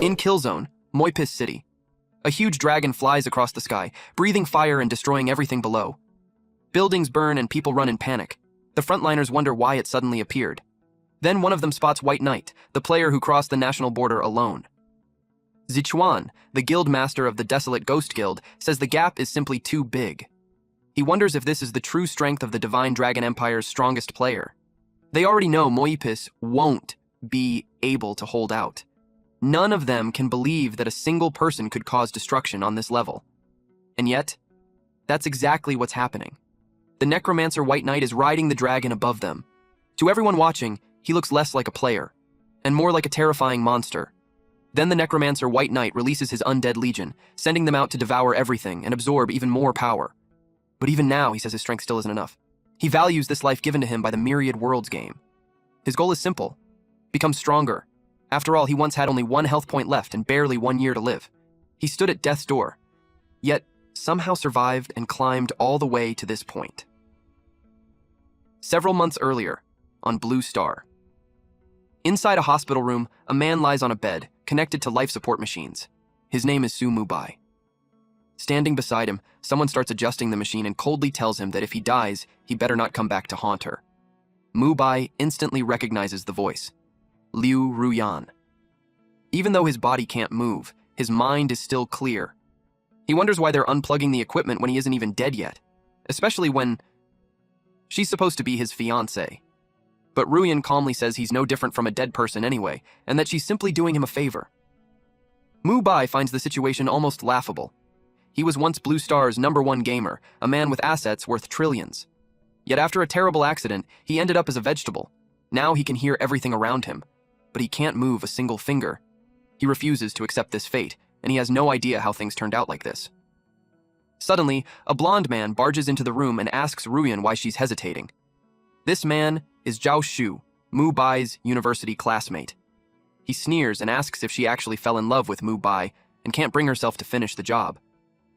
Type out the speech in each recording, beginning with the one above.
In Killzone, Moipis City, a huge dragon flies across the sky, breathing fire and destroying everything below. Buildings burn and people run in panic. The frontliners wonder why it suddenly appeared. Then one of them spots White Knight, the player who crossed the national border alone. Zichuan, the guild master of the Desolate Ghost Guild, says the gap is simply too big. He wonders if this is the true strength of the Divine Dragon Empire's strongest player. They already know Moipis won't be able to hold out. None of them can believe that a single person could cause destruction on this level. And yet, that's exactly what's happening. The necromancer White Knight is riding the dragon above them. To everyone watching, he looks less like a player, and more like a terrifying monster. Then the necromancer White Knight releases his undead legion, sending them out to devour everything and absorb even more power. But even now, he says his strength still isn't enough. He values this life given to him by the Myriad Worlds game. His goal is simple: become stronger. After all, he once had only 1 health point left and barely 1 year to live. He stood at death's door, yet somehow survived and climbed all the way to this point. Several months earlier, on Blue Star. Inside a hospital room, a man lies on a bed, connected to life support machines. His name is Su Mubai. Standing beside him, someone starts adjusting the machine and coldly tells him that if he dies, he better not come back to haunt her. Mubai instantly recognizes the voice. Liu Ruyan. Even though his body can't move, his mind is still clear. He wonders why they're unplugging the equipment when he isn't even dead yet, especially when she's supposed to be his fiancée. But Ruyan calmly says he's no different from a dead person anyway, and that she's simply doing him a favor. Mubai finds the situation almost laughable. He was once Blue Star's #1 gamer, a man with assets worth trillions. Yet after a terrible accident, he ended up as a vegetable. Now he can hear everything around him, but he can't move a single finger. He refuses to accept this fate, and he has no idea how things turned out like this. Suddenly, a blonde man barges into the room and asks Ruyan why she's hesitating. This man is Zhao Shu, Mubai's university classmate. He sneers and asks if she actually fell in love with Mubai and can't bring herself to finish the job.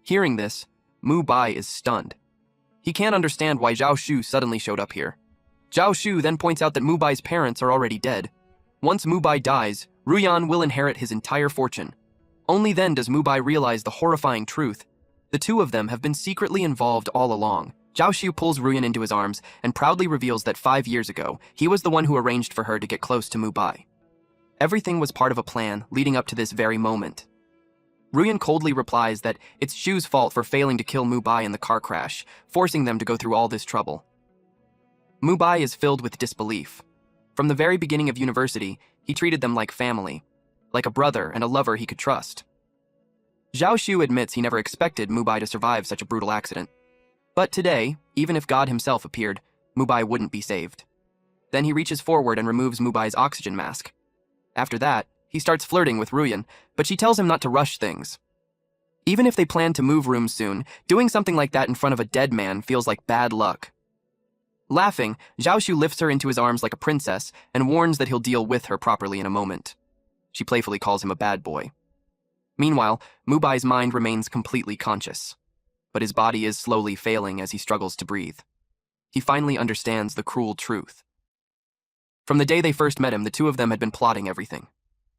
Hearing this, Mubai is stunned. He can't understand why Zhao Shu suddenly showed up here. Zhao Shu then points out that Mubai's parents are already dead. Once Mubai dies, Ruyan will inherit his entire fortune. Only then does Mubai realize the horrifying truth. The two of them have been secretly involved all along. Zhao Shu pulls Ruyan into his arms and proudly reveals that 5 years ago, he was the one who arranged for her to get close to Mubai. Everything was part of a plan leading up to this very moment. Ruyan coldly replies that it's Shu's fault for failing to kill Mubai in the car crash, forcing them to go through all this trouble. Mubai is filled with disbelief. From the very beginning of university, he treated them like family, like a brother and a lover he could trust. Zhao Shu admits he never expected Mubai to survive such a brutal accident. But today, even if God himself appeared, Mubai wouldn't be saved. Then he reaches forward and removes Mubai's oxygen mask. After that, he starts flirting with Ruyan, but she tells him not to rush things. Even if they plan to move rooms soon, doing something like that in front of a dead man feels like bad luck. Laughing, Zhao Shu lifts her into his arms like a princess and warns that he'll deal with her properly in a moment. She playfully calls him a bad boy. Meanwhile, Mubai's mind remains completely conscious, but his body is slowly failing as he struggles to breathe. He finally understands the cruel truth. From the day they first met him, the two of them had been plotting everything.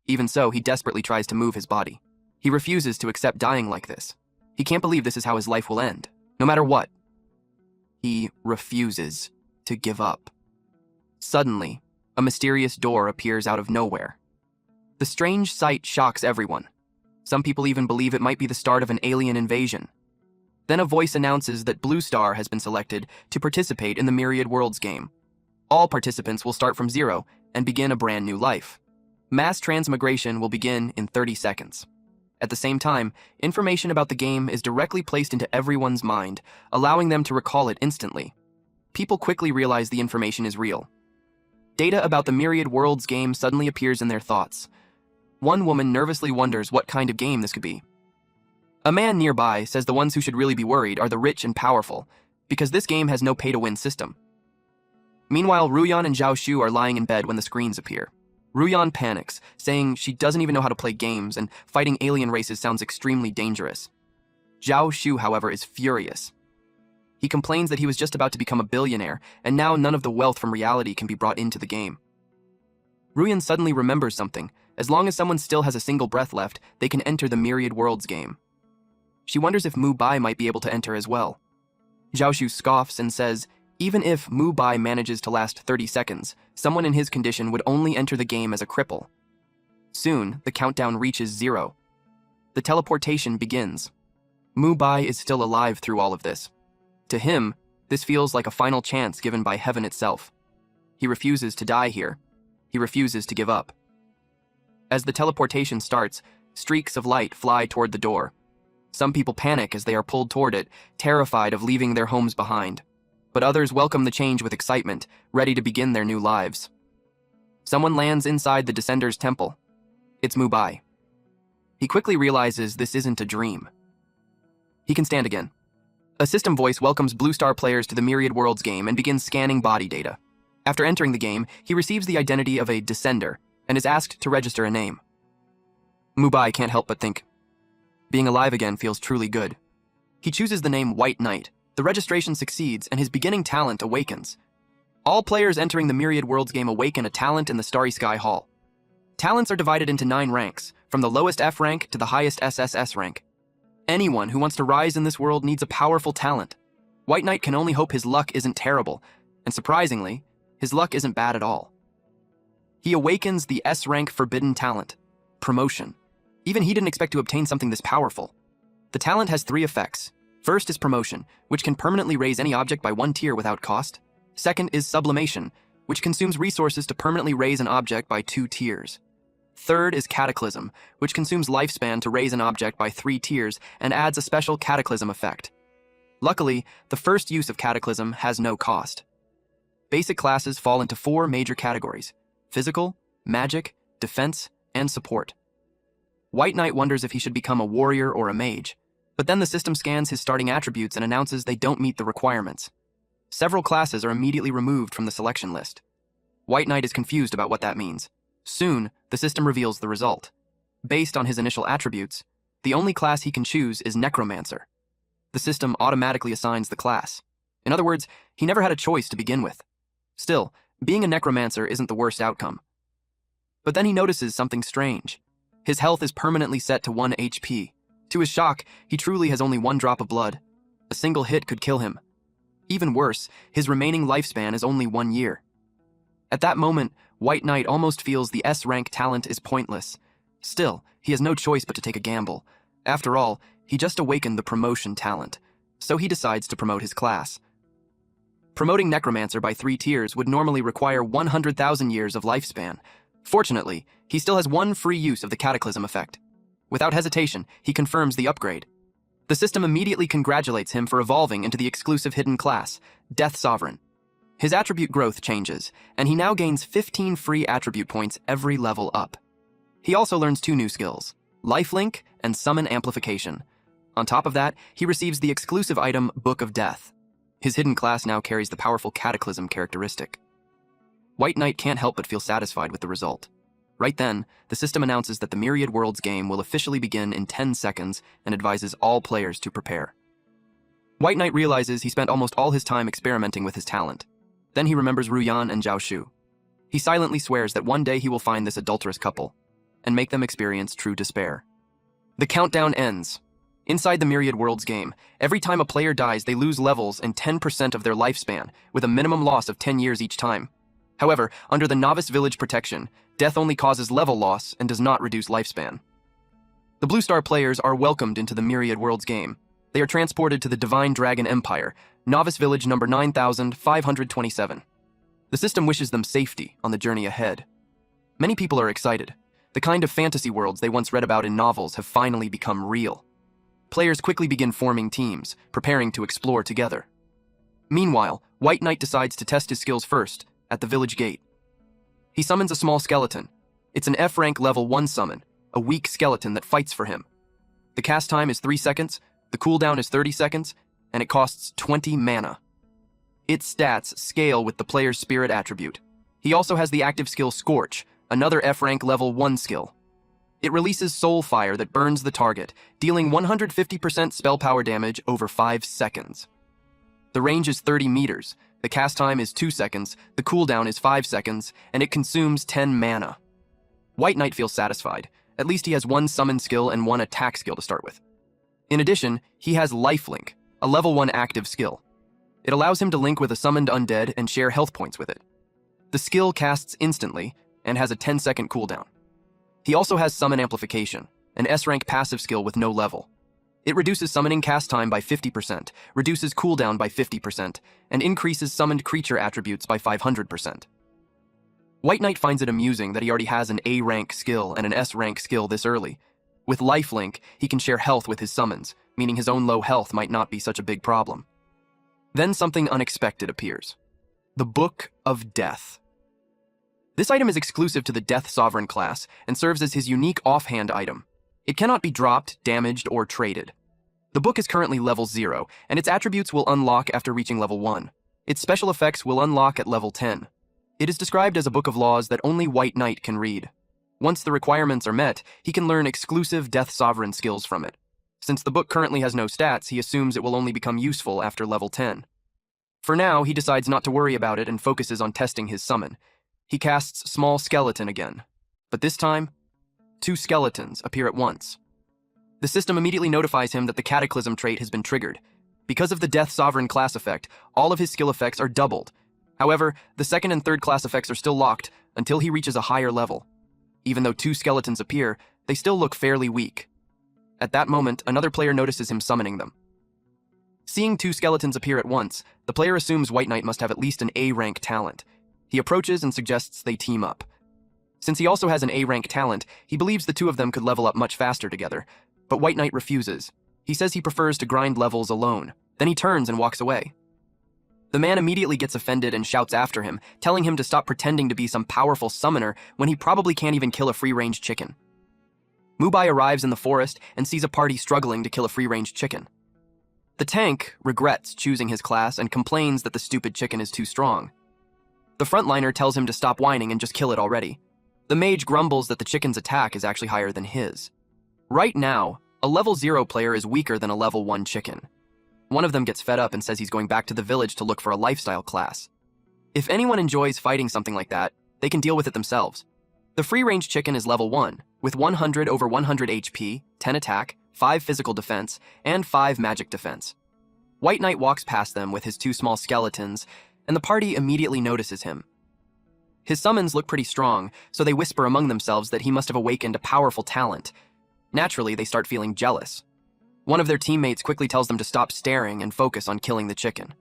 Even so, he desperately tries to move his body. He refuses to accept dying like this. He can't believe this is how his life will end, no matter what. He refuses to give up. Suddenly, a mysterious door appears out of nowhere. The strange sight shocks everyone. Some people even believe it might be the start of an alien invasion. Then a voice announces that Blue Star has been selected to participate in the Myriad Worlds game. All participants will start from zero and begin a brand new life. Mass transmigration will begin in 30 seconds. At the same time, information about the game is directly placed into everyone's mind, allowing them to recall it instantly. People quickly realize the information is real. Data about the Myriad Worlds game suddenly appears in their thoughts. One woman nervously wonders what kind of game this could be. A man nearby says the ones who should really be worried are the rich and powerful, because this game has no pay-to-win system. Meanwhile, Ruyan and Zhao Shu are lying in bed when the screens appear. Ruyan panics, saying she doesn't even know how to play games and fighting alien races sounds extremely dangerous. Zhao Shu, however, is furious. He complains that he was just about to become a billionaire, and now none of the wealth from reality can be brought into the game. Ruyan suddenly remembers something, As long as someone still has a single breath left, they can enter the Myriad Worlds game. She wonders if Mu Bai might be able to enter as well. Zhaoshu scoffs and says, even if Mu Bai manages to last 30 seconds, someone in his condition would only enter the game as a cripple. Soon, the countdown reaches 0. The teleportation begins. Mu Bai is still alive through all of this. To him, this feels like a final chance given by heaven itself. He refuses to die here. He refuses to give up. As the teleportation starts, streaks of light fly toward the door. Some people panic as they are pulled toward it, terrified of leaving their homes behind. But others welcome the change with excitement, ready to begin their new lives. Someone lands inside the Descender's temple. It's Mu Bai. He quickly realizes this isn't a dream. He can stand again. A system voice welcomes Blue Star players to the Myriad Worlds game and begins scanning body data. After entering the game, he receives the identity of a Descender and is asked to register a name. Mu Bai can't help but think, being alive again feels truly good. He chooses the name White Knight. The registration succeeds and his beginning talent awakens. All players entering the Myriad Worlds game awaken a talent in the Starry Sky Hall. Talents are divided into 9 ranks, from the lowest F rank to the highest SSS rank. Anyone who wants to rise in this world needs a powerful talent. White Knight can only hope his luck isn't terrible, and surprisingly, his luck isn't bad at all. He awakens the S rank forbidden talent, Promotion. Even he didn't expect to obtain something this powerful. The talent has 3 effects. First is Promotion, which can permanently raise any object by 1 tier without cost. Second is Sublimation, which consumes resources to permanently raise an object by 2 tiers. Third is Cataclysm, which consumes lifespan to raise an object by 3 tiers and adds a special Cataclysm effect. Luckily, the first use of Cataclysm has no cost. Basic classes fall into 4 major categories: Physical, Magic, Defense, and Support. White Knight wonders if he should become a warrior or a mage, but then the system scans his starting attributes and announces they don't meet the requirements. Several classes are immediately removed from the selection list. White Knight is confused about what that means. Soon, the system reveals the result. Based on his initial attributes, the only class he can choose is Necromancer. The system automatically assigns the class. In other words, he never had a choice to begin with. Still, being a Necromancer isn't the worst outcome. But then he notices something strange. His health is permanently set to 1 HP. To his shock, he truly has only 1 drop of blood. A single hit could kill him. Even worse, his remaining lifespan is only 1 year. At that moment, White Knight almost feels the S-rank talent is pointless. Still, he has no choice but to take a gamble. After all, he just awakened the Promotion talent, so he decides to promote his class. Promoting Necromancer by 3 tiers would normally require 100,000 years of lifespan. Fortunately, he still has 1 free use of the Cataclysm effect. Without hesitation, he confirms the upgrade. The system immediately congratulates him for evolving into the exclusive hidden class, Death Sovereign. His attribute growth changes, and he now gains 15 free attribute points every level up. He also learns 2 new skills, Lifelink and Summon Amplification. On top of that, he receives the exclusive item Book of Death. His hidden class now carries the powerful Cataclysm characteristic. White Knight can't help but feel satisfied with the result. Right then, the system announces that the Myriad Worlds game will officially begin in 10 seconds and advises all players to prepare. White Knight realizes he spent almost all his time experimenting with his talent. Then he remembers Ruyan and Zhaoshu. He silently swears that one day he will find this adulterous couple and make them experience true despair. The countdown ends. Inside the Myriad Worlds game, every time a player dies, they lose levels and 10% of their lifespan, with a minimum loss of 10 years each time. However, under the Novice Village protection, death only causes level loss and does not reduce lifespan. The Blue Star players are welcomed into the Myriad Worlds game. They are transported to the Divine Dragon Empire, Novice Village number 9527. The system wishes them safety on the journey ahead. Many people are excited. The kind of fantasy worlds they once read about in novels have finally become real. Players quickly begin forming teams, preparing to explore together. Meanwhile, White Knight decides to test his skills first, at the village gate. He summons a small skeleton. It's an F-rank level 1 summon, a weak skeleton that fights for him. The cast time is 3 seconds, the cooldown is 30 seconds, and it costs 20 mana. Its stats scale with the player's spirit attribute. He also has the active skill Scorch, another F-rank level 1 skill. It releases soul fire that burns the target, dealing 150% spell power damage over 5 seconds. The range is 30 meters, the cast time is 2 seconds, the cooldown is 5 seconds, and it consumes 10 mana. White Knight feels satisfied. At least he has one summon skill and one attack skill to start with. In addition, he has Lifelink, a level 1 active skill. It allows him to link with a summoned undead and share health points with it. The skill casts instantly and has a 10-second cooldown. He also has Summon Amplification, an S-rank passive skill with no level. It reduces summoning cast time by 50%, reduces cooldown by 50%, and increases summoned creature attributes by 500%. White Knight finds it amusing that he already has an A-rank skill and an S-rank skill this early. With Lifelink, he can share health with his summons, meaning his own low health might not be such a big problem. Then something unexpected appears. The Book of Death. This item is exclusive to the Death Sovereign class and serves as his unique offhand item. It cannot be dropped, damaged, or traded. The book is currently level 0, and its attributes will unlock after reaching level 1. Its special effects will unlock at level 10. It is described as a book of laws that only White Knight can read. Once the requirements are met, he can learn exclusive Death Sovereign skills from it. Since the book currently has no stats, he assumes it will only become useful after level 10. For now, he decides not to worry about it and focuses on testing his summon. He casts Small Skeleton again, but this time, 2 skeletons appear at once. The system immediately notifies him that the Cataclysm trait has been triggered. Because of the Death Sovereign class effect, all of his skill effects are doubled. However, the second and third class effects are still locked until he reaches a higher level. Even though 2 skeletons appear, they still look fairly weak. At that moment, another player notices him summoning them. Seeing 2 skeletons appear at once, the player assumes White Knight must have at least an A-rank talent. He approaches and suggests they team up. Since he also has an A-rank talent, he believes the two of them could level up much faster together, but White Knight refuses. He says he prefers to grind levels alone. Then he turns and walks away. The man immediately gets offended and shouts after him, telling him to stop pretending to be some powerful summoner when he probably can't even kill a free-range chicken. Mubai arrives in the forest and sees a party struggling to kill a free-range chicken. The tank regrets choosing his class and complains that the stupid chicken is too strong. The frontliner tells him to stop whining and just kill it already. The mage grumbles that the chicken's attack is actually higher than his. Right now, a level 0 player is weaker than a level 1 chicken. One of them gets fed up and says he's going back to the village to look for a lifestyle class. If anyone enjoys fighting something like that, they can deal with it themselves. The free-range chicken is level 1, with 100 over 100 HP, 10 attack, 5 physical defense, and 5 magic defense. White Knight walks past them with his 2 small skeletons, and the party immediately notices him. His summons look pretty strong, so they whisper among themselves that he must have awakened a powerful talent. Naturally, they start feeling jealous. One of their teammates quickly tells them to stop staring and focus on killing the chicken.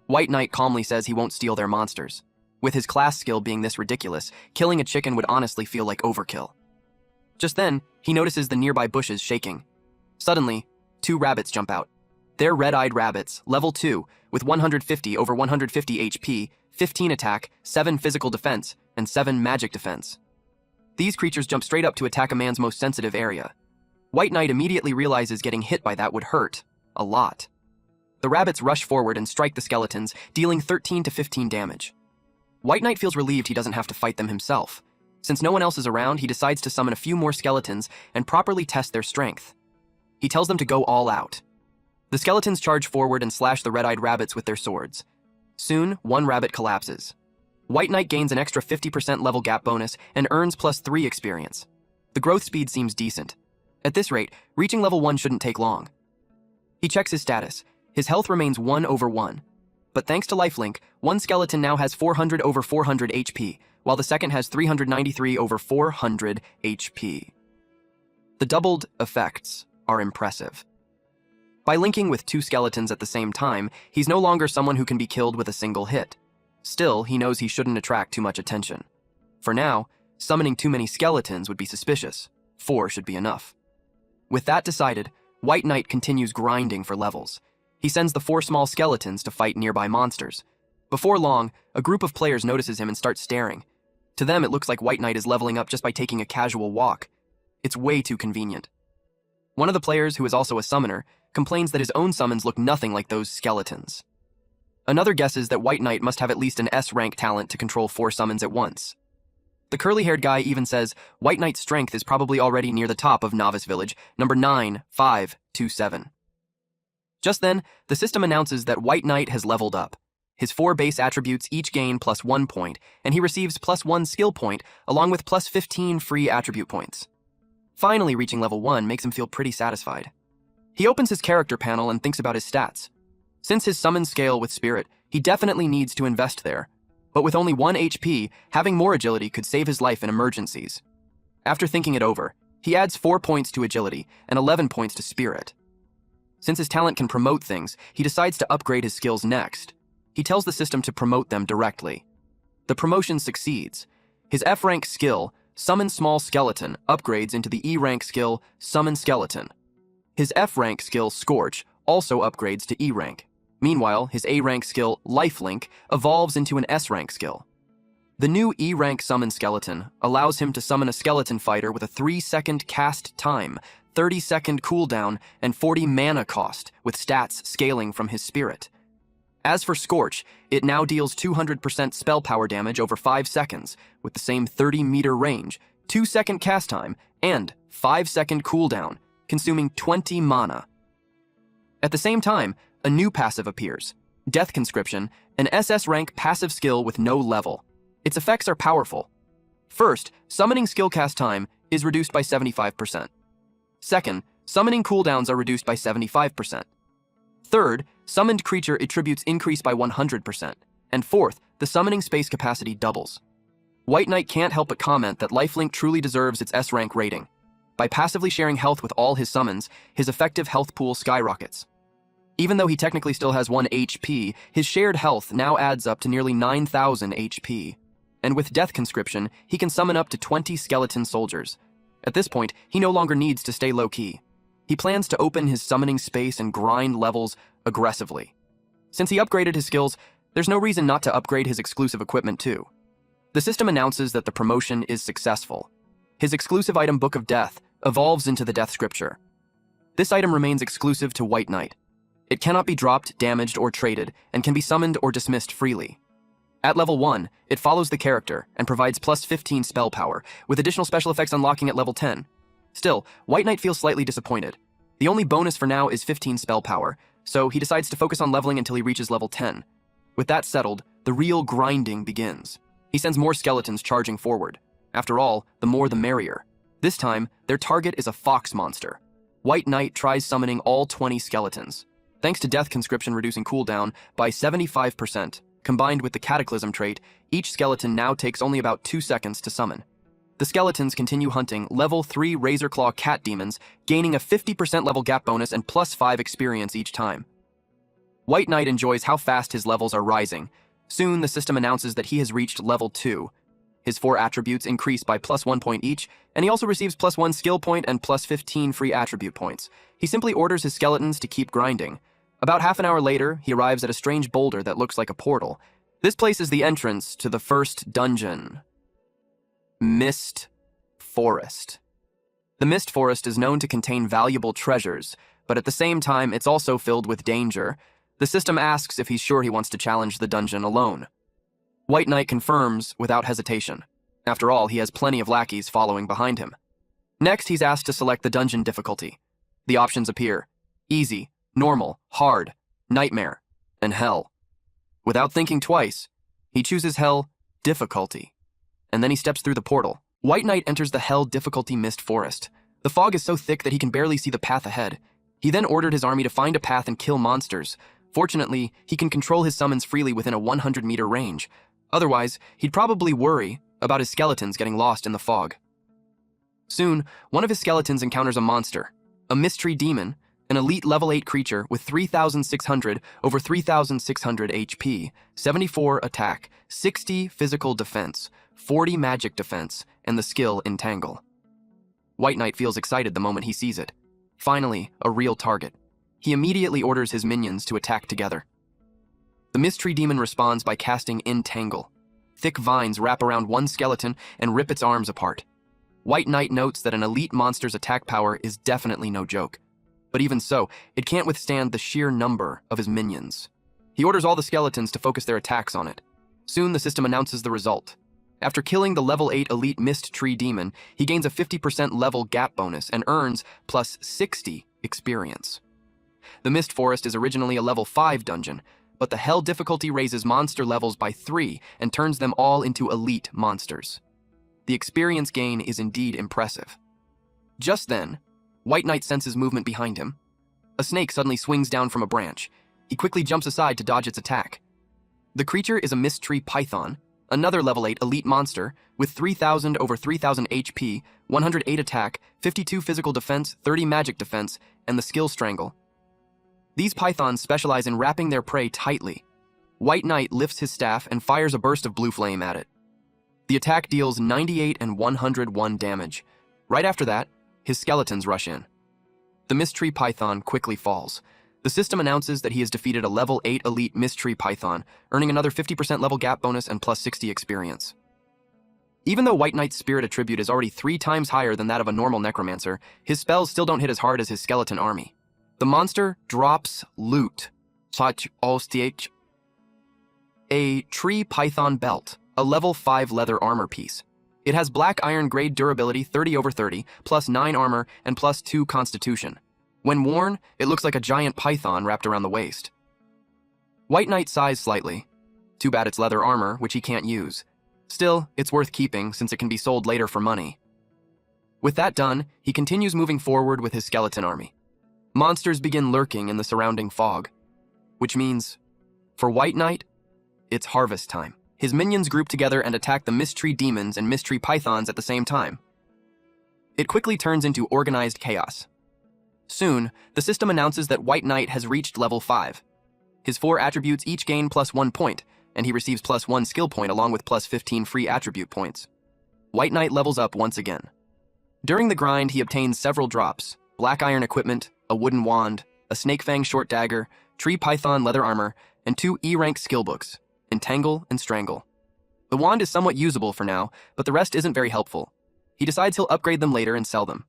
White Knight calmly says he won't steal their monsters. With his class skill being this ridiculous, killing a chicken would honestly feel like overkill. Just then, he notices the nearby bushes shaking. Suddenly, 2 rabbits jump out. They're red-eyed rabbits, level 2, with 150 over 150 HP, 15 attack, 7 physical defense, and 7 magic defense. These creatures jump straight up to attack a man's most sensitive area. White Knight immediately realizes getting hit by that would hurt a lot. The rabbits rush forward and strike the skeletons, dealing 13 to 15 damage. White Knight feels relieved he doesn't have to fight them himself. Since no one else is around, he decides to summon a few more skeletons and properly test their strength. He tells them to go all out. The skeletons charge forward and slash the red-eyed rabbits with their swords. Soon, one rabbit collapses. White Knight gains an extra 50% level gap bonus and earns +3 experience. The growth speed seems decent. At this rate, reaching level 1 shouldn't take long. He checks his status. His health remains 1 over 1. But thanks to Lifelink, one skeleton now has 400 over 400 HP, while the second has 393 over 400 HP. The doubled effects are impressive. By linking with 2 skeletons at the same time, he's no longer someone who can be killed with a single hit. Still, he knows he shouldn't attract too much attention. For now, summoning too many skeletons would be suspicious. 4 should be enough. With that decided, White Knight continues grinding for levels. He sends the 4 small skeletons to fight nearby monsters. Before long, a group of players notices him and starts staring. To them, it looks like White Knight is leveling up just by taking a casual walk. It's way too convenient. One of the players, who is also a summoner, complains that his own summons look nothing like those skeletons. Another guesses that White Knight must have at least an S-rank talent to control 4 summons at once. The curly-haired guy even says White Knight's strength is probably already near the top of Novice Village, number 9527. Just then, the system announces that White Knight has leveled up. His 4 base attributes each gain +1 point, and he receives +1 skill point, along with +15 free attribute points. Finally reaching level 1 makes him feel pretty satisfied. He opens his character panel and thinks about his stats. Since his summon scale with Spirit, he definitely needs to invest there. But with only 1 HP, having more agility could save his life in emergencies. After thinking it over, he adds 4 points to agility and 11 points to Spirit. Since his talent can promote things, he decides to upgrade his skills next. He tells the system to promote them directly. The promotion succeeds. His F-rank skill, Summon Small Skeleton, upgrades into the E-rank skill, Summon Skeleton. His F-rank skill, Scorch, also upgrades to E-rank. Meanwhile, his A-rank skill, Lifelink, evolves into an S-rank skill. The new E-rank Summon Skeleton allows him to summon a skeleton fighter with a 3-second cast time, 30-second cooldown, and 40 mana cost, with stats scaling from his spirit. As for Scorch, it now deals 200% spell power damage over 5 seconds, with the same 30-meter range, 2-second cast time, and 5-second cooldown, consuming 20 mana. At the same time, a new passive appears, Death Conscription, an SS rank passive skill with no level. Its effects are powerful. First, summoning skill cast time is reduced by 75%. Second, summoning cooldowns are reduced by 75%. Third, summoned creature attributes increase by 100%. And fourth, the summoning space capacity doubles. White Knight can't help but comment that Lifelink truly deserves its S-rank rating. By passively sharing health with all his summons, his effective health pool skyrockets. Even though he technically still has 1 HP, his shared health now adds up to nearly 9,000 HP. And with Death Conscription, he can summon up to 20 skeleton soldiers. At this point, he no longer needs to stay low-key. He plans to open his summoning space and grind levels aggressively. Since he upgraded his skills, there's no reason not to upgrade his exclusive equipment too. The system announces that the promotion is successful. His exclusive item Book of Death evolves into the Death Scripture. This item remains exclusive to White Knight. It cannot be dropped, damaged, or traded, and can be summoned or dismissed freely. At level 1, it follows the character and provides +15 spell power, with additional special effects unlocking at level 10. Still, White Knight feels slightly disappointed. The only bonus for now is 15 spell power, so he decides to focus on leveling until he reaches level 10. With that settled, the real grinding begins. He sends more skeletons charging forward. After all, the more the merrier. This time, their target is a fox monster. White Knight tries summoning all 20 skeletons. Thanks to Death Conscription reducing cooldown by 75%, combined with the Cataclysm trait, each skeleton now takes only about 2 seconds to summon. The skeletons continue hunting level 3 Razorclaw Cat Demons, gaining a 50% level gap bonus and +5 experience each time. White Knight enjoys how fast his levels are rising. Soon, the system announces that he has reached level 2. His 4 attributes increase by +1 point each, and he also receives +1 skill point and +15 free attribute points. He simply orders his skeletons to keep grinding. About half an hour later, he arrives at a strange boulder that looks like a portal. This place is the entrance to the first dungeon. Mist Forest. The Mist Forest is known to contain valuable treasures, but at the same time, it's also filled with danger. The system asks if he's sure he wants to challenge the dungeon alone. White Knight confirms without hesitation. After all, he has plenty of lackeys following behind him. Next, he's asked to select the dungeon difficulty. The options appear: easy, normal, hard, nightmare, and hell. Without thinking twice, he chooses hell difficulty. And then he steps through the portal. White Knight enters the hell difficulty Mist Forest. The fog is so thick that he can barely see the path ahead. He then ordered his army to find a path and kill monsters. Fortunately, he can control his summons freely within a 100-meter range. Otherwise, he'd probably worry about his skeletons getting lost in the fog. Soon, one of his skeletons encounters a monster, a mystery demon, an elite level 8 creature with 3,600 over 3,600 HP, 74 attack, 60 physical defense, 40 magic defense, and the skill Entangle. White Knight feels excited the moment he sees it. Finally, a real target. He immediately orders his minions to attack together. The mystery demon responds by casting Entangle. Thick vines wrap around one skeleton and rip its arms apart. White Knight notes that an elite monster's attack power is definitely no joke. But even so, it can't withstand the sheer number of his minions. He orders all the skeletons to focus their attacks on it. Soon the system announces the result. After killing the level 8 elite Mist Tree Demon, he gains a 50% level gap bonus and earns plus 60 experience. The Mist Forest is originally a level 5 dungeon, but the Hell difficulty raises monster levels by 3 and turns them all into elite monsters. The experience gain is indeed impressive. Just then, White Knight senses movement behind him. A snake suddenly swings down from a branch. He quickly jumps aside to dodge its attack. The creature is a mist tree python, another level 8 elite monster with 3,000 over 3,000 HP, 108 attack, 52 physical defense, 30 magic defense, and the skill Strangle. These pythons specialize in wrapping their prey tightly. White Knight lifts his staff and fires a burst of blue flame at it. The attack deals 98 and 101 damage. Right after that, his skeletons rush in. The mist tree python quickly falls. The system announces that he has defeated a level 8 elite mist tree python, earning another 50% level gap bonus and plus 60 experience. Even though White Knight's spirit attribute is already 3 times higher than that of a normal necromancer, his spells still don't hit as hard as his skeleton army. The monster drops loot, such as a tree python belt, a level 5 leather armor piece. It has black iron grade durability 30 over 30, plus 9 armor, and plus 2 constitution. When worn, it looks like a giant python wrapped around the waist. White Knight sighs slightly. Too bad it's leather armor, which he can't use. Still, it's worth keeping since it can be sold later for money. With that done, he continues moving forward with his skeleton army. Monsters begin lurking in the surrounding fog, which means, for White Knight, it's harvest time. His minions group together and attack the mist tree demons and mist tree pythons at the same time. It quickly turns into organized chaos. Soon, the system announces that White Knight has reached level 5. His 4 attributes each gain plus 1 point, and he receives plus 1 skill point along with plus 15 free attribute points. White Knight levels up once again. During the grind, he obtains several drops: black iron equipment, a wooden wand, a snake fang short dagger, tree python leather armor, and 2 E-rank skill books, Entangle and Strangle. The wand is somewhat usable for now, but the rest isn't very helpful. He decides he'll upgrade them later and sell them.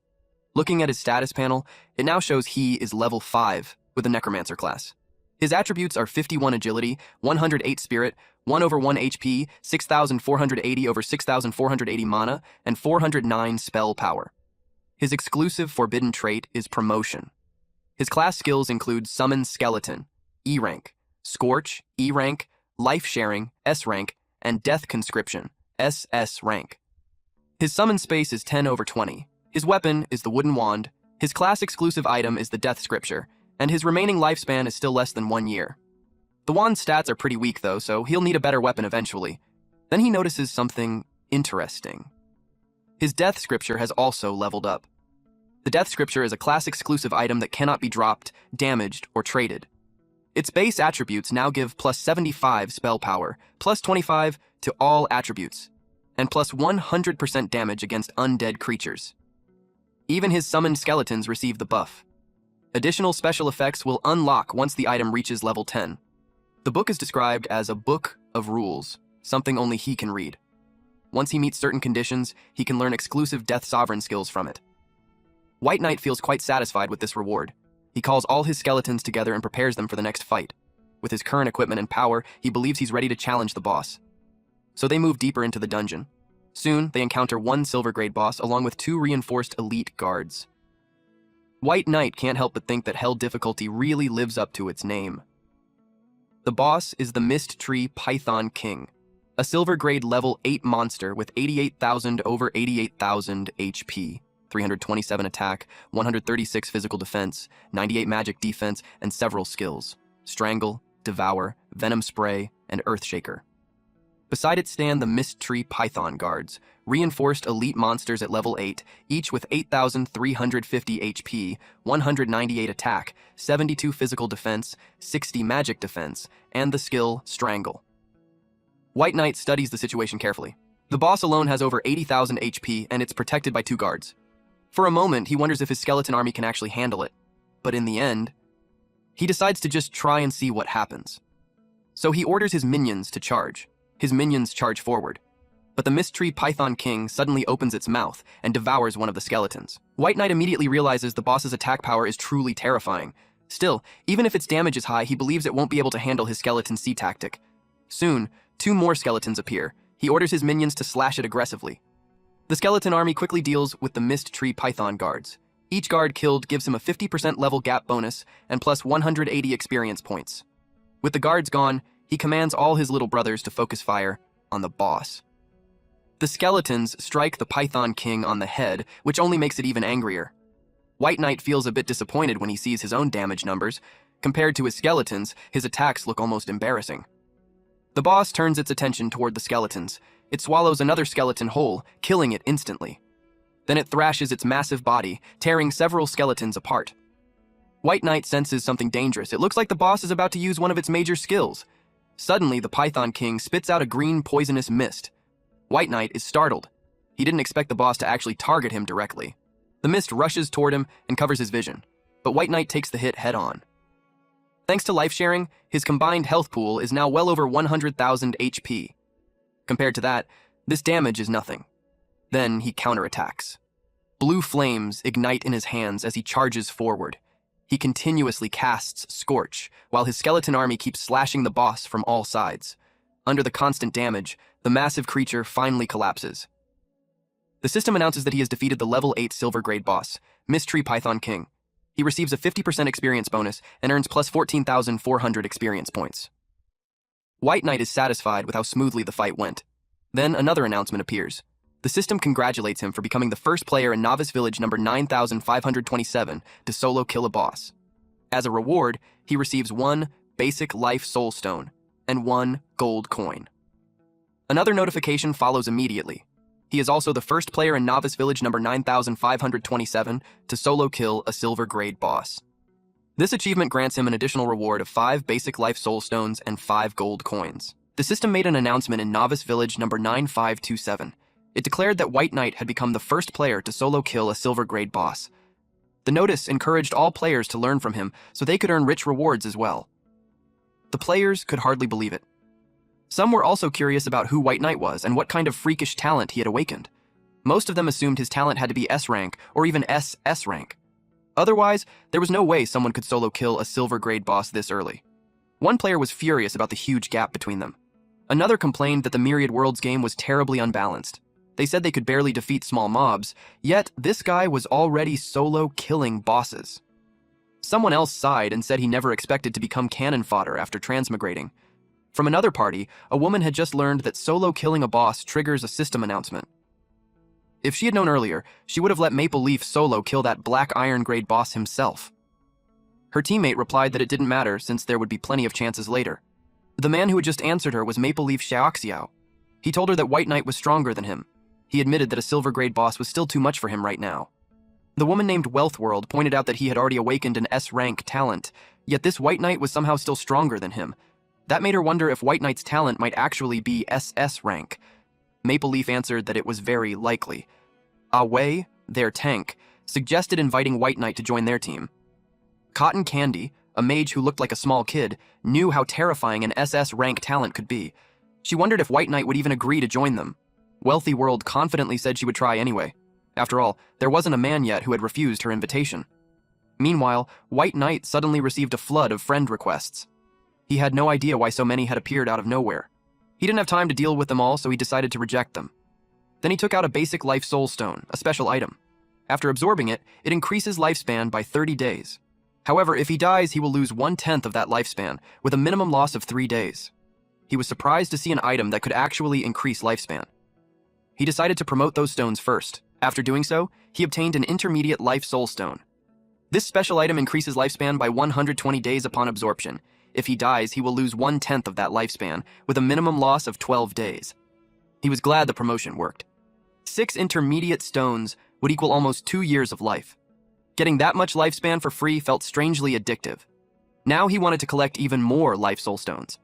Looking at his status panel, it now shows he is level 5 with the Necromancer class. His attributes are 51 agility, 108 spirit, 1 over 1 HP, 6,480 over 6,480 mana, and 409 spell power. His exclusive forbidden trait is Promotion. His class skills include Summon Skeleton, E rank, Scorch, E rank, Life Sharing, S rank, and Death Conscription, SS rank. His summon space is 10 over 20. His weapon is the wooden wand, his class exclusive item is the Death Scripture, and his remaining lifespan is still less than 1 year. The wand's stats are pretty weak though, so he'll need a better weapon eventually. Then he notices something interesting. His Death Scripture has also leveled up. The Death Scripture is a class exclusive item that cannot be dropped, damaged, or traded. Its base attributes now give plus 75 spell power, plus 25 to all attributes, and plus 100% damage against undead creatures. Even his summoned skeletons receive the buff. Additional special effects will unlock once the item reaches level 10. The book is described as a book of rules, something only he can read. Once he meets certain conditions, he can learn exclusive Death Sovereign skills from it. White Knight feels quite satisfied with this reward. He calls all his skeletons together and prepares them for the next fight. With his current equipment and power, he believes he's ready to challenge the boss. So they move deeper into the dungeon. Soon, they encounter 1 silver grade boss along with 2 reinforced elite guards. White Knight can't help but think that Hell difficulty really lives up to its name. The boss is the Mist Tree Python King, a silver grade level 8 monster with 88,000 over 88,000 HP. 327 attack, 136 physical defense, 98 magic defense, and several skills: Strangle, Devour, Venom Spray, and Earthshaker. Beside it stand the Mist Tree Python Guards, reinforced elite monsters at level 8, each with 8,350 HP, 198 attack, 72 physical defense, 60 magic defense, and the skill Strangle. White Knight studies the situation carefully. The boss alone has over 80,000 HP, and it's protected by 2 guards. For a moment, he wonders if his skeleton army can actually handle it, but in the end, he decides to just try and see what happens. So he orders his minions to charge. His minions charge forward, but the Mist Tree Python King suddenly opens its mouth and devours one of the skeletons. White Knight immediately realizes the boss's attack power is truly terrifying. Still, even if its damage is high, he believes it won't be able to handle his skeleton C tactic. Soon, 2 more skeletons appear. He orders his minions to slash it aggressively. The skeleton army quickly deals with the Mist Tree Python guards. Each guard killed gives him a 50% level gap bonus and plus 180 experience points. With the guards gone, he commands all his little brothers to focus fire on the boss. The skeletons strike the Python King on the head, which only makes it even angrier. White Knight feels a bit disappointed when he sees his own damage numbers. Compared to his skeletons, his attacks look almost embarrassing. The boss turns its attention toward the skeletons. It swallows another skeleton whole, killing it instantly. Then it thrashes its massive body, tearing several skeletons apart. White Knight senses something dangerous. It looks like the boss is about to use one of its major skills. Suddenly, the Python King spits out a green poisonous mist. White Knight is startled. He didn't expect the boss to actually target him directly. The mist rushes toward him and covers his vision, but White Knight takes the hit head-on. Thanks to life sharing, his combined health pool is now well over 100,000 HP. Compared to that, this damage is nothing. Then he counterattacks. Blue flames ignite in his hands as he charges forward. He continuously casts Scorch, while his skeleton army keeps slashing the boss from all sides. Under the constant damage, the massive creature finally collapses. The system announces that he has defeated the level 8 silver grade boss, Mystery Python King. He receives a 50% experience bonus and earns plus 14,400 experience points. White Knight is satisfied with how smoothly the fight went. Then another announcement appears. The system congratulates him for becoming the first player in Novice Village number 9527 to solo kill a boss. As a reward, he receives 1 basic life soul stone and 1 gold coin. Another notification follows immediately. He is also the first player in Novice Village number 9527 to solo kill a silver grade boss. This achievement grants him an additional reward of 5 basic life soul stones and 5 gold coins. The system made an announcement in Novice Village number 9527. It declared that White Knight had become the first player to solo kill a silver grade boss. The notice encouraged all players to learn from him so they could earn rich rewards as well. The players could hardly believe it. Some were also curious about who White Knight was and what kind of freakish talent he had awakened. Most of them assumed his talent had to be S rank or even SS rank. Otherwise, there was no way someone could solo kill a silver grade boss this early. One player was furious about the huge gap between them. Another complained that the Myriad Worlds game was terribly unbalanced. They said they could barely defeat small mobs, yet this guy was already solo killing bosses. Someone else sighed and said he never expected to become cannon fodder after transmigrating. From another party, a woman had just learned that solo killing a boss triggers a system announcement. If she had known earlier, she would have let Maple Leaf solo kill that black iron grade boss himself. Her teammate replied that it didn't matter since there would be plenty of chances later. The man who had just answered her was Maple Leaf Xiaoxiao. He told her that White Knight was stronger than him. He admitted that a silver grade boss was still too much for him right now. The woman named Wealth World pointed out that he had already awakened an S-rank talent, yet this White Knight was somehow still stronger than him. That made her wonder if White Knight's talent might actually be SS rank. Maple Leaf answered that it was very likely. Wei, their tank, suggested inviting White Knight to join their team. Cotton Candy, a mage who looked like a small kid, knew how terrifying an SS rank talent could be. She wondered if White Knight would even agree to join them. Wealthy World confidently said she would try anyway. After all, there wasn't a man yet who had refused her invitation. Meanwhile, White Knight suddenly received a flood of friend requests. He had no idea why so many had appeared out of nowhere. He didn't have time to deal with them all, so he decided to reject them. Then he took out a basic life soul stone, a special item. After absorbing it, it increases lifespan by 30 days. However, if he dies, he will lose 1/10 of that lifespan, with a minimum loss of 3 days. He was surprised to see an item that could actually increase lifespan. He decided to promote those stones first. After doing so, he obtained an intermediate life soul stone. This special item increases lifespan by 120 days upon absorption. If he dies, he will lose 1/10 of that lifespan, with a minimum loss of 12 days. He was glad the promotion worked. 6 intermediate stones would equal almost 2 years of life. Getting that much lifespan for free felt strangely addictive. Now he wanted to collect even more life soul stones.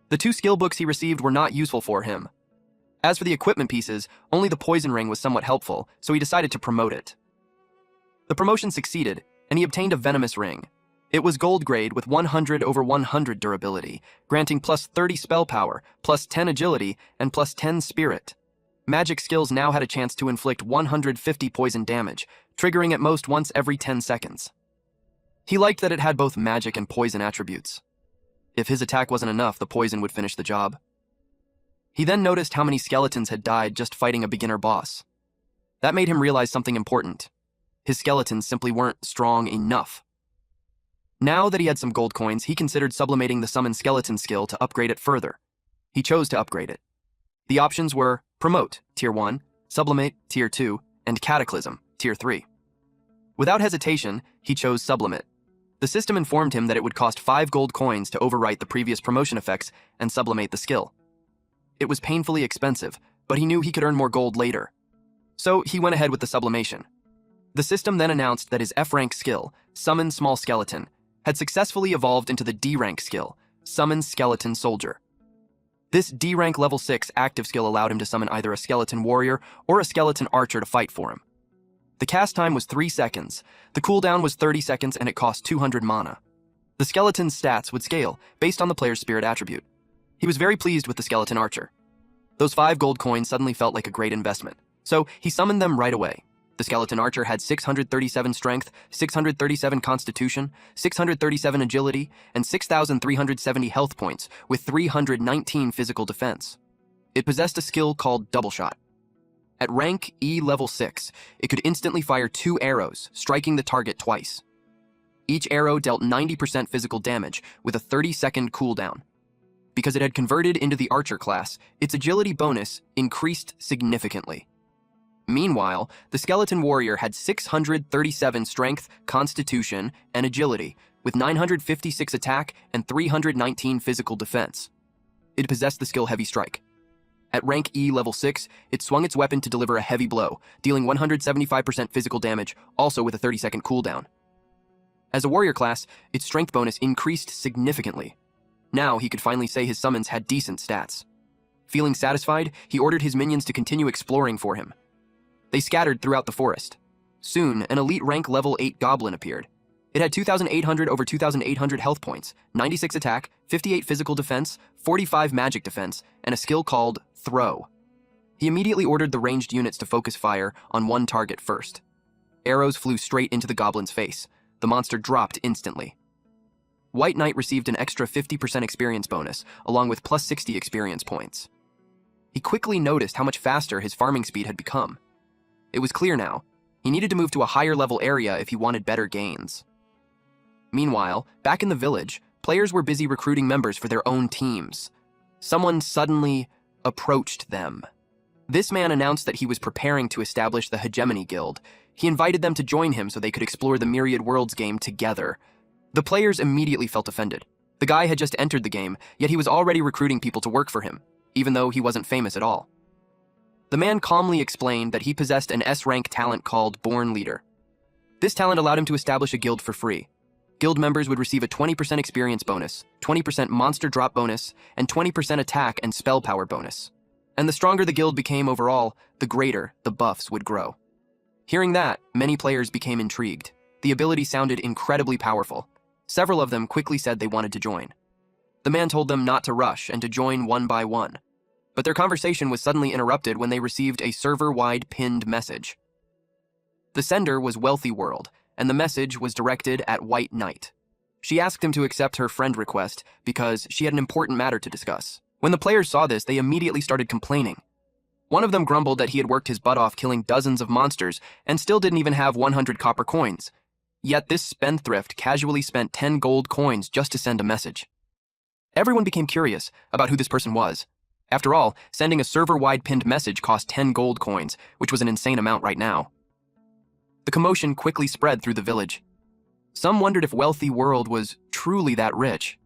The 2 skill books he received were not useful for him. As for the equipment pieces, only the poison ring was somewhat helpful, so he decided to promote it. The promotion succeeded, and he obtained a venomous ring. It was gold grade with 100/100 durability, granting plus 30 spell power, plus 10 agility, and plus 10 spirit. Magic skills now had a chance to inflict 150 poison damage, triggering at most once every 10 seconds. He liked that it had both magic and poison attributes. If his attack wasn't enough, the poison would finish the job. He then noticed how many skeletons had died just fighting a beginner boss. That made him realize something important. His skeletons simply weren't strong enough. Now that he had some gold coins, he considered sublimating the summon skeleton skill to upgrade it further. He chose to upgrade it. The options were Promote, Tier 1, Sublimate, Tier 2, and Cataclysm, Tier 3. Without hesitation, he chose Sublimate. The system informed him that it would cost 5 gold coins to overwrite the previous promotion effects and sublimate the skill. It was painfully expensive, but he knew he could earn more gold later. So he went ahead with the sublimation. The system then announced that his F-rank skill, Summon Small Skeleton, had successfully evolved into the D-rank skill, Summon Skeleton Soldier. This D-rank level 6 active skill allowed him to summon either a skeleton warrior or a skeleton archer to fight for him. The cast time was 3 seconds, the cooldown was 30 seconds, and it cost 200 mana. The skeleton's stats would scale based on the player's spirit attribute. He was very pleased with the skeleton archer. Those 5 gold coins suddenly felt like a great investment, so he summoned them right away. The skeleton archer had 637 strength, 637 constitution, 637 agility, and 6,370 health points, with 319 physical defense. It possessed a skill called Double Shot. At rank E level 6, it could instantly fire 2 arrows, striking the target twice. Each arrow dealt 90% physical damage, with a 30-second cooldown. Because it had converted into the archer class, its agility bonus increased significantly. Meanwhile, the skeleton warrior had 637 strength, constitution, and agility, with 956 attack and 319 physical defense. It possessed the skill Heavy Strike. At rank E level 6, it swung its weapon to deliver a heavy blow, dealing 175% physical damage, also with a 30-second cooldown. As a warrior class, its strength bonus increased significantly. Now he could finally say his summons had decent stats. Feeling satisfied, he ordered his minions to continue exploring for him. They scattered throughout the forest. Soon, an elite rank level 8 goblin appeared. It had 2,800 over 2,800 health points, 96 attack, 58 physical defense, 45 magic defense, and a skill called Throw. He immediately ordered the ranged units to focus fire on one target first. Arrows flew straight into the goblin's face. The monster dropped instantly. White Knight received an extra 50% experience bonus, along with plus 60 experience points. He quickly noticed how much faster his farming speed had become. It was clear now. He needed to move to a higher level area if he wanted better gains. Meanwhile, back in the village, players were busy recruiting members for their own teams. Someone suddenly approached them. This man announced that he was preparing to establish the Hegemony Guild. He invited them to join him so they could explore the Myriad Worlds game together. The players immediately felt offended. The guy had just entered the game, yet he was already recruiting people to work for him, even though he wasn't famous at all. The man calmly explained that he possessed an S-rank talent called Born Leader. This talent allowed him to establish a guild for free. Guild members would receive a 20% experience bonus, 20% monster drop bonus, and 20% attack and spell power bonus. And the stronger the guild became overall, the greater the buffs would grow. Hearing that, many players became intrigued. The ability sounded incredibly powerful. Several of them quickly said they wanted to join. The man told them not to rush and to join one by one. But their conversation was suddenly interrupted when they received a server-wide pinned message. The sender was Wealthy World, and the message was directed at White Knight. She asked him to accept her friend request because she had an important matter to discuss. When the players saw this, they immediately started complaining. One of them grumbled that he had worked his butt off killing dozens of monsters and still didn't even have 100 copper coins. Yet this spendthrift casually spent 10 gold coins just to send a message. Everyone became curious about who this person was. After all, sending a server-wide pinned message cost 10 gold coins, which was an insane amount right now. The commotion quickly spread through the village. Some wondered if Wealthy World was truly that rich.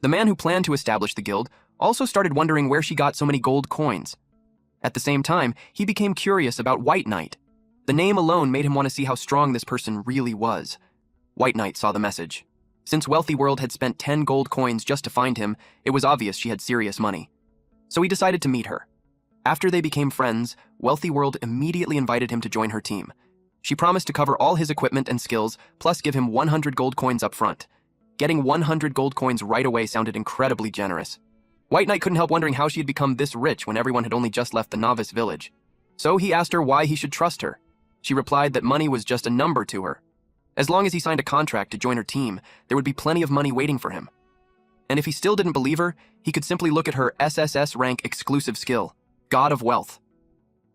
The man who planned to establish the guild also started wondering where she got so many gold coins. At the same time, he became curious about White Knight. The name alone made him want to see how strong this person really was. White Knight saw the message. Since Wealthy World had spent 10 gold coins just to find him, it was obvious she had serious money. So he decided to meet her. After they became friends, Wealthy World immediately invited him to join her team. She promised to cover all his equipment and skills, plus give him 100 gold coins up front. Getting 100 gold coins right away sounded incredibly generous. White Knight couldn't help wondering how she had become this rich when everyone had only just left the novice village. So he asked her why he should trust her. She replied that money was just a number to her. As long as he signed a contract to join her team, there would be plenty of money waiting for him. And if he still didn't believe her, he could simply look at her SSS rank exclusive skill, God of Wealth.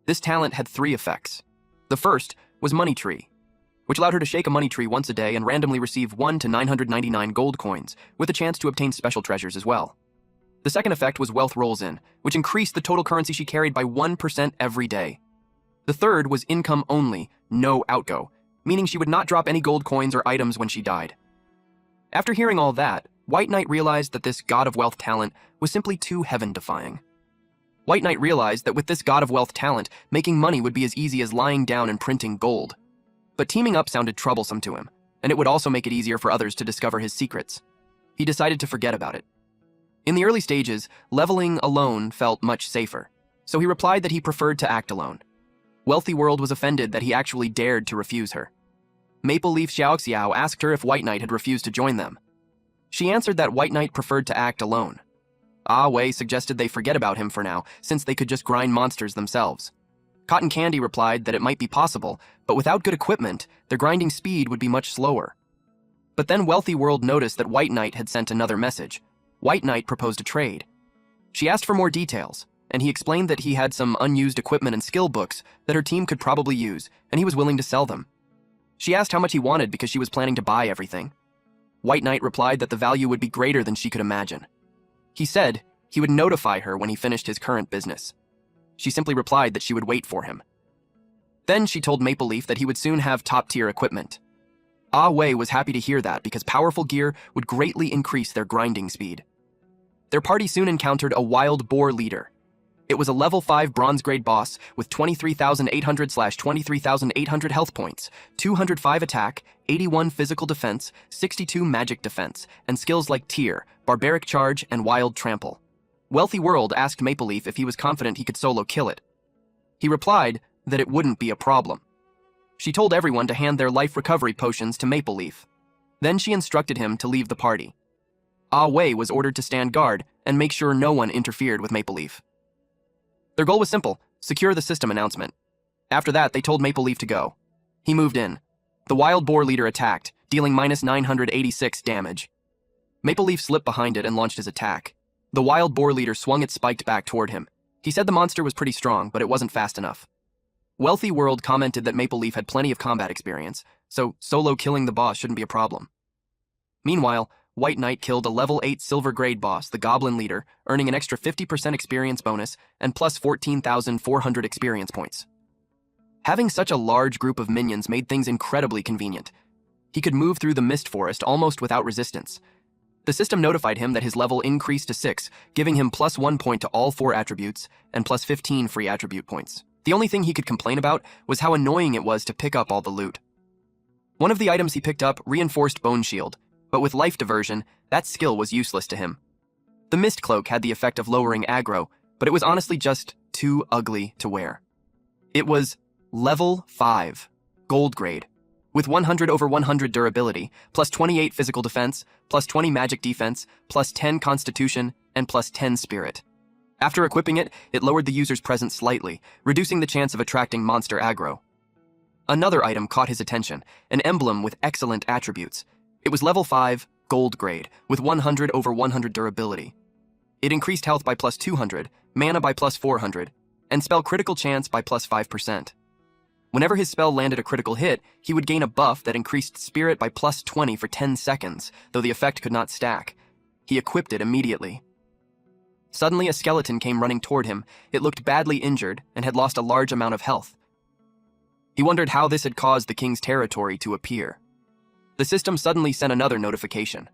This talent had 3 effects. The first was Money Tree. which allowed her to shake a money tree once a day and randomly receive 1 to 999 gold coins, with a chance to obtain special treasures as well. The second effect was wealth rolls in, which increased the total currency she carried by 1% every day. The third was income only, no outgo, meaning she would not drop any gold coins or items when she died. After hearing all that, White Knight realized that this god of wealth talent was simply too heaven-defying. White Knight realized that with this god of wealth talent, making money would be as easy as lying down and printing gold. But teaming up sounded troublesome to him, and it would also make it easier for others to discover his secrets. He decided to forget about it. In the early stages, leveling alone felt much safer, so he replied that he preferred to act alone. Wealthy World was offended that he actually dared to refuse her. Maple Leaf Xiaoxiao asked her if White Knight had refused to join them. She answered that White Knight preferred to act alone. Ah Wei suggested they forget about him for now, since they could just grind monsters themselves. Cotton Candy replied that it might be possible, but without good equipment, their grinding speed would be much slower. But then Wealthy World noticed that White Knight had sent another message. White Knight proposed a trade. She asked for more details, and he explained that he had some unused equipment and skill books that her team could probably use, and he was willing to sell them. She asked how much he wanted because she was planning to buy everything. White Knight replied that the value would be greater than she could imagine. He said he would notify her when he finished his current business. She simply replied that she would wait for him. Then she told Maple Leaf that he would soon have top-tier equipment. Ah Wei was happy to hear that because powerful gear would greatly increase their grinding speed. Their party soon encountered a wild boar leader. It was a level 5 bronze grade boss with 23,800/23,800 health points, 205 attack, 81 physical defense, 62 magic defense, and skills like Tear, Barbaric Charge, and Wild Trample. Wealthy World asked Maple Leaf if he was confident he could solo kill it. He replied that it wouldn't be a problem. She told everyone to hand their life recovery potions to Maple Leaf. Then she instructed him to leave the party. Ah Wei was ordered to stand guard and make sure no one interfered with Maple Leaf. Their goal was simple: secure the system announcement. After that, they told Maple Leaf to go. He moved in. The wild boar leader attacked, dealing minus 986 damage. Maple Leaf slipped behind it and launched his attack. The wild boar leader swung its spiked back toward him. He said the monster was pretty strong, but it wasn't fast enough. Wealthy World commented that Maple Leaf had plenty of combat experience, so solo killing the boss shouldn't be a problem. Meanwhile, White Knight killed a level 8 silver grade boss, the Goblin Leader, earning an extra 50% experience bonus and plus 14,400 experience points. Having such a large group of minions made things incredibly convenient. He could move through the mist forest almost without resistance. The system notified him that his level increased to 6, giving him plus 1 point to all 4 attributes and plus 15 free attribute points. The only thing he could complain about was how annoying it was to pick up all the loot. One of the items he picked up reinforced Bone Shield, but with life diversion, that skill was useless to him. The Mist Cloak had the effect of lowering aggro, but it was honestly just too ugly to wear. It was level 5, gold grade, with 100/100 durability, plus 28 physical defense, plus 20 magic defense, plus 10 constitution, and plus 10 spirit. After equipping it, it lowered the user's presence slightly, reducing the chance of attracting monster aggro. Another item caught his attention, an emblem with excellent attributes. It was level 5, gold grade, with 100/100 durability. It increased health by plus 200, mana by plus 400, and spell critical chance by plus 5%. Whenever his spell landed a critical hit, he would gain a buff that increased spirit by plus 20 for 10 seconds, though the effect could not stack. He equipped it immediately. Suddenly, a skeleton came running toward him. It looked badly injured and had lost a large amount of health. He wondered how this had caused the king's territory to appear. The system suddenly sent another notification.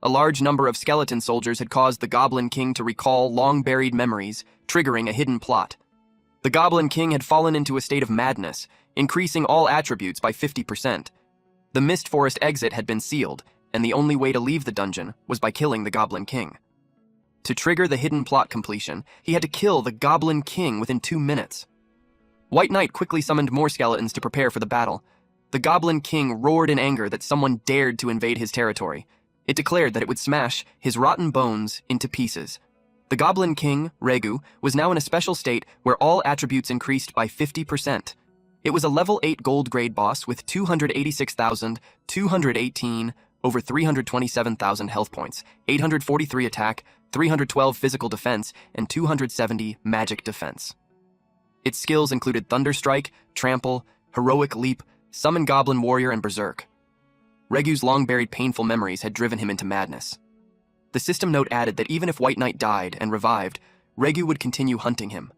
A large number of skeleton soldiers had caused the Goblin King to recall long-buried memories, triggering a hidden plot. The Goblin King had fallen into a state of madness, increasing all attributes by 50%. The Mist Forest exit had been sealed, and the only way to leave the dungeon was by killing the Goblin King. To trigger the hidden plot completion, he had to kill the Goblin King within 2 minutes. White Knight quickly summoned more skeletons to prepare for the battle. The Goblin King roared in anger that someone dared to invade his territory. It declared that it would smash his rotten bones into pieces. The Goblin King, Regu, was now in a special state where all attributes increased by 50%. It was a level 8 gold grade boss with 286,218 over 327,000 health points, 843 attack, 312 physical defense, and 270 magic defense. Its skills included Thunder Strike, Trample, Heroic Leap, Summon Goblin Warrior and Berserk. Regu's long-buried painful memories had driven him into madness. The system note added that even if White Knight died and revived, Regu would continue hunting him.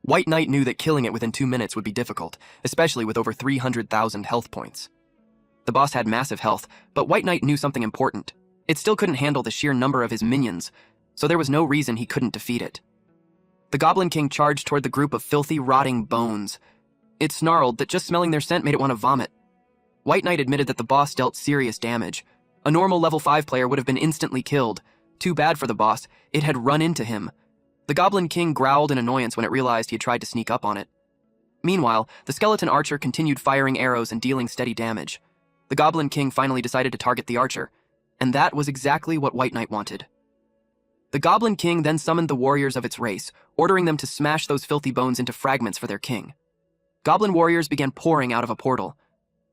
White Knight knew that killing it within 2 minutes would be difficult, especially with over 300,000 health points. The boss had massive health, but White Knight knew something important. It still couldn't handle the sheer number of his minions, so there was no reason he couldn't defeat it. The Goblin King charged toward the group of filthy, rotting bones. It snarled that just smelling their scent made it want to vomit. White Knight admitted that the boss dealt serious damage. A normal level 5 player would have been instantly killed. Too bad for the boss, it had run into him. The Goblin King growled in annoyance when it realized he had tried to sneak up on it. Meanwhile, the skeleton archer continued firing arrows and dealing steady damage. The Goblin King finally decided to target the archer, and that was exactly what White Knight wanted. The Goblin King then summoned the warriors of its race, ordering them to smash those filthy bones into fragments for their king. Goblin warriors began pouring out of a portal.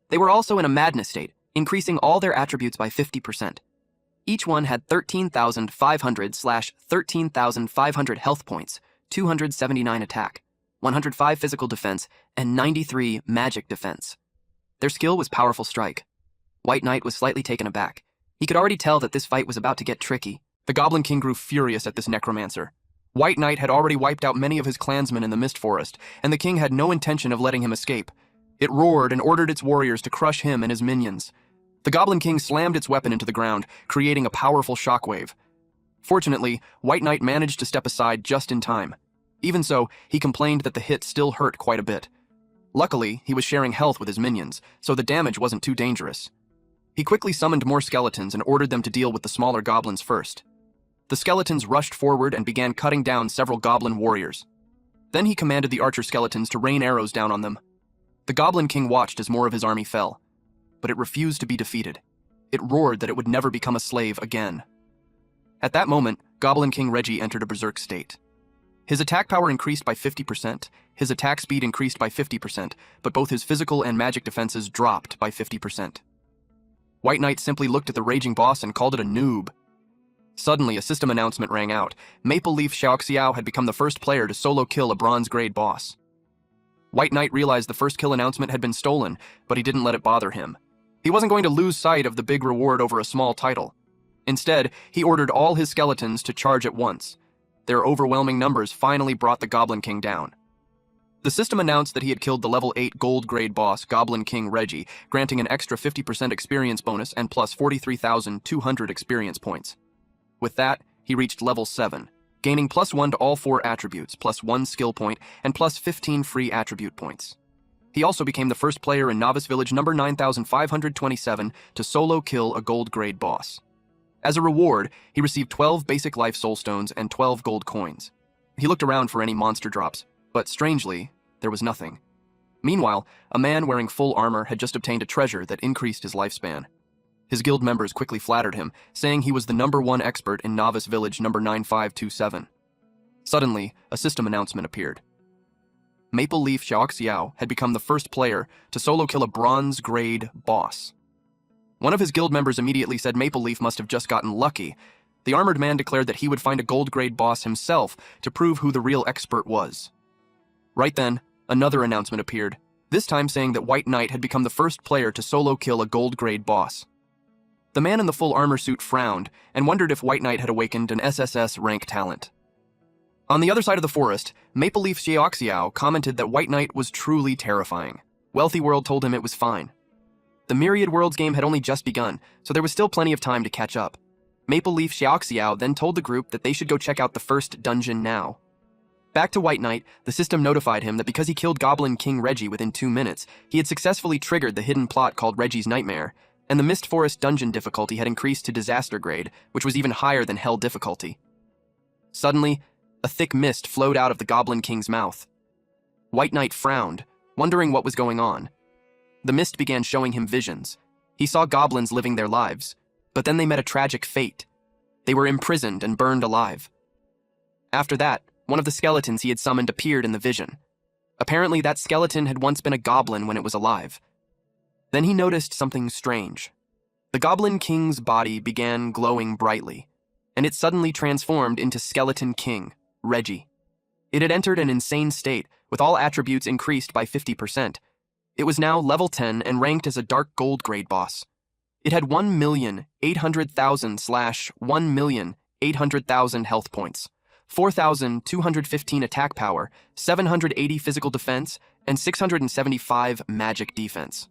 They were also in a madness state, increasing all their attributes by 50%. Each one had 13,500/13,500 health points, 279 attack, 105 physical defense, and 93 magic defense. Their skill was Powerful Strike. White Knight was slightly taken aback. He could already tell that this fight was about to get tricky. The Goblin King grew furious at this necromancer. White Knight had already wiped out many of his clansmen in the Mist Forest, and the king had no intention of letting him escape. It roared and ordered its warriors to crush him and his minions. The Goblin King slammed its weapon into the ground, creating a powerful shockwave. Fortunately, White Knight managed to step aside just in time. Even so, he complained that the hit still hurt quite a bit. Luckily, he was sharing health with his minions, so the damage wasn't too dangerous. He quickly summoned more skeletons and ordered them to deal with the smaller goblins first. The skeletons rushed forward and began cutting down several goblin warriors. Then he commanded the archer skeletons to rain arrows down on them. The Goblin King watched as more of his army fell, but it refused to be defeated. It roared that it would never become a slave again. At that moment, Goblin King Reggie entered a berserk state. His attack power increased by 50%, his attack speed increased by 50%, but both his physical and magic defenses dropped by 50%. White Knight simply looked at the raging boss and called it a noob. Suddenly, a system announcement rang out. Maple Leaf Xiaoxiao had become the first player to solo kill a bronze-grade boss. White Knight realized the first kill announcement had been stolen, but he didn't let it bother him. He wasn't going to lose sight of the big reward over a small title. Instead, he ordered all his skeletons to charge at once. Their overwhelming numbers finally brought the Goblin King down. The system announced that he had killed the level 8 gold-grade boss, Goblin King Reggie, granting an extra 50% experience bonus and plus 43,200 experience points. With that, he reached level 7, gaining +1 to all 4 attributes, +1 skill point, and +15 free attribute points. He also became the first player in Novice Village number 9527 to solo kill a gold-grade boss. As a reward, he received 12 basic life soul stones and 12 gold coins. He looked around for any monster drops, but strangely, there was nothing. Meanwhile, a man wearing full armor had just obtained a treasure that increased his lifespan. His guild members quickly flattered him, saying he was the #1 expert in Novice Village number 9527. Suddenly, a system announcement appeared. Maple Leaf Xiaoxiao had become the first player to solo kill a bronze-grade boss. One of his guild members immediately said Maple Leaf must have just gotten lucky. The armored man declared that he would find a gold-grade boss himself to prove who the real expert was. Right then, another announcement appeared, this time saying that White Knight had become the first player to solo kill a gold-grade boss. The man in the full armor suit frowned and wondered if White Knight had awakened an SSS rank talent. On the other side of the forest, Maple Leaf Xiaoxiao commented that White Knight was truly terrifying. Wealthy World told him it was fine. The Myriad Worlds game had only just begun, so there was still plenty of time to catch up. Maple Leaf Xiaoxiao then told the group that they should go check out the first dungeon now. Back to White Knight, the system notified him that because he killed Goblin King Reggie within 2 minutes, he had successfully triggered the hidden plot called Reggie's Nightmare, and the Mist Forest dungeon difficulty had increased to disaster grade, which was even higher than hell difficulty. Suddenly, a thick mist flowed out of the Goblin King's mouth. White Knight frowned, wondering what was going on. The mist began showing him visions. He saw goblins living their lives, but then they met a tragic fate. They were imprisoned and burned alive. After that, one of the skeletons he had summoned appeared in the vision. Apparently, that skeleton had once been a goblin when it was alive. Then he noticed something strange. The Goblin King's body began glowing brightly, and it suddenly transformed into Skeleton King, Reggie. It had entered an insane state, with all attributes increased by 50%. It was now level 10 and ranked as a dark gold grade boss. It had 1,800,000/1,800,000 health points, 4,215 attack power, 780 physical defense, and 675 magic defense.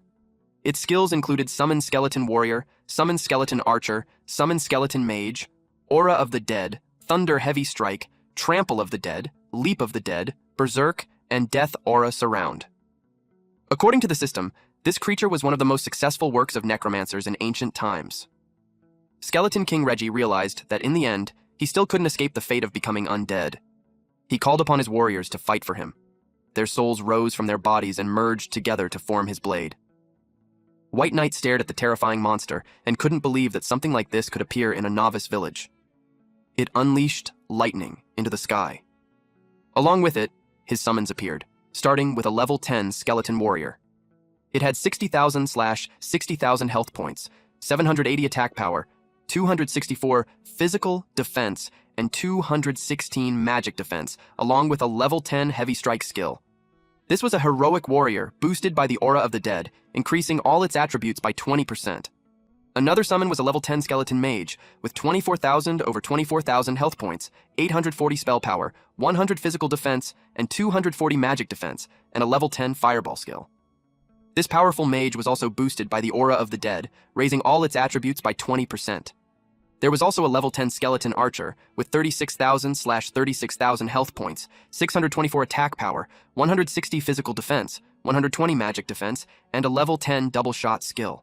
Its skills included Summon Skeleton Warrior, Summon Skeleton Archer, Summon Skeleton Mage, Aura of the Dead, Thunder Heavy Strike, Trample of the Dead, Leap of the Dead, Berserk, and Death Aura Surround. According to the system, this creature was one of the most successful works of necromancers in ancient times. Skeleton King Reggie realized that in the end, he still couldn't escape the fate of becoming undead. He called upon his warriors to fight for him. Their souls rose from their bodies and merged together to form his blade. White Knight stared at the terrifying monster and couldn't believe that something like this could appear in a novice village. It unleashed lightning into the sky. Along with it, his summons appeared, starting with a level 10 Skeleton Warrior. It had 60,000/60,000 health points, 780 attack power, 264 physical defense, and 216 magic defense, along with a level 10 heavy strike skill. This was a heroic warrior boosted by the Aura of the Dead, increasing all its attributes by 20%. Another summon was a level 10 Skeleton Mage, with 24,000/24,000 health points, 840 spell power, 100 physical defense, and 240 magic defense, and a level 10 Fireball skill. This powerful mage was also boosted by the Aura of the Dead, raising all its attributes by 20%. There was also a level 10 Skeleton Archer, with 36,000/36,000 health points, 624 attack power, 160 physical defense, 120 magic defense, and a level 10 double shot skill.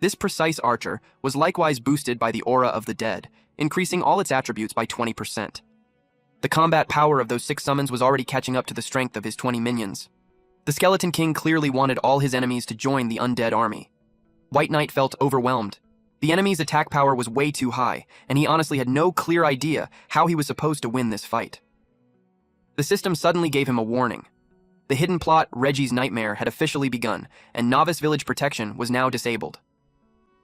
This precise archer was likewise boosted by the Aura of the Dead, increasing all its attributes by 20%. The combat power of those 6 summons was already catching up to the strength of his 20 minions. The Skeleton King clearly wanted all his enemies to join the undead army. White Knight felt overwhelmed. The enemy's attack power was way too high, and he honestly had no clear idea how he was supposed to win this fight. The system suddenly gave him a warning. The hidden plot, Reggie's Nightmare, had officially begun, and Novice Village Protection was now disabled.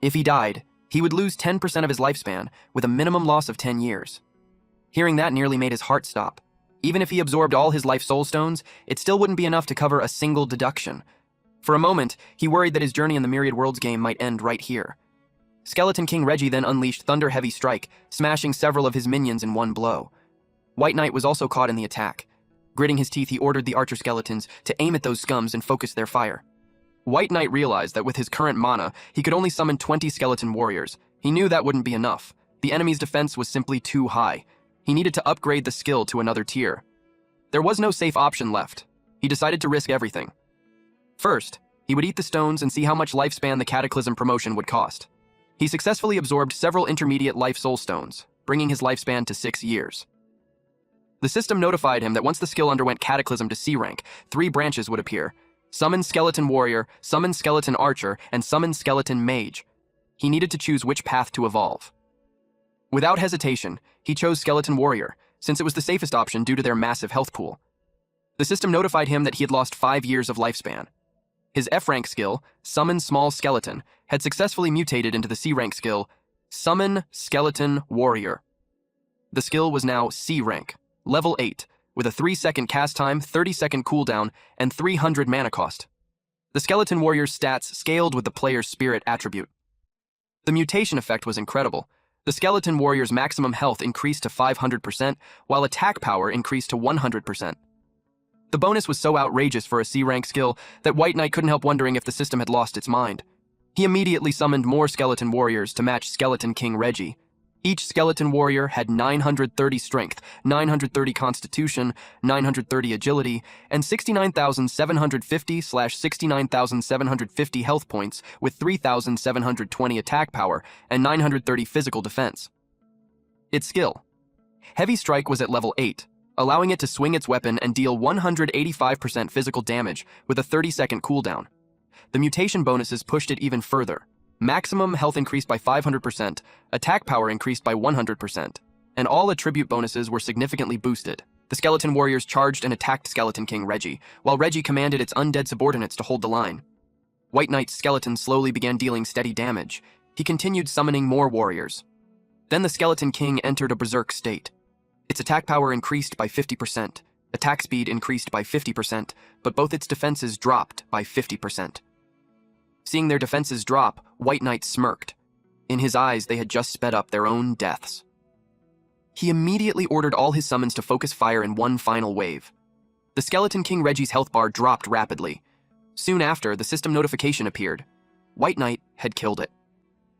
If he died, he would lose 10% of his lifespan, with a minimum loss of 10 years. Hearing that nearly made his heart stop. Even if he absorbed all his life soul stones, it still wouldn't be enough to cover a single deduction. For a moment, he worried that his journey in the Myriad Worlds game might end right here. Skeleton King Reggie then unleashed Thunder Heavy Strike, smashing several of his minions in one blow. White Knight was also caught in the attack. Gritting his teeth, he ordered the archer skeletons to aim at those scums and focus their fire. White Knight realized that with his current mana, he could only summon 20 skeleton warriors. He knew that wouldn't be enough. The enemy's defense was simply too high. He needed to upgrade the skill to another tier. There was no safe option left. He decided to risk everything. First, he would eat the stones and see how much lifespan the Cataclysm promotion would cost. He successfully absorbed several intermediate life soul stones, bringing his lifespan to 6 years. The system notified him that once the skill underwent Cataclysm to C rank, 3 branches would appear: Summon Skeleton Warrior, Summon Skeleton Archer, and Summon Skeleton Mage. He needed to choose which path to evolve. Without hesitation, he chose Skeleton Warrior, since it was the safest option due to their massive health pool. The system notified him that he had lost 5 years of lifespan. His F-rank skill, Summon Small Skeleton, had successfully mutated into the C-rank skill, Summon Skeleton Warrior. The skill was now C-rank, level 8, with a 3-second cast time, 30-second cooldown, and 300 mana cost. The Skeleton Warrior's stats scaled with the player's spirit attribute. The mutation effect was incredible. The Skeleton Warrior's maximum health increased to 500%, while attack power increased to 100%. The bonus was so outrageous for a C-rank skill that White Knight couldn't help wondering if the system had lost its mind. He immediately summoned more Skeleton Warriors to match Skeleton King Reggie. Each Skeleton Warrior had 930 strength, 930 constitution, 930 agility, and 69,750/69,750 health points with 3,720 attack power and 930 physical defense. Its skill. Heavy Strike was at level 8, allowing it to swing its weapon and deal 185% physical damage with a 30-second cooldown. The mutation bonuses pushed it even further. Maximum health increased by 500%, attack power increased by 100%, and all attribute bonuses were significantly boosted. The Skeleton Warriors charged and attacked Skeleton King Reggie, while Reggie commanded its undead subordinates to hold the line. White Knight's skeleton slowly began dealing steady damage. He continued summoning more warriors. Then the Skeleton King entered a berserk state. Its attack power increased by 50%. Attack speed increased by 50%, but both its defenses dropped by 50%. Seeing their defenses drop, White Knight smirked. In his eyes, they had just sped up their own deaths. He immediately ordered all his summons to focus fire in one final wave. The Skeleton King Reggie's health bar dropped rapidly. Soon after, the system notification appeared. White Knight had killed it.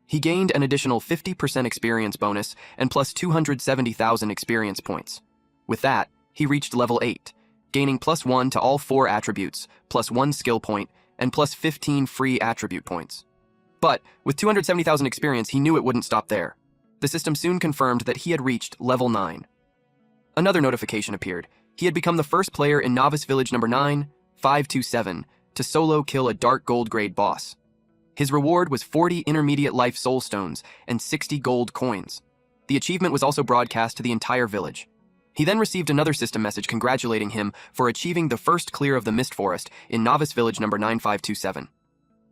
He gained an additional 50% experience bonus and plus 270,000 experience points. With that, he reached level 8, gaining +1 to all 4 attributes, +1 skill point, and plus 15 free attribute points. But with 270,000 experience, he knew it wouldn't stop there. The system soon confirmed that he had reached level 9. Another notification appeared. He had become the first player in Novice Village number 9527 to solo kill a dark gold grade boss. His reward was 40 intermediate life soul stones and 60 gold coins. The achievement was also broadcast to the entire village. He then received another system message congratulating him for achieving the first clear of the Mist Forest in Novice Village number 9527.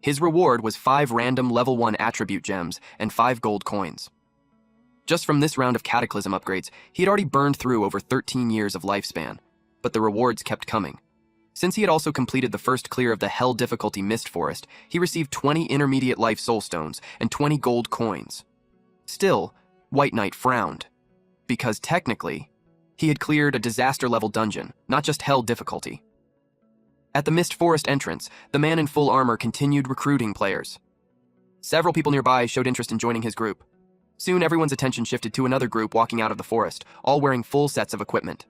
His reward was 5 random level 1 attribute gems and 5 gold coins. Just from this round of Cataclysm upgrades, he had already burned through over 13 years of lifespan, but the rewards kept coming. Since he had also completed the first clear of the Hell difficulty Mist Forest, he received 20 intermediate life soul stones and 20 gold coins. Still, White Knight frowned, because technically, he had cleared a disaster-level dungeon, not just Hell difficulty. At the Mist Forest entrance, the man in full armor continued recruiting players. Several people nearby showed interest in joining his group. Soon, everyone's attention shifted to another group walking out of the forest, all wearing full sets of equipment.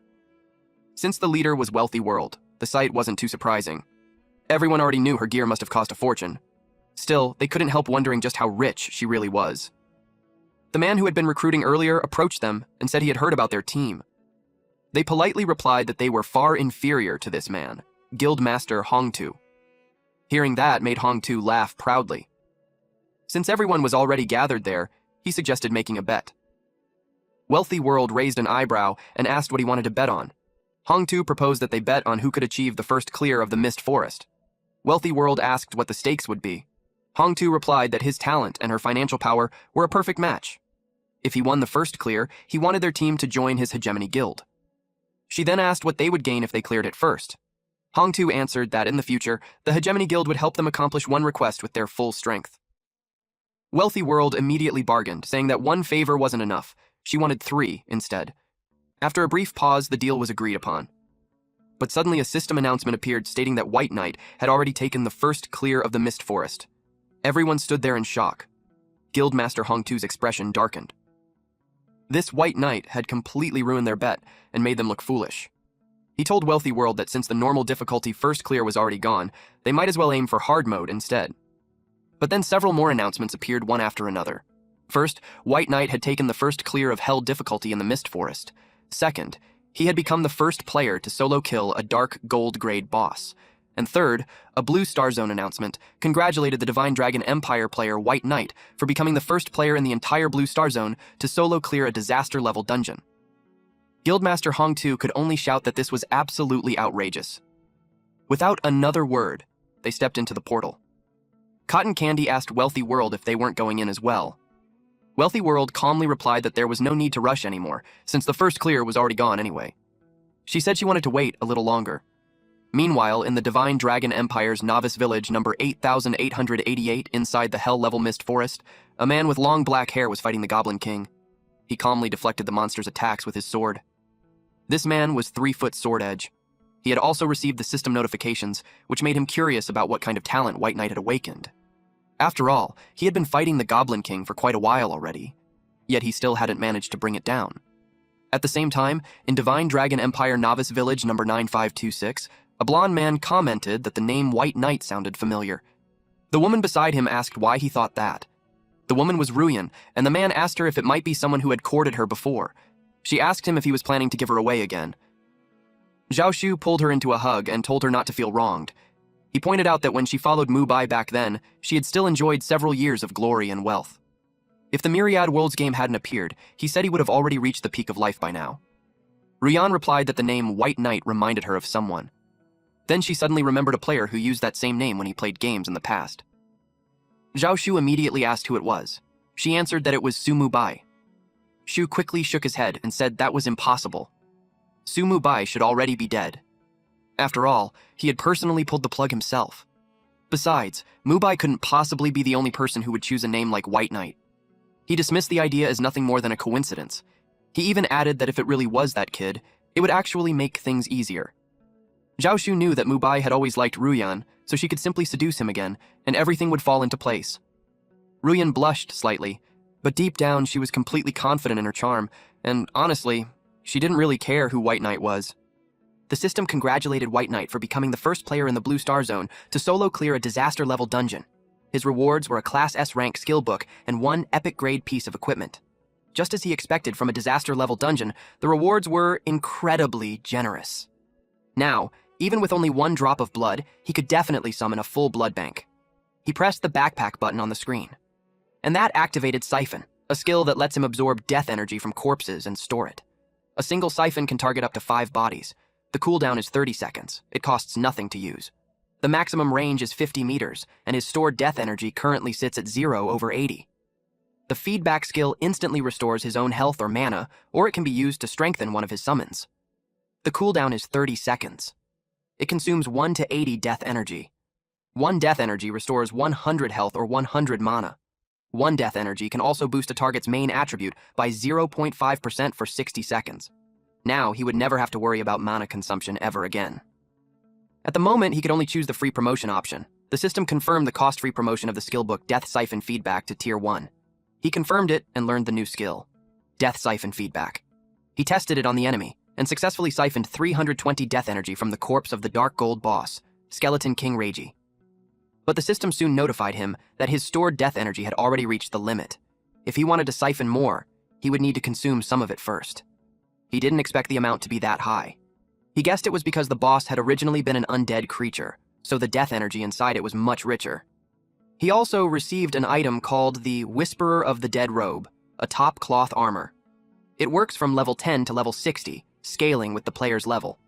Since the leader was Wealthy World, the sight wasn't too surprising. Everyone already knew her gear must have cost a fortune. Still, they couldn't help wondering just how rich she really was. The man who had been recruiting earlier approached them and said he had heard about their team. They politely replied that they were far inferior to this man, Guildmaster Hongtu. Hearing that made Hongtu laugh proudly. Since everyone was already gathered there, he suggested making a bet. Wealthy World raised an eyebrow and asked what he wanted to bet on. Hongtu proposed that they bet on who could achieve the first clear of the Mist Forest. Wealthy World asked what the stakes would be. Hongtu replied that his talent and her financial power were a perfect match. If he won the first clear, he wanted their team to join his hegemony guild. She then asked what they would gain if they cleared it first. Hongtu answered that in the future, the hegemony guild would help them accomplish one request with their full strength. Wealthy World immediately bargained, saying that one favor wasn't enough. She wanted 3 instead. After a brief pause, the deal was agreed upon. But suddenly a system announcement appeared stating that White Knight had already taken the first clear of the Mist Forest. Everyone stood there in shock. Guildmaster Hongtu's expression darkened. This White Knight had completely ruined their bet and made them look foolish. He told Wealthy World that since the normal difficulty first clear was already gone, they might as well aim for hard mode instead. But then several more announcements appeared one after another. First, White Knight had taken the first clear of Hell difficulty in the Mist Forest. Second, he had become the first player to solo kill a dark gold grade boss. And third, a Blue Star Zone announcement congratulated the Divine Dragon Empire player White Knight for becoming the first player in the entire Blue Star Zone to solo clear a disaster-level dungeon. Guildmaster Hongtu could only shout that this was absolutely outrageous. Without another word, they stepped into the portal. Cotton Candy asked Wealthy World if they weren't going in as well. Wealthy World calmly replied that there was no need to rush anymore, since the first clear was already gone anyway. She said she wanted to wait a little longer. Meanwhile, in the Divine Dragon Empire's Novice Village number 8888 inside the Hell-level Mist Forest, a man with long black hair was fighting the Goblin King. He calmly deflected the monster's attacks with his sword. This man was 3-foot Sword Edge. He had also received the system notifications, which made him curious about what kind of talent White Knight had awakened. After all, he had been fighting the Goblin King for quite a while already, yet he still hadn't managed to bring it down. At the same time, in Divine Dragon Empire Novice Village number 9526, a blonde man commented that the name White Knight sounded familiar. The woman beside him asked why he thought that. The woman was Ruyan, and the man asked her if it might be someone who had courted her before. She asked him if he was planning to give her away again. Zhao Shu pulled her into a hug and told her not to feel wronged. He pointed out that when she followed Mu Bai back then, she had still enjoyed several years of glory and wealth. If the Myriad Worlds game hadn't appeared, he said he would have already reached the peak of life by now. Ruyan replied that the name White Knight reminded her of someone. Then she suddenly remembered a player who used that same name when he played games in the past. Zhao Shu immediately asked who it was. She answered that it was Su Mu Bai. Shu quickly shook his head and said that was impossible. Su Mubai should already be dead. After all, he had personally pulled the plug himself. Besides, Mubai couldn't possibly be the only person who would choose a name like White Knight. He dismissed the idea as nothing more than a coincidence. He even added that if it really was that kid, it would actually make things easier. Zhao Shu knew that Mubai had always liked Ruyan, so she could simply seduce him again, and everything would fall into place. Ruyan blushed slightly, but deep down she was completely confident in her charm, and honestly, she didn't really care who White Knight was. The system congratulated White Knight for becoming the first player in the Blue Star Zone to solo clear a disaster-level dungeon. His rewards were a Class S rank skill book and one epic-grade piece of equipment. Just as he expected from a disaster-level dungeon, the rewards were incredibly generous. Now, even with only 1 drop of blood, he could definitely summon a full blood bank. He pressed the backpack button on the screen. And that activated Siphon, a skill that lets him absorb death energy from corpses and store it. A single siphon can target up to 5 bodies. The cooldown is 30 seconds. It costs nothing to use. The maximum range is 50 meters, and his stored death energy currently sits at 0/80. The feedback skill instantly restores his own health or mana, or it can be used to strengthen one of his summons. The cooldown is 30 seconds. It consumes 1 to 80 death energy. 1 death energy restores 100 health or 100 mana. 1 death energy can also boost a target's main attribute by 0.5% for 60 seconds. Now, he would never have to worry about mana consumption ever again. At the moment, he could only choose the free promotion option. The system confirmed the cost-free promotion of the skill book Death Siphon Feedback to Tier 1. He confirmed it and learned the new skill, Death Siphon Feedback. He tested it on the enemy, and successfully siphoned 320 death energy from the corpse of the Dark Gold boss, Skeleton King Reiji. But the system soon notified him that his stored death energy had already reached the limit. If he wanted to siphon more, he would need to consume some of it first. He didn't expect the amount to be that high. He guessed it was because the boss had originally been an undead creature, so the death energy inside it was much richer. He also received an item called the Whisperer of the Dead Robe, a top cloth armor. It works from level 10 to level 60, scaling with the player's level.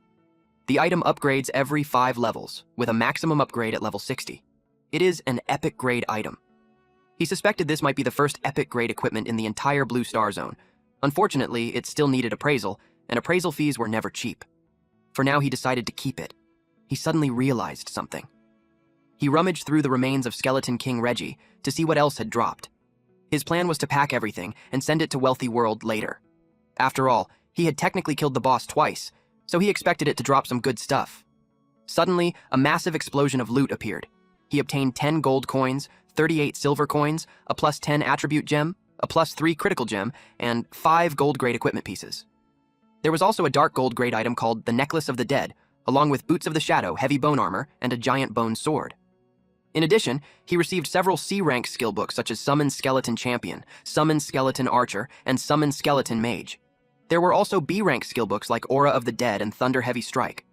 The item upgrades every 5 levels, with a maximum upgrade at level 60. It is an epic grade item. He suspected this might be the first epic grade equipment in the entire Blue Star Zone. Unfortunately, it still needed appraisal, and appraisal fees were never cheap. For now, he decided to keep it. He suddenly realized something. He rummaged through the remains of Skeleton King Reggie to see what else had dropped. His plan was to pack everything and send it to Wealthy World later. After all, he had technically killed the boss twice, so he expected it to drop some good stuff. Suddenly, a massive explosion of loot appeared. He obtained 10 gold coins, 38 silver coins, a plus 10 attribute gem, a plus 3 critical gem, and 5 gold grade equipment pieces. There was also a dark gold grade item called the Necklace of the Dead, along with Boots of the Shadow, heavy bone armor, and a giant bone sword. In addition, he received several C-rank skill books such as Summon Skeleton Champion, Summon Skeleton Archer, and Summon Skeleton Mage. There were also B-rank skill books like Aura of the Dead and Thunder Heavy Strike.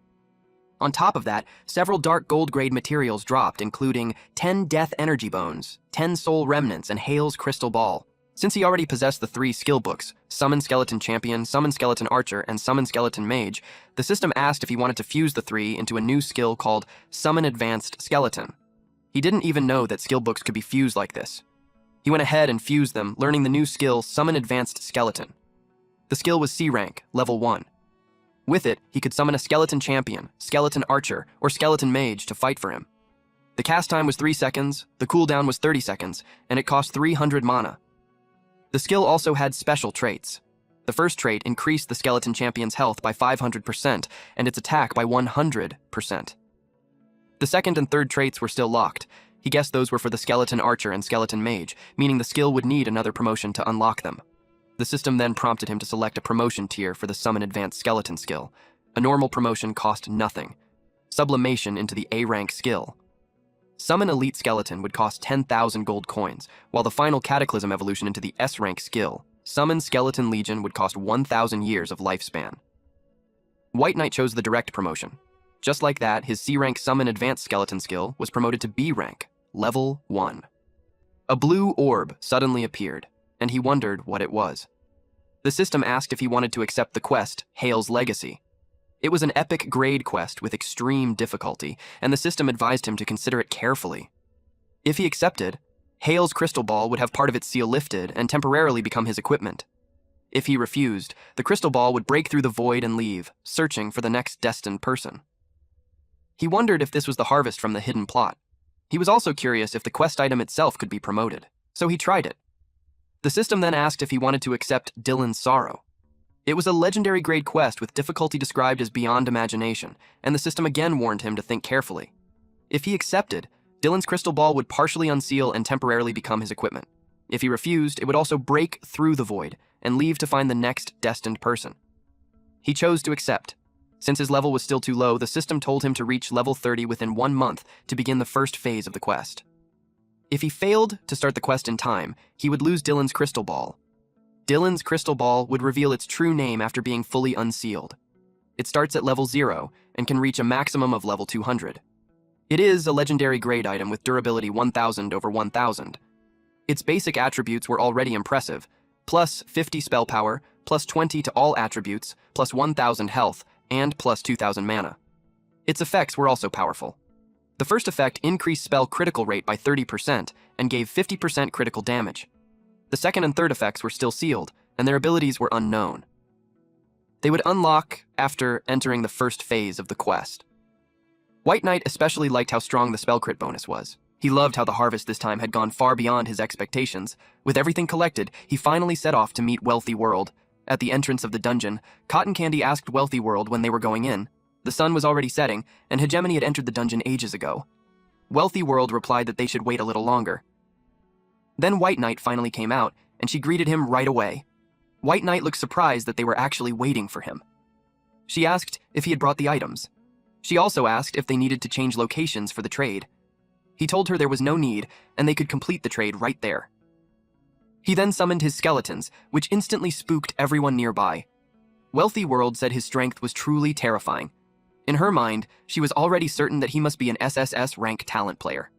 On top of that, several dark gold grade materials dropped, including 10 Death Energy Bones, 10 Soul Remnants, and Hale's Crystal Ball. Since he already possessed the 3 skill books, Summon Skeleton Champion, Summon Skeleton Archer, and Summon Skeleton Mage, the system asked if he wanted to fuse the 3 into a new skill called Summon Advanced Skeleton. He didn't even know that skill books could be fused like this. He went ahead and fused them, learning the new skill Summon Advanced Skeleton. The skill was C rank, level 1. With it, he could summon a Skeleton Champion, Skeleton Archer, or Skeleton Mage to fight for him. The cast time was 3 seconds, the cooldown was 30 seconds, and it cost 300 mana. The skill also had special traits. The first trait increased the Skeleton Champion's health by 500% and its attack by 100%. The second and third traits were still locked. He guessed those were for the Skeleton Archer and Skeleton Mage, meaning the skill would need another promotion to unlock them. The system then prompted him to select a promotion tier for the Summon Advanced Skeleton skill. A normal promotion cost nothing. Sublimation into the A-rank skill. Summon Elite Skeleton would cost 10,000 gold coins, while the final Cataclysm evolution into the S-rank skill, Summon Skeleton Legion, would cost 1,000 years of lifespan. White Knight chose the direct promotion. Just like that, his C-rank Summon Advanced Skeleton skill was promoted to B-rank, level 1. A blue orb suddenly appeared, and he wondered what it was. The system asked if he wanted to accept the quest, Hale's Legacy. It was an epic grade quest with extreme difficulty, and the system advised him to consider it carefully. If he accepted, Hale's crystal ball would have part of its seal lifted and temporarily become his equipment. If he refused, the crystal ball would break through the void and leave, searching for the next destined person. He wondered if this was the harvest from the hidden plot. He was also curious if the quest item itself could be promoted, so he tried it. The system then asked if he wanted to accept Dylan's sorrow. It was a legendary grade quest with difficulty described as beyond imagination, and the system again warned him to think carefully. If he accepted, Dylan's crystal ball would partially unseal and temporarily become his equipment. If he refused, it would also break through the void and leave to find the next destined person. He chose to accept. Since his level was still too low, the system told him to reach level 30 within 1 month to begin the first phase of the quest. If he failed to start the quest in time, he would lose Dylan's crystal ball. Dylan's crystal ball would reveal its true name after being fully unsealed. It starts at level 0 and can reach a maximum of level 200. It is a legendary grade item with durability 1000 over 1000. Its basic attributes were already impressive, plus 50 spell power, plus 20 to all attributes, plus 1000 health, and plus 2000 mana. Its effects were also powerful. The first effect increased spell critical rate by 30% and gave 50% critical damage. The second and third effects were still sealed, and their abilities were unknown. They would unlock after entering the first phase of the quest. White Knight especially liked how strong the spell crit bonus was. He loved how the harvest this time had gone far beyond his expectations. With everything collected, he finally set off to meet Wealthy World. At the entrance of the dungeon, Cotton Candy asked Wealthy World when they were going in. The sun was already setting, and Hegemony had entered the dungeon ages ago. Wealthy World replied that they should wait a little longer. Then White Knight finally came out, and she greeted him right away. White Knight looked surprised that they were actually waiting for him. She asked if he had brought the items. She also asked if they needed to change locations for the trade. He told her there was no need, and they could complete the trade right there. He then summoned his skeletons, which instantly spooked everyone nearby. Wealthy World said his strength was truly terrifying. In her mind, she was already certain that he must be an SSS rank talent player.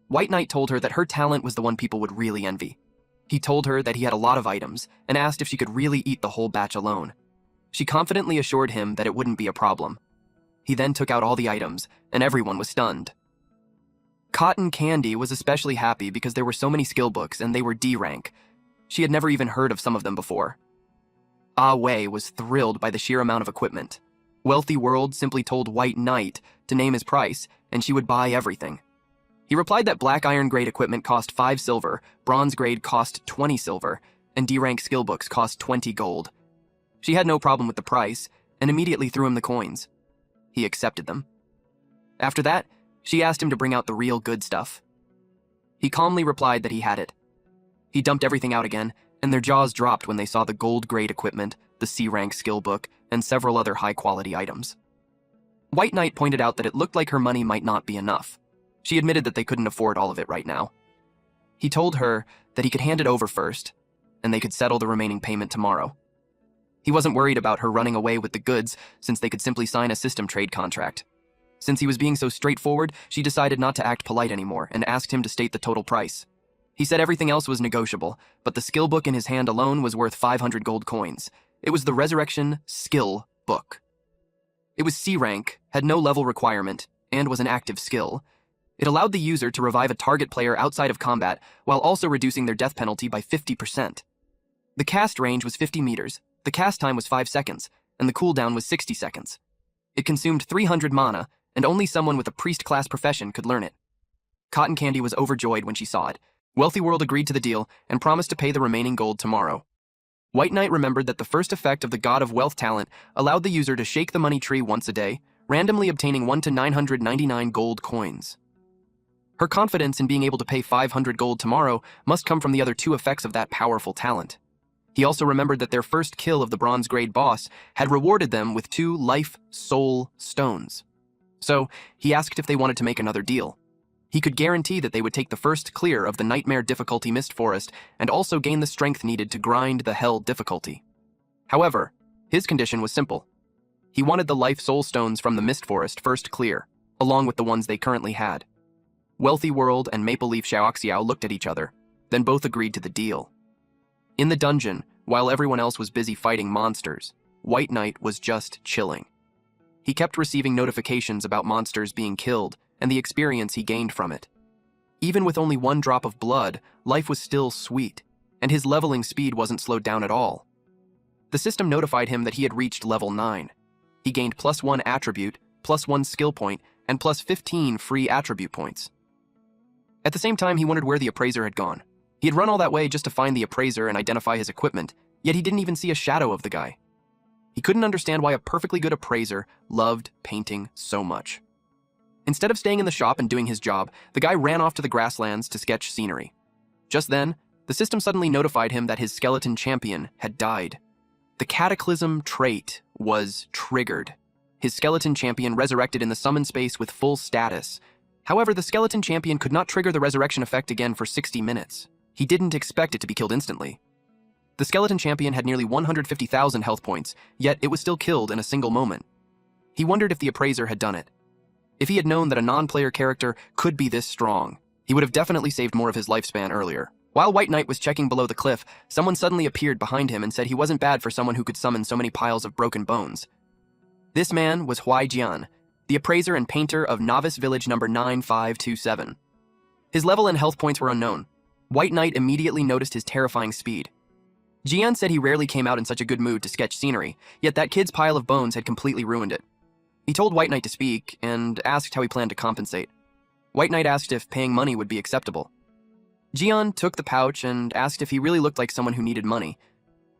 White Knight told her that her talent was the one people would really envy. He told her that he had a lot of items, and asked if she could really eat the whole batch alone. She confidently assured him that it wouldn't be a problem. He then took out all the items, and everyone was stunned. Cotton Candy was especially happy because there were so many skill books and they were D rank. She had never even heard of some of them before. Ah Wei was thrilled by the sheer amount of equipment. Wealthy World simply told White Knight to name his price and she would buy everything. He replied that black iron grade equipment cost 5 silver, bronze grade cost 20 silver, and D rank skill books cost 20 gold. She had no problem with the price and immediately threw him the coins. He accepted them. After that, she asked him to bring out the real good stuff. He calmly replied that he had it. He dumped everything out again, and their jaws dropped when they saw the gold-grade equipment, the C-rank skill book, and several other high-quality items. White Knight pointed out that it looked like her money might not be enough. She admitted that they couldn't afford all of it right now. He told her that he could hand it over first, and they could settle the remaining payment tomorrow. He wasn't worried about her running away with the goods since they could simply sign a system trade contract. Since he was being so straightforward, she decided not to act polite anymore and asked him to state the total price. He said everything else was negotiable, but the skill book in his hand alone was worth 500 gold coins. It was the Resurrection Skill Book. It was C rank, had no level requirement, and was an active skill. It allowed the user to revive a target player outside of combat while also reducing their death penalty by 50%. The cast range was 50 meters, the cast time was 5 seconds, and the cooldown was 60 seconds. It consumed 300 mana, and only someone with a priest-class profession could learn it. Cotton Candy was overjoyed when she saw it. Wealthy World agreed to the deal and promised to pay the remaining gold tomorrow. White Knight remembered that the first effect of the God of Wealth talent allowed the user to shake the money tree once a day, randomly obtaining 1 to 999 gold coins. Her confidence in being able to pay 500 gold tomorrow must come from the other 2 effects of that powerful talent. He also remembered that their first kill of the bronze grade boss had rewarded them with 2 life soul stones. So, he asked if they wanted to make another deal. He could guarantee that they would take the first clear of the Nightmare difficulty Mist Forest and also gain the strength needed to grind the Hell difficulty. However, his condition was simple. He wanted the life soul stones from the Mist Forest first clear, along with the ones they currently had. Wealthy World and Maple Leaf Xiaoxiao looked at each other, then both agreed to the deal. In the dungeon, while everyone else was busy fighting monsters, White Knight was just chilling. He kept receiving notifications about monsters being killed and the experience he gained from it. Even with only 1 drop of blood, life was still sweet, and his leveling speed wasn't slowed down at all. The system notified him that he had reached level 9. He gained +1 attribute, +1 skill point, and +15 free attribute points. At the same time, he wondered where the appraiser had gone. He had run all that way just to find the appraiser and identify his equipment, yet he didn't even see a shadow of the guy. He couldn't understand why a perfectly good appraiser loved painting so much. Instead of staying in the shop and doing his job, the guy ran off to the grasslands to sketch scenery. Just then, the system suddenly notified him that his skeleton champion had died. The Cataclysm trait was triggered. His skeleton champion resurrected in the summon space with full status. However, the skeleton champion could not trigger the resurrection effect again for 60 minutes. He didn't expect it to be killed instantly. The skeleton champion had nearly 150,000 health points, yet it was still killed in a single moment. He wondered if the appraiser had done it. If he had known that a non-player character could be this strong, he would have definitely saved more of his lifespan earlier. While White Knight was checking below the cliff, someone suddenly appeared behind him and said he wasn't bad for someone who could summon so many piles of broken bones. This man was Huai Jian, the appraiser and painter of Novice Village number 9527. His level and health points were unknown. White Knight immediately noticed his terrifying speed. Jian said he rarely came out in such a good mood to sketch scenery, yet that kid's pile of bones had completely ruined it. He told White Knight to speak and asked how he planned to compensate. White Knight asked if paying money would be acceptable. Jian took the pouch and asked if he really looked like someone who needed money.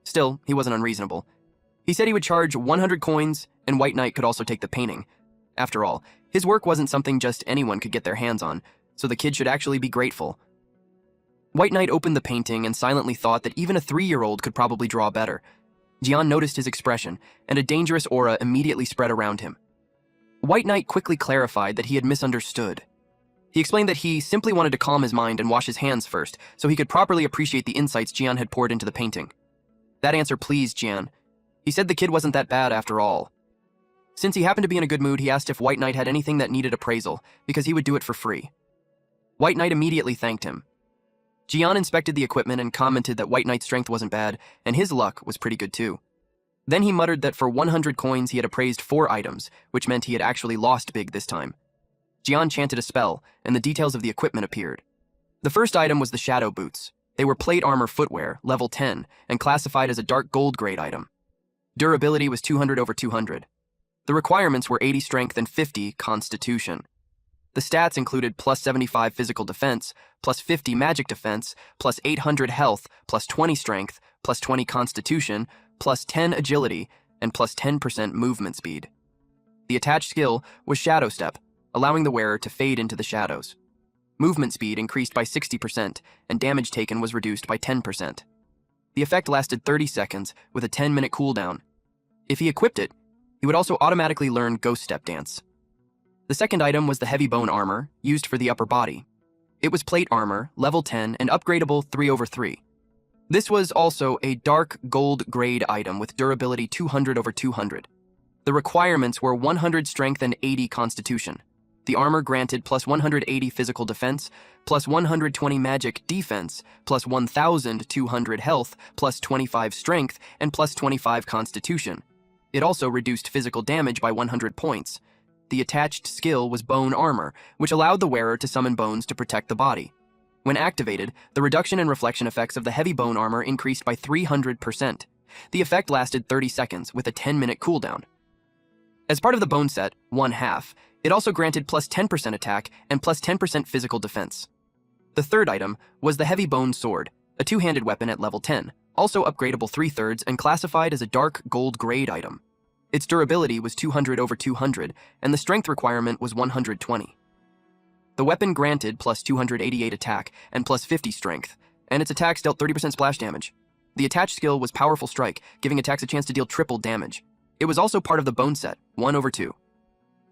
Still, he wasn't unreasonable. He said he would charge 100 coins, and White Knight could also take the painting. After all, his work wasn't something just anyone could get their hands on, so the kid should actually be grateful. White Knight opened the painting and silently thought that even a 3-year-old could probably draw better. Jian noticed his expression, and a dangerous aura immediately spread around him. White Knight quickly clarified that he had misunderstood. He explained that he simply wanted to calm his mind and wash his hands first, so he could properly appreciate the insights Jian had poured into the painting. That answer pleased Jian. He said the kid wasn't that bad after all. Since he happened to be in a good mood, he asked if White Knight had anything that needed appraisal, because he would do it for free. White Knight immediately thanked him. Jian inspected the equipment and commented that White Knight's strength wasn't bad, and his luck was pretty good too. Then he muttered that for 100 coins he had appraised 4 items, which meant he had actually lost big this time. Jian chanted a spell, and the details of the equipment appeared. The first item was the Shadow Boots. They were plate armor footwear, level 10, and classified as a dark gold grade item. Durability was 200/200. The requirements were 80 strength and 50 constitution. The stats included +75 physical defense, +50 magic defense, +800 health, +20 strength, +20 constitution, +10 agility, and +10% movement speed. The attached skill was Shadow Step, allowing the wearer to fade into the shadows. Movement speed increased by 60%, and damage taken was reduced by 10%. The effect lasted 30 seconds, with a 10-minute cooldown. If he equipped it, he would also automatically learn Ghost Step Dance. The second item was the Heavy Bone Armor, used for the upper body. It was plate armor, level 10, and upgradable 3/3. This was also a dark gold grade item with durability 200/200. The requirements were 100 strength and 80 constitution. The armor granted +180 physical defense, +120 magic defense, +1,200 health, +25 strength, and +25 constitution. It also reduced physical damage by 100 points. The attached skill was Bone Armor, which allowed the wearer to summon bones to protect the body. When activated, the reduction and reflection effects of the Heavy Bone Armor increased by 300%. The effect lasted 30 seconds, with a 10-minute cooldown. As part of the bone set, 1/2, it also granted +10% attack and +10% physical defense. The third item was the Heavy Bone Sword, a 2-handed weapon at level 10, also upgradable 3/3 and classified as a dark gold grade item. Its durability was 200/200, and the strength requirement was 120. The weapon granted +288 attack and +50 strength, and its attacks dealt 30% splash damage. The attached skill was Powerful Strike, giving attacks a chance to deal triple damage. It was also part of the bone set, 1/2.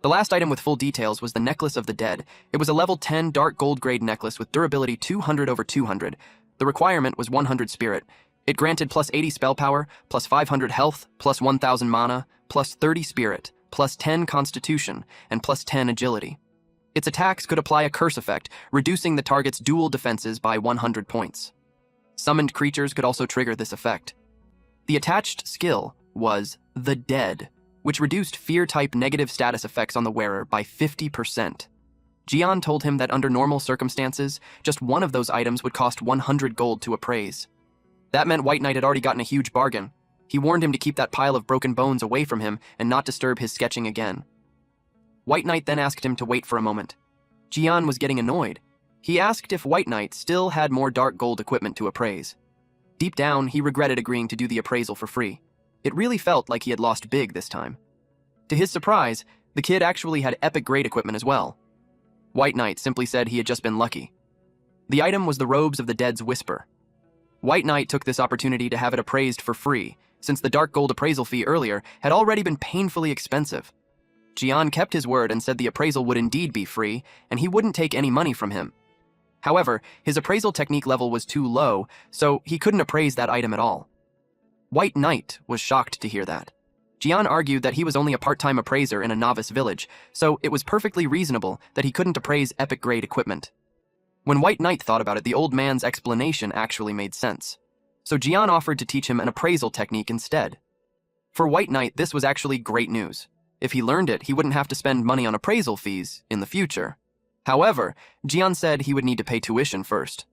The last item with full details was the Necklace of the Dead. It was a level 10 dark gold grade necklace with durability 200/200. The requirement was 100 spirit. It granted +80 spell power, +500 health, +1,000 mana, +30 spirit, +10 constitution, and +10 agility. Its attacks could apply a curse effect, reducing the target's dual defenses by 100 points. Summoned creatures could also trigger this effect. The attached skill was the Dead, which reduced fear-type negative status effects on the wearer by 50%. Jian told him that under normal circumstances, just one of those items would cost 100 gold to appraise. That meant White Knight had already gotten a huge bargain. He warned him to keep that pile of broken bones away from him and not disturb his sketching again. White Knight then asked him to wait for a moment. Jian was getting annoyed. He asked if White Knight still had more dark gold equipment to appraise. Deep down, he regretted agreeing to do the appraisal for free. It really felt like he had lost big this time. To his surprise, the kid actually had epic grade equipment as well. White Knight simply said he had just been lucky. The item was the Robes of the Dead's Whisper. White Knight took this opportunity to have it appraised for free, since the dark gold appraisal fee earlier had already been painfully expensive. Jian kept his word and said the appraisal would indeed be free, and he wouldn't take any money from him. However, his appraisal technique level was too low, so he couldn't appraise that item at all. White Knight was shocked to hear that. Jian argued that he was only a part-time appraiser in a novice village, so it was perfectly reasonable that he couldn't appraise epic-grade equipment. When White Knight thought about it, the old man's explanation actually made sense. So Jian offered to teach him an appraisal technique instead. For White Knight, this was actually great news. If he learned it, he wouldn't have to spend money on appraisal fees in the future. However, Jian said he would need to pay tuition first.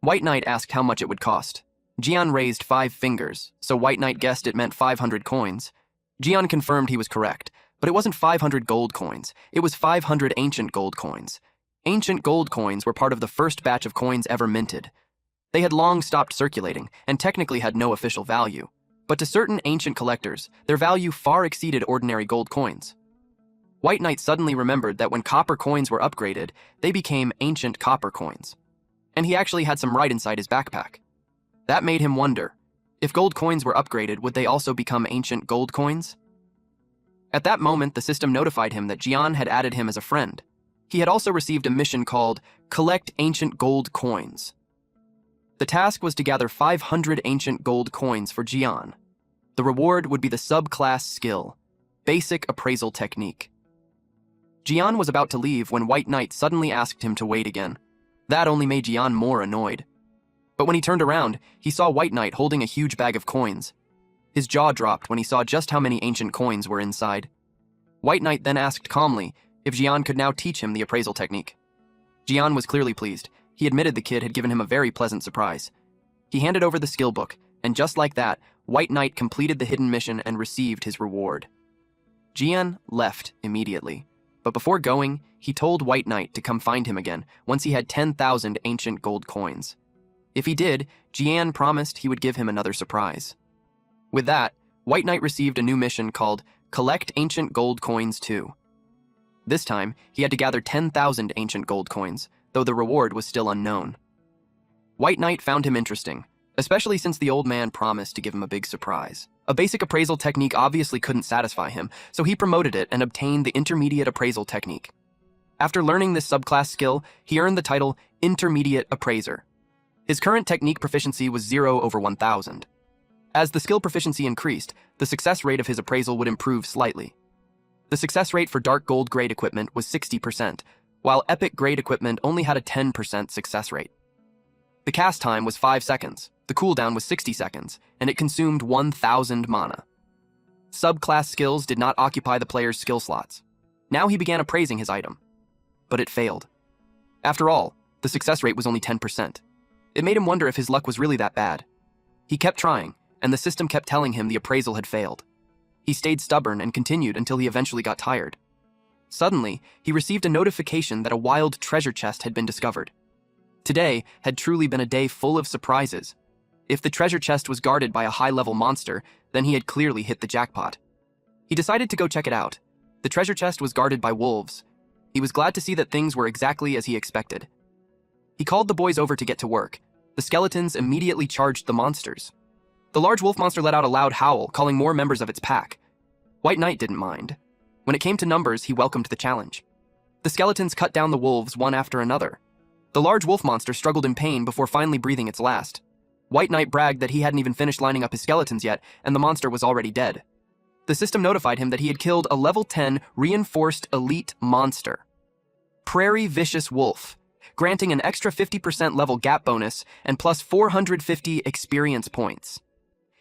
White Knight asked how much it would cost. Jian raised 5 fingers, so White Knight guessed it meant 500 coins. Jian confirmed he was correct, but it wasn't 500 gold coins, it was 500 ancient gold coins. Ancient gold coins were part of the first batch of coins ever minted. They had long stopped circulating, and technically had no official value. But to certain ancient collectors, their value far exceeded ordinary gold coins. White Knight suddenly remembered that when copper coins were upgraded, they became ancient copper coins. And he actually had some right inside his backpack. That made him wonder, if gold coins were upgraded, would they also become ancient gold coins? At that moment, the system notified him that Jian had added him as a friend. He had also received a mission called Collect Ancient Gold Coins. The task was to gather 500 ancient gold coins for Jian. The reward would be the subclass skill, Basic Appraisal Technique. Jian was about to leave when White Knight suddenly asked him to wait again. That only made Jian more annoyed. But when he turned around, he saw White Knight holding a huge bag of coins. His jaw dropped when he saw just how many ancient coins were inside. White Knight then asked calmly if Jian could now teach him the appraisal technique. Jian was clearly pleased. He admitted the kid had given him a very pleasant surprise. He handed over the skill book, and just like that, White Knight completed the hidden mission and received his reward. Jian left immediately, but before going, he told White Knight to come find him again once he had 10,000 ancient gold coins. If he did, Jian promised he would give him another surprise. With that, White Knight received a new mission called Collect Ancient Gold Coins 2. This time, he had to gather 10,000 ancient gold coins, though the reward was still unknown. White Knight found him interesting, especially since the old man promised to give him a big surprise. A basic appraisal technique obviously couldn't satisfy him, so he promoted it and obtained the intermediate appraisal technique. After learning this subclass skill, he earned the title Intermediate Appraiser. His current technique proficiency was 0/1000. As the skill proficiency increased, the success rate of his appraisal would improve slightly. The success rate for dark gold grade equipment was 60%, while epic grade equipment only had a 10% success rate. The cast time was 5 seconds, the cooldown was 60 seconds, and it consumed 1,000 mana. Subclass skills did not occupy the player's skill slots. Now he began appraising his item, but it failed. After all, the success rate was only 10%. It made him wonder if his luck was really that bad. He kept trying, and the system kept telling him the appraisal had failed. He stayed stubborn and continued until he eventually got tired. Suddenly, he received a notification that a wild treasure chest had been discovered. Today had truly been a day full of surprises. If the treasure chest was guarded by a high-level monster, then he had clearly hit the jackpot. He decided to go check it out. The treasure chest was guarded by wolves. He was glad to see that things were exactly as he expected. He called the boys over to get to work. The skeletons immediately charged the monsters. The large wolf monster let out a loud howl, calling more members of its pack. White Knight didn't mind. When it came to numbers, he welcomed the challenge. The skeletons cut down the wolves one after another. The large wolf monster struggled in pain before finally breathing its last. White Knight bragged that he hadn't even finished lining up his skeletons yet, and the monster was already dead. The system notified him that he had killed a level 10 reinforced elite monster, Prairie Vicious Wolf, granting an extra 50% level gap bonus and plus 450 experience points.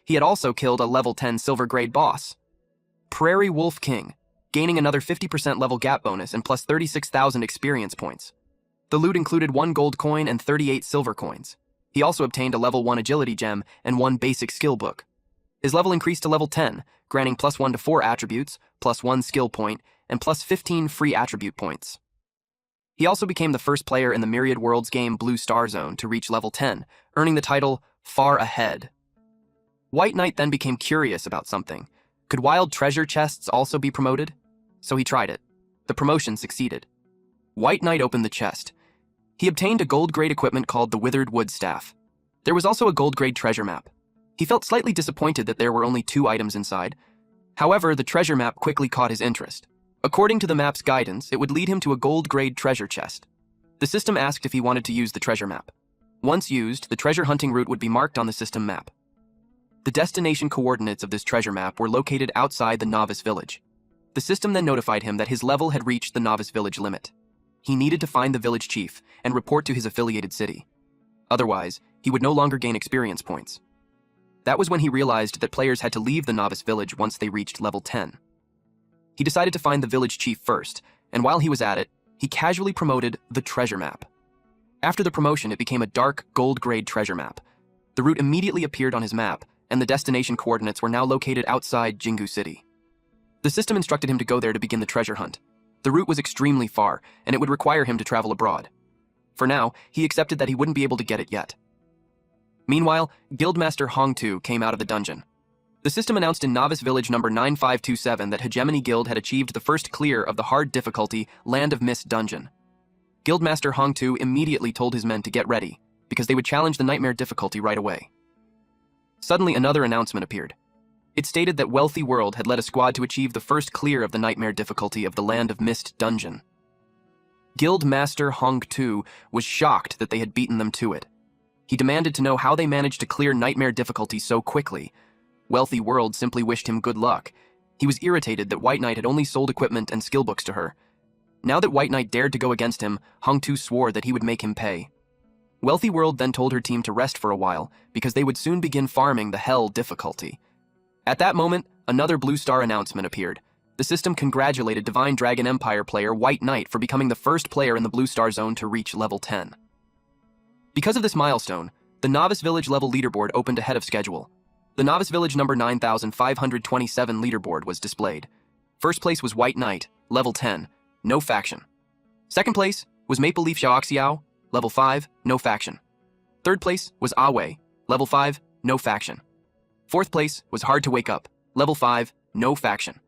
He had also killed a level 10 silver grade boss, Prairie Wolf King, gaining another 50% level gap bonus and plus 36,000 experience points. The loot included 1 gold coin and 38 silver coins. He also obtained a level 1 agility gem and 1 basic skill book. His level increased to level 10, granting +1 to 4 attributes, +1 skill point, and +15 free attribute points. He also became the first player in the Myriad Worlds game Blue Star Zone to reach level 10, earning the title Far Ahead. White Knight then became curious about something. Could wild treasure chests also be promoted? So he tried it. The promotion succeeded. White Knight opened the chest. He obtained a gold-grade equipment called the Withered Wood Staff. There was also a gold-grade treasure map. He felt slightly disappointed that there were only 2 items inside. However, the treasure map quickly caught his interest. According to the map's guidance, it would lead him to a gold-grade treasure chest. The system asked if he wanted to use the treasure map. Once used, the treasure hunting route would be marked on the system map. The destination coordinates of this treasure map were located outside the novice village. The system then notified him that his level had reached the novice village limit. He needed to find the village chief and report to his affiliated city. Otherwise, he would no longer gain experience points. That was when he realized that players had to leave the novice village once they reached level 10. He decided to find the village chief first, and while he was at it, he casually promoted the treasure map. After the promotion, it became a dark, gold-grade treasure map. The route immediately appeared on his map, and the destination coordinates were now located outside Jingu City. The system instructed him to go there to begin the treasure hunt. The route was extremely far, and it would require him to travel abroad. For now, he accepted that he wouldn't be able to get it yet. Meanwhile, Guildmaster Hongtu came out of the dungeon. The system announced in Novice Village number 9527 that Hegemony Guild had achieved the first clear of the hard difficulty Land of Mist dungeon. Guildmaster Hongtu immediately told his men to get ready, because they would challenge the nightmare difficulty right away. Suddenly, another announcement appeared. It stated that Wealthy World had led a squad to achieve the first clear of the nightmare difficulty of the Land of Mist dungeon. Guildmaster Hongtu was shocked that they had beaten them to it. He demanded to know how they managed to clear nightmare difficulty so quickly. Wealthy World simply wished him good luck. He was irritated that White Knight had only sold equipment and skill books to her. Now that White Knight dared to go against him, Hongtu swore that he would make him pay. Wealthy World then told her team to rest for a while, because they would soon begin farming the Hell difficulty. At that moment, another Blue Star announcement appeared. The system congratulated Divine Dragon Empire player White Knight for becoming the first player in the Blue Star Zone to reach level 10. Because of this milestone, the Novice Village level leaderboard opened ahead of schedule. The Novice Village number 9527 leaderboard was displayed. First place was White Knight, level 10, no faction. Second place was Maple Leaf Xiaoxiao, level 5, no faction. Third place was Awe, level 5, no faction. Fourth place was Hard to Wake Up, level 5, no faction.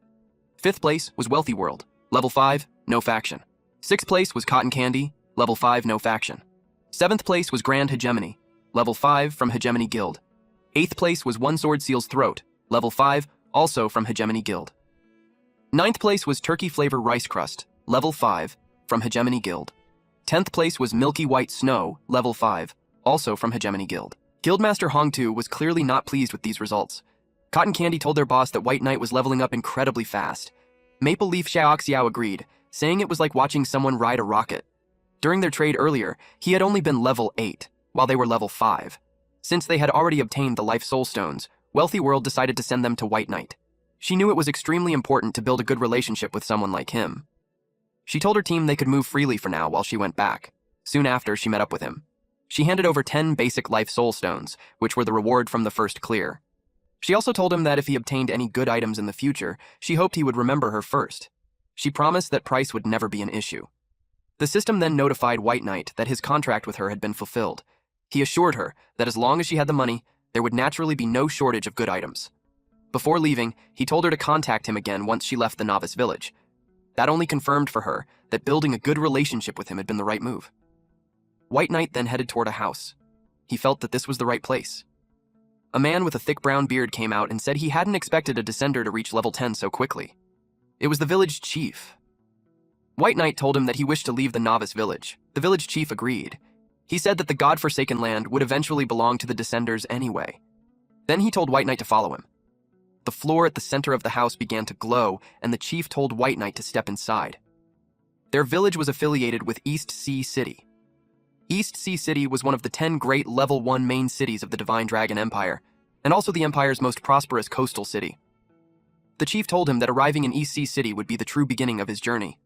Fifth place was Wealthy World, level 5, no faction. Sixth place was Cotton Candy, level 5, no faction. Seventh place was Grand Hegemony, level 5 from Hegemony Guild. Eighth place was One Sword Seal's Throat, level 5, also from Hegemony Guild. Ninth place was Turkey Flavor Rice Crust, level 5, from Hegemony Guild. 10th place was Milky White Snow, level 5, also from Hegemony Guild. Guildmaster Hongtu was clearly not pleased with these results. Cotton Candy told their boss that White Knight was leveling up incredibly fast. Maple Leaf Xiaoxiao agreed, saying it was like watching someone ride a rocket. During their trade earlier, he had only been level 8, while they were level 5. Since they had already obtained the Life Soul Stones, Wealthy World decided to send them to White Knight. She knew it was extremely important to build a good relationship with someone like him. She told her team they could move freely for now while she went back. Soon after, she met up with him. She handed over 10 basic Life Soul Stones, which were the reward from the first clear. She also told him that if he obtained any good items in the future, she hoped he would remember her first. She promised that price would never be an issue. The system then notified White Knight that his contract with her had been fulfilled. He assured her that as long as she had the money, there would naturally be no shortage of good items. Before leaving, he told her to contact him again once she left the Novice Village. That only confirmed for her that building a good relationship with him had been the right move. White Knight then headed toward a house. He felt that this was the right place. A man with a thick brown beard came out and said he hadn't expected a descender to reach level 10 so quickly. It was the village chief. White Knight told him that he wished to leave the Novice Village. The village chief agreed. He said that the God-forsaken land would eventually belong to the Descenders anyway. Then he told White Knight to follow him. The floor at the center of the house began to glow, and the chief told White Knight to step inside. Their village was affiliated with East Sea City. East Sea City was one of the 10 great level 1 main cities of the Divine Dragon Empire, and also the Empire's most prosperous coastal city. The chief told him that arriving in East Sea City would be the true beginning of his journey.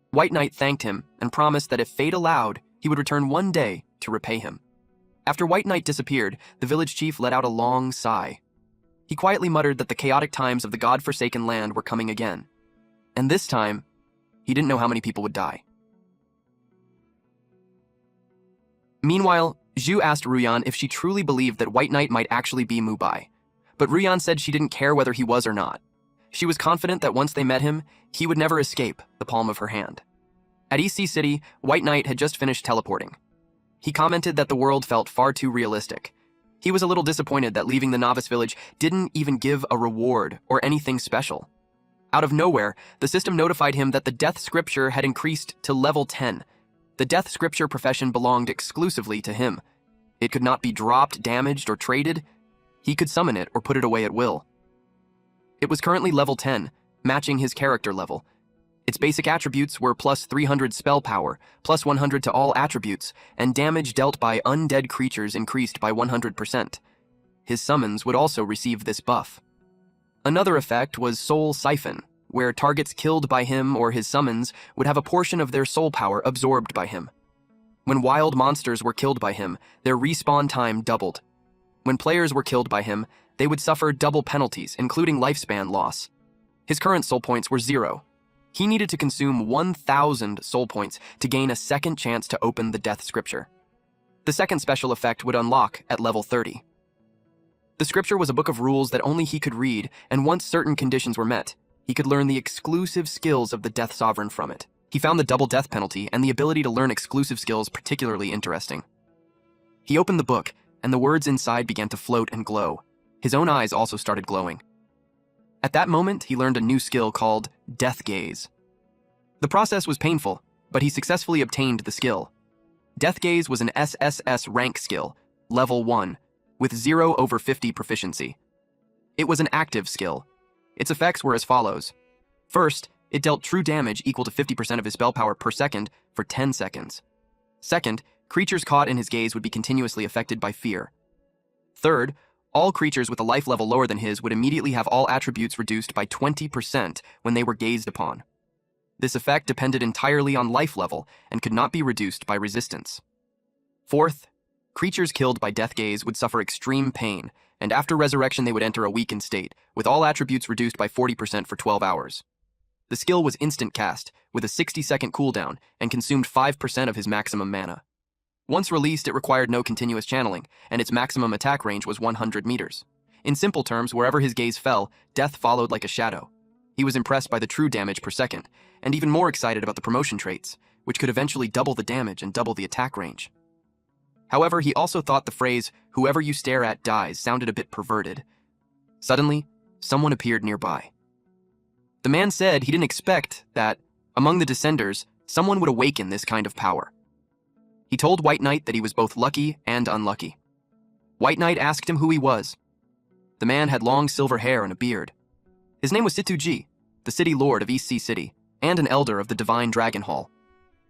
White Knight thanked him and promised that if fate allowed, he would return one day to repay him. After White Knight disappeared, the village chief let out a long sigh. He quietly muttered that the chaotic times of the god-forsaken land were coming again. And this time, he didn't know how many people would die. Meanwhile, Zhu asked Ruyan if she truly believed that White Knight might actually be Mubai, but Ruyan said she didn't care whether he was or not. She was confident that once they met him, he would never escape the palm of her hand. At EC City, White Knight had just finished teleporting. He commented that the world felt far too realistic. He was a little disappointed that leaving the novice village didn't even give a reward or anything special. Out of nowhere, the system notified him that the death scripture had increased to level 10. The death scripture profession belonged exclusively to him. It could not be dropped, damaged, or traded. He could summon it or put it away at will. It was currently level 10, matching his character level. Its basic attributes were plus 300 spell power, plus 100 to all attributes, and damage dealt by undead creatures increased by 100%. His summons would also receive this buff. Another effect was Soul Siphon, where targets killed by him or his summons would have a portion of their soul power absorbed by him. When wild monsters were killed by him, their respawn time doubled. When players were killed by him, they would suffer double penalties, including lifespan loss. His current soul points were 0. He needed to consume 1,000 soul points to gain a second chance to open the death scripture. The second special effect would unlock at level 30. The scripture was a book of rules that only he could read, and once certain conditions were met, he could learn the exclusive skills of the Death Sovereign from it. He found the double death penalty and the ability to learn exclusive skills particularly interesting. He opened the book, and the words inside began to float and glow. His own eyes also started glowing. At that moment, he learned a new skill called Death Gaze. The process was painful, but he successfully obtained the skill. Death Gaze was an SSS rank skill, level 1, with 0/50 proficiency. It was an active skill. Its effects were as follows. First, it dealt true damage equal to 50% of his spell power per second for 10 seconds. Second, creatures caught in his gaze would be continuously affected by fear. Third, all creatures with a life level lower than his would immediately have all attributes reduced by 20% when they were gazed upon. This effect depended entirely on life level and could not be reduced by resistance. Fourth, creatures killed by Death Gaze would suffer extreme pain, and after resurrection they would enter a weakened state, with all attributes reduced by 40% for 12 hours. The skill was instant cast, with a 60-second cooldown, and consumed 5% of his maximum mana. Once released, it required no continuous channeling, and its maximum attack range was 100 meters. In simple terms, wherever his gaze fell, death followed like a shadow. He was impressed by the true damage per second, and even more excited about the promotion traits, which could eventually double the damage and double the attack range. However, he also thought the phrase, "whoever you stare at dies," sounded a bit perverted. Suddenly, someone appeared nearby. The man said he didn't expect that, among the Descenders, someone would awaken this kind of power. He told White Knight that he was both lucky and unlucky. White Knight asked him who he was. The man had long silver hair and a beard. His name was Situji, the city lord of East Sea City, and an elder of the Divine Dragon Hall.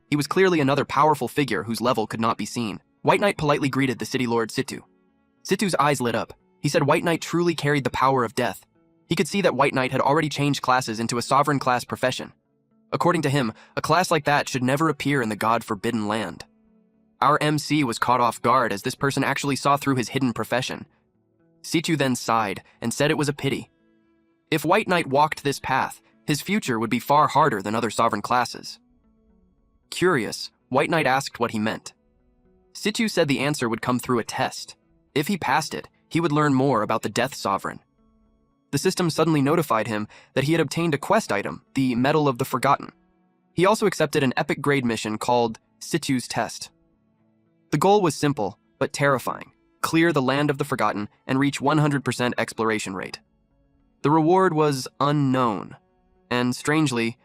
He was clearly another powerful figure whose level could not be seen. White Knight politely greeted the city lord Situ. Situ's eyes lit up. He said White Knight truly carried the power of death. He could see that White Knight had already changed classes into a sovereign class profession. According to him, a class like that should never appear in the god-forbidden land. Our MC was caught off guard as this person actually saw through his hidden profession. Situ then sighed and said it was a pity. If White Knight walked this path, his future would be far harder than other sovereign classes. Curious, White Knight asked what he meant. Situ said the answer would come through a test. If he passed it, he would learn more about the Death Sovereign. The system suddenly notified him that he had obtained a quest item, the Medal of the Forgotten. He also accepted an epic grade mission called Situ's Test. The goal was simple, but terrifying. Clear the Land of the Forgotten and reach 100% exploration rate. The reward was unknown, and strangely,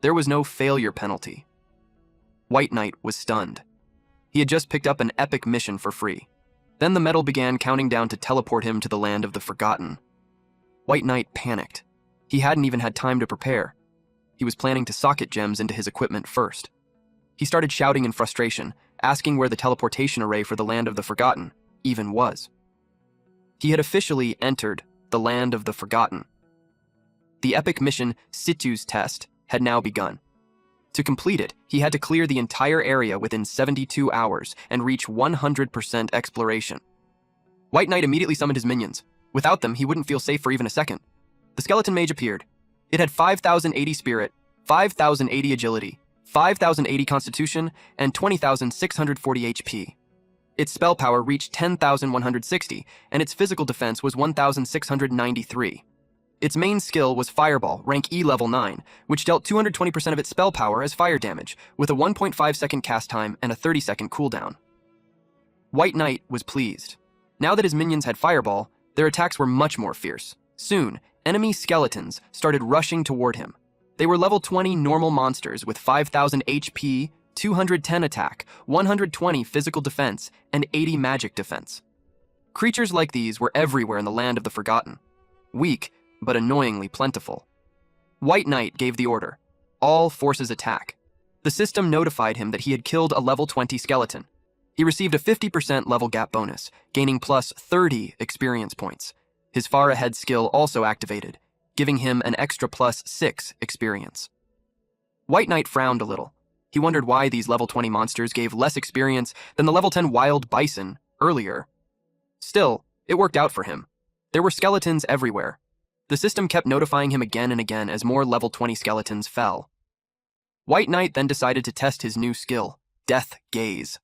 there was no failure penalty. White Knight was stunned. He had just picked up an epic mission for free. Then the medal began counting down to teleport him to the Land of the Forgotten. White Knight panicked. He hadn't even had time to prepare. He was planning to socket gems into his equipment first. He started shouting in frustration, asking where the teleportation array for the Land of the Forgotten even was. He had officially entered the Land of the Forgotten. The epic mission, Situ's Test, had now begun. To complete it, he had to clear the entire area within 72 hours and reach 100% exploration. White Knight immediately summoned his minions. Without them, he wouldn't feel safe for even a second. The skeleton mage appeared. It had 5,080 spirit, 5,080 agility, 5,080 constitution, and 20,640 HP. Its spell power reached 10,160, and its physical defense was 1,693. Its main skill was Fireball, rank E level 9, which dealt 220% of its spell power as fire damage, with a 1.5 second cast time and a 30-second cooldown. White Knight was pleased. Now that his minions had Fireball, their attacks were much more fierce. Soon, enemy skeletons started rushing toward him. They were level 20 normal monsters with 5,000 HP, 210 attack, 120 physical defense, and 80 magic defense. Creatures like these were everywhere in the Land of the Forgotten. Weak, but annoyingly plentiful. White Knight gave the order. All forces attack. The system notified him that he had killed a level 20 skeleton. He received a 50% level gap bonus, gaining plus 30 experience points. His far ahead skill also activated, giving him an extra plus 6 experience. White Knight frowned a little. He wondered why these level 20 monsters gave less experience than the level 10 wild bison earlier. Still, it worked out for him. There were skeletons everywhere. The system kept notifying him again and again as more level 20 skeletons fell. White Knight then decided to test his new skill, Death Gaze.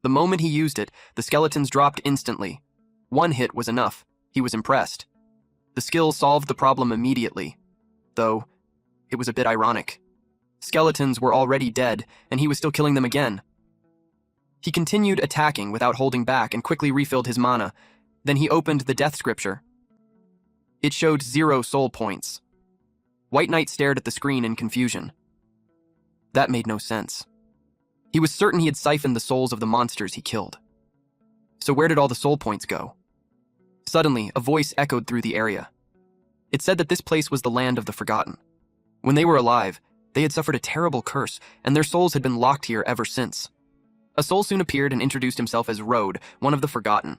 The moment he used it, the skeletons dropped instantly. One hit was enough. He was impressed. The skill solved the problem immediately, though it was a bit ironic. Skeletons were already dead, and he was still killing them again. He continued attacking without holding back and quickly refilled his mana. Then he opened the death scripture. It showed 0 soul points. White Knight stared at the screen in confusion. That made no sense. He was certain he had siphoned the souls of the monsters he killed. So where did all the soul points go? Suddenly, a voice echoed through the area. It said that this place was the Land of the Forgotten. When they were alive, they had suffered a terrible curse, and their souls had been locked here ever since. A soul soon appeared and introduced himself as Road, one of the Forgotten.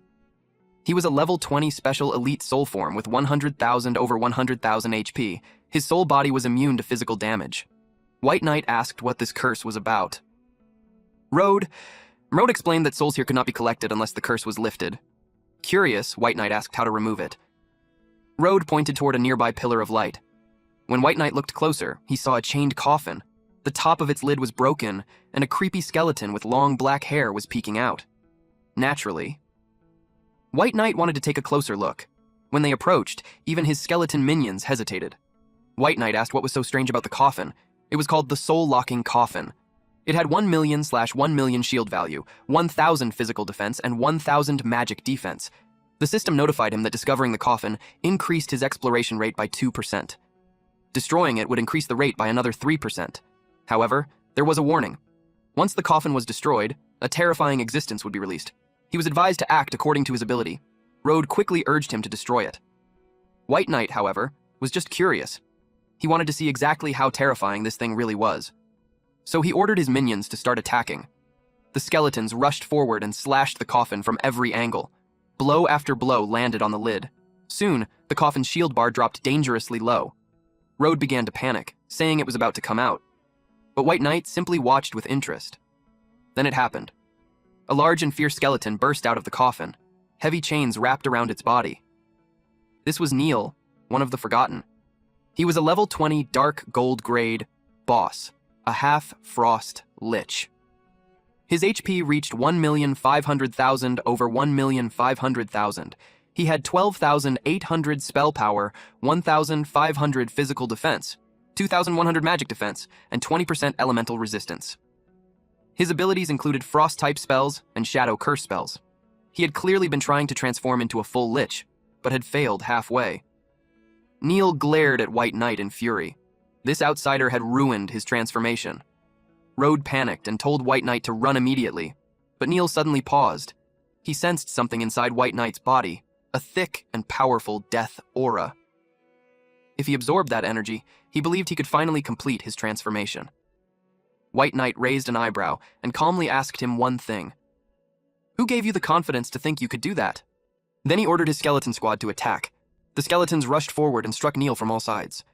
He was a level 20 special elite soul form with 100,000 over 100,000 HP. His soul body was immune to physical damage. White Knight asked what this curse was about. Road explained that souls here could not be collected unless the curse was lifted. Curious, White Knight asked how to remove it. Road pointed toward a nearby pillar of light. When White Knight looked closer, he saw a chained coffin. The top of its lid was broken, and a creepy skeleton with long black hair was peeking out. Naturally, White Knight wanted to take a closer look. When they approached, even his skeleton minions hesitated. White Knight asked what was so strange about the coffin. It was called the Soul-Locking Coffin. It had 1 million/1 million shield value, 1,000 physical defense, and 1,000 magic defense. The system notified him that discovering the coffin increased his exploration rate by 2%. Destroying it would increase the rate by another 3%. However, there was a warning. Once the coffin was destroyed, a terrifying existence would be released. He was advised to act according to his ability. Road quickly urged him to destroy it. White Knight, however, was just curious. He wanted to see exactly how terrifying this thing really was. So he ordered his minions to start attacking. The skeletons rushed forward and slashed the coffin from every angle. Blow after blow landed on the lid. Soon, the coffin's shield bar dropped dangerously low. Road began to panic, saying it was about to come out. But White Knight simply watched with interest. Then it happened. A large and fierce skeleton burst out of the coffin. Heavy chains wrapped around its body. This was Neil, one of the Forgotten. He was a level 20 dark gold grade boss, a half-frost lich. His HP reached 1,500,000 over 1,500,000. He had 12,800 spell power, 1,500 physical defense, 2,100 magic defense, and 20% elemental resistance. His abilities included frost-type spells and shadow curse spells. He had clearly been trying to transform into a full lich, but had failed halfway. Neil glared at White Knight in fury. This outsider had ruined his transformation. Road panicked and told White Knight to run immediately, but Neil suddenly paused. He sensed something inside White Knight's body, a thick and powerful death aura. If he absorbed that energy, he believed he could finally complete his transformation. White Knight raised an eyebrow and calmly asked him one thing. "Who gave you the confidence to think you could do that?" Then he ordered his skeleton squad to attack. The skeletons rushed forward and struck Neil from all sides.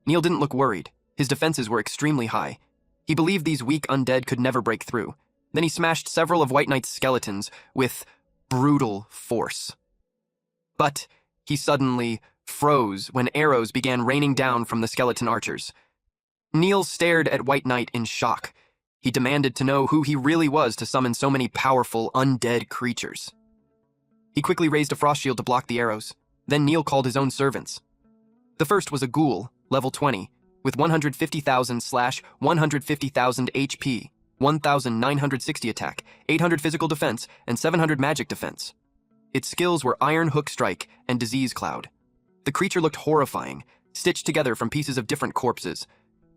Neil didn't look worried. His defenses were extremely high. He believed these weak undead could never break through. Then he smashed several of White Knight's skeletons with brutal force. But He suddenly froze when arrows began raining down from the skeleton archers. Neil stared at White Knight in shock. He demanded to know who he really was to summon so many powerful, undead creatures. He quickly raised a frost shield to block the arrows. Then Neil called his own servants. The first was a ghoul, level 20, with 150,000/150,000 HP, 1,960 attack, 800 physical defense, and 700 magic defense. Its skills were Iron Hook Strike and Disease Cloud. The creature looked horrifying, stitched together from pieces of different corpses.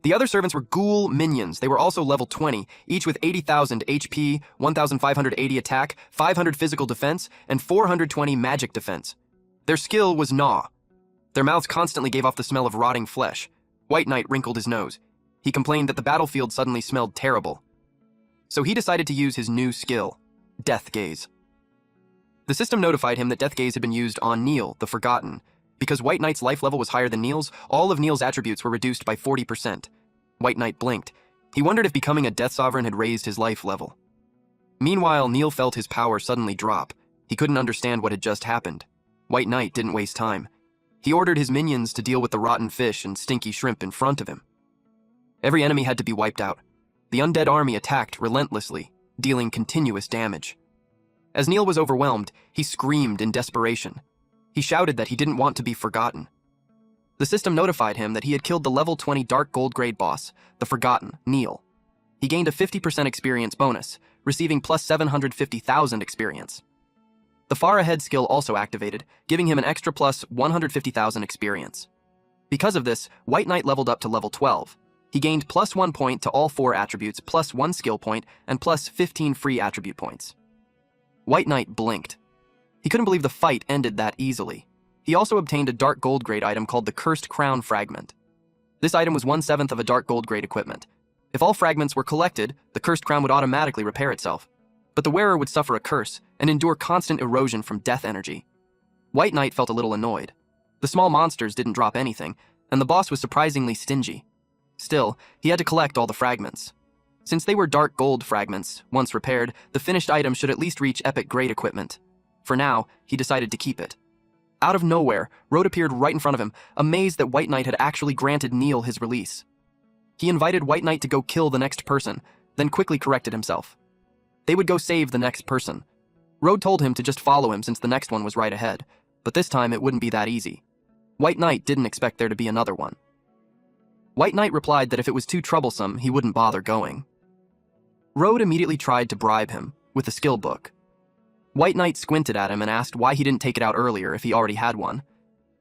The other servants were ghoul minions. They were also level 20, each with 80,000 HP, 1,580 attack, 500 physical defense, and 420 magic defense. Their skill was Gnaw. Their mouths constantly gave off the smell of rotting flesh. White Knight wrinkled his nose. He complained that the battlefield suddenly smelled terrible. So he decided to use his new skill, Death Gaze. The system notified him that Death Gaze had been used on Neil, the Forgotten. Because White Knight's life level was higher than Neil's, all of Neil's attributes were reduced by 40%. White Knight blinked. He wondered if becoming a Death Sovereign had raised his life level. Meanwhile, Neil felt his power suddenly drop. He couldn't understand what had just happened. White Knight didn't waste time. He ordered his minions to deal with the rotten fish and stinky shrimp in front of him. Every enemy had to be wiped out. The undead army attacked relentlessly, dealing continuous damage. As Neil was overwhelmed, he screamed in desperation. He shouted that he didn't want to be forgotten. The system notified him that he had killed the level 20 Dark Gold grade boss, the Forgotten, Neil. He gained a 50% experience bonus, receiving plus 750,000 experience. The Far Ahead skill also activated, giving him an extra plus 150,000 experience. Because of this, White Knight leveled up to level 12. He gained plus 1 point to all 4 attributes, plus 1 skill point, and plus 15 free attribute points. White Knight blinked. He couldn't believe the fight ended that easily. He also obtained a Dark Gold grade item called the Cursed Crown Fragment. This item was 1/7 of a Dark Gold grade equipment. If all fragments were collected, the Cursed Crown would automatically repair itself. But the wearer would suffer a curse and endure constant erosion from death energy. White Knight felt a little annoyed. The small monsters didn't drop anything, and the boss was surprisingly stingy. Still, he had to collect all the fragments. Since they were Dark Gold fragments, once repaired, the finished item should at least reach epic grade equipment. For now, he decided to keep it. Out of nowhere, Road appeared right in front of him, amazed that White Knight had actually granted Neil his release. He invited White Knight to go kill the next person, then quickly corrected himself. They would go save the next person. Road told him to just follow him since the next one was right ahead, but this time it wouldn't be that easy. White Knight didn't expect there to be another one. White Knight replied that if it was too troublesome, he wouldn't bother going. Road immediately tried to bribe him with a skill book. White Knight squinted at him and asked why he didn't take it out earlier if he already had one.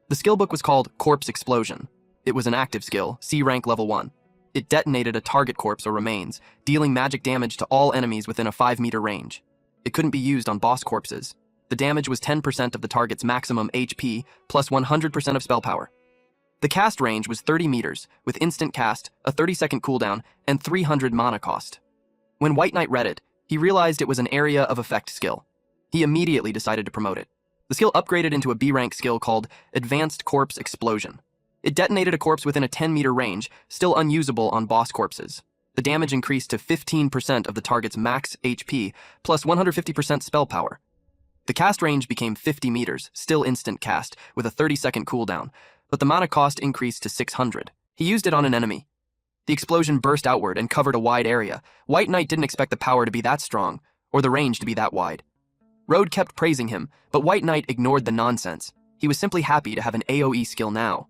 The skill book was called Corpse Explosion. It was an active skill, C rank level 1. It detonated a target corpse or remains, dealing magic damage to all enemies within a 5-meter range. It couldn't be used on boss corpses. The damage was 10% of the target's maximum HP, plus 100% of spell power. The cast range was 30 meters, with instant cast, a 30-second cooldown, and 300 mana cost. When White Knight read it, he realized it was an area of effect skill. He immediately decided to promote it. The skill upgraded into a B-rank skill called Advanced Corpse Explosion. It detonated a corpse within a 10-meter range, still unusable on boss corpses. The damage increased to 15% of the target's max HP, plus 150% spell power. The cast range became 50 meters, still instant cast, with a 30-second cooldown, but the mana cost increased to 600. He used it on an enemy. The explosion burst outward and covered a wide area. White Knight didn't expect the power to be that strong, or the range to be that wide. Road kept praising him, but White Knight ignored the nonsense. He was simply happy to have an AoE skill now.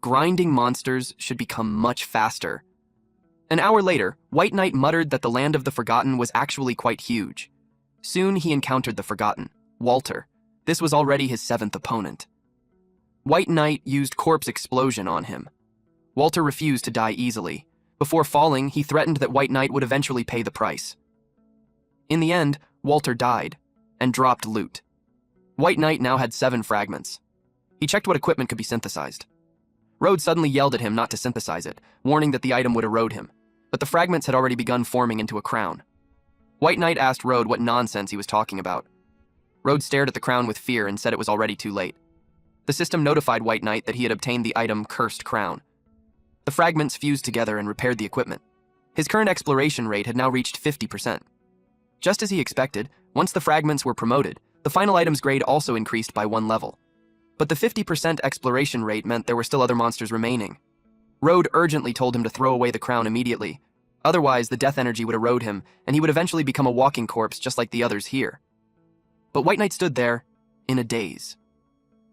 Grinding monsters should become much faster. An hour later, White Knight muttered that the Land of the Forgotten was actually quite huge. Soon he encountered the Forgotten, Walter. This was already his 7th opponent. White Knight used Corpse Explosion on him. Walter refused to die easily. Before falling, he threatened that White Knight would eventually pay the price. In the end, Walter died, and dropped loot. White Knight now had 7 fragments. He checked what equipment could be synthesized. Road suddenly yelled at him not to synthesize it, warning that the item would erode him, but the fragments had already begun forming into a crown. White Knight asked Road what nonsense he was talking about. Road stared at the crown with fear and said it was already too late. The system notified White Knight that he had obtained the item Cursed Crown. The fragments fused together and repaired the equipment. His current exploration rate had now reached 50%. Just as he expected, once the fragments were promoted, the final item's grade also increased by 1 level. but the 50% exploration rate meant there were still other monsters remaining. Road urgently told him to throw away the crown immediately. Otherwise, the death energy would erode him, and he would eventually become a walking corpse just like the others here. But White Knight stood there, in a daze.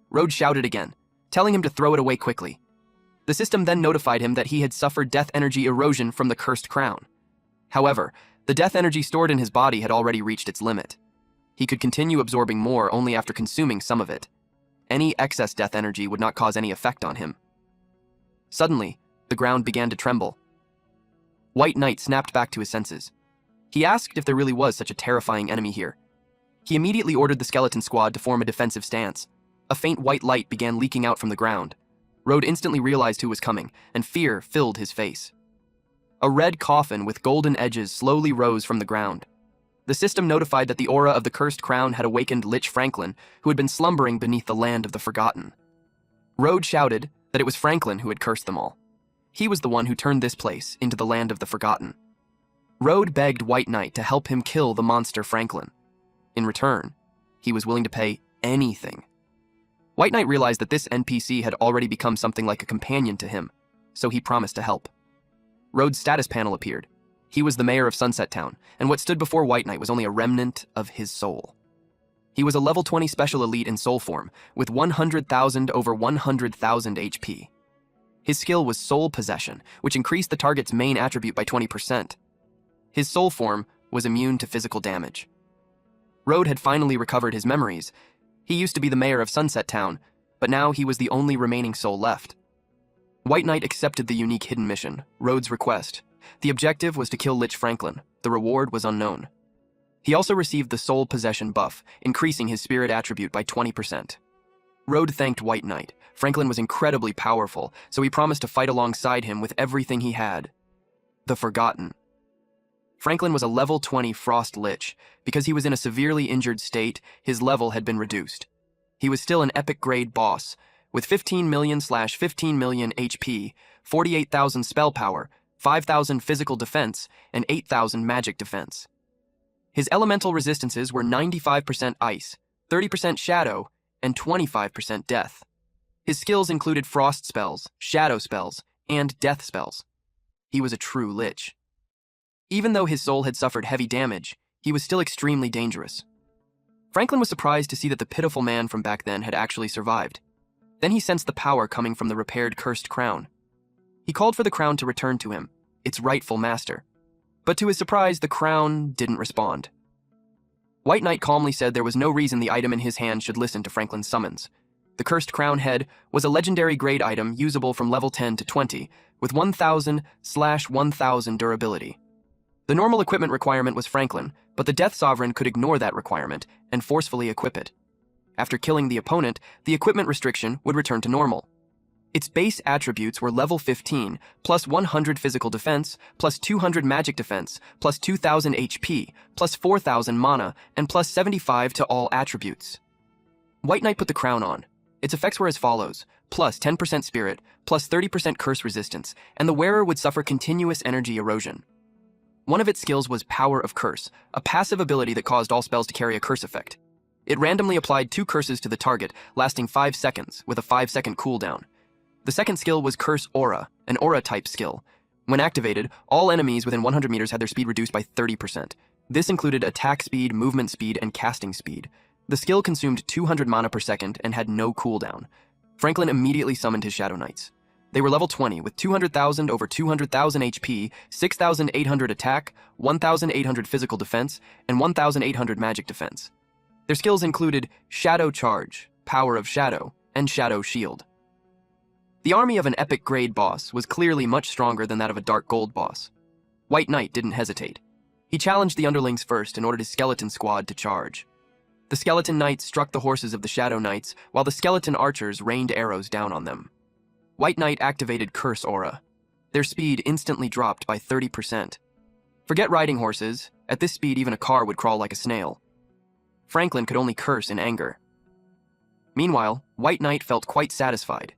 Road shouted again, telling him to throw it away quickly. The system then notified him that he had suffered death energy erosion from the cursed crown. However, the death energy stored in his body had already reached its limit. He could continue absorbing more only after consuming some of it. Any excess death energy would not cause any effect on him. Suddenly, the ground began to tremble. White Knight snapped back to his senses. He asked if there really was such a terrifying enemy here. He immediately ordered the skeleton squad to form a defensive stance. A faint white light began leaking out from the ground. Road instantly realized who was coming, and fear filled his face. A red coffin with golden edges slowly rose from the ground. The system notified that the aura of the cursed crown had awakened Lich Franklin, who had been slumbering beneath the land of the forgotten. Road shouted that it was Franklin who had cursed them all. He was the one who turned this place into the land of the forgotten. Road begged White Knight to help him kill the monster Franklin. In return, he was willing to pay anything. White Knight realized that this NPC had already become something like a companion to him, so he promised to help. Road's status panel appeared. He was the mayor of Sunset Town, and what stood before White Knight was only a remnant of his soul. He was a level 20 special elite in soul form, with 100,000 over 100,000 HP. His skill was Soul Possession, which increased the target's main attribute by 20%. His soul form was immune to physical damage. Road had finally recovered his memories. He used to be the mayor of Sunset Town, but now he was the only remaining soul left. White Knight accepted the unique hidden mission, Road's request. The objective was to kill Lich Franklin. The reward was unknown. He also received the Soul Possession buff, increasing his spirit attribute by 20%. Road thanked White Knight. Franklin was incredibly powerful, so he promised to fight alongside him with everything he had. The Forgotten. Franklin was a level 20 Frost Lich. Because he was in a severely injured state, his level had been reduced. He was still an epic grade boss, with 15 million/15 million HP, 48,000 spell power, 5,000 physical defense, and 8,000 magic defense. His elemental resistances were 95% ice, 30% shadow, and 25% death. His skills included frost spells, shadow spells, and death spells. He was a true lich. Even though his soul had suffered heavy damage, he was still extremely dangerous. Franklin was surprised to see that the pitiful man from back then had actually survived. Then he sensed the power coming from the repaired cursed crown. He called for the crown to return to him, its rightful master. But to his surprise, the crown didn't respond. White Knight calmly said there was no reason the item in his hand should listen to Franklin's summons. The cursed crown head was a legendary grade item usable from level 10 to 20, with 1000/1000 durability. The normal equipment requirement was Franklin, but the Death Sovereign could ignore that requirement and forcefully equip it. After killing the opponent, the equipment restriction would return to normal. Its base attributes were level 15, plus 100 physical defense, plus 200 magic defense, plus 2,000 HP, plus 4,000 mana, and plus 75 to all attributes. White Knight put the crown on. Its effects were as follows: plus 10% spirit, plus 30% curse resistance, and the wearer would suffer continuous energy erosion. One of its skills was Power of Curse, a passive ability that caused all spells to carry a curse effect. It randomly applied 2 curses to the target, lasting 5 seconds, with a 5-second cooldown. The second skill was Curse Aura, an aura-type skill. When activated, all enemies within 100 meters had their speed reduced by 30%. This included attack speed, movement speed, and casting speed. The skill consumed 200 mana per second and had no cooldown. Franklin immediately summoned his Shadow Knights. They were level 20 with 200,000 over 200,000 HP, 6,800 attack, 1,800 physical defense, and 1,800 magic defense. Their skills included Shadow Charge, Power of Shadow, and Shadow Shield. The army of an epic grade boss was clearly much stronger than that of a dark gold boss. White Knight didn't hesitate. He challenged the underlings first and ordered his skeleton squad to charge. The skeleton knights struck the horses of the Shadow Knights, while the skeleton archers rained arrows down on them. White Knight activated Curse Aura. Their speed instantly dropped by 30%. Forget riding horses. At this speed, even a car would crawl like a snail. Franklin could only curse in anger. Meanwhile, White Knight felt quite satisfied.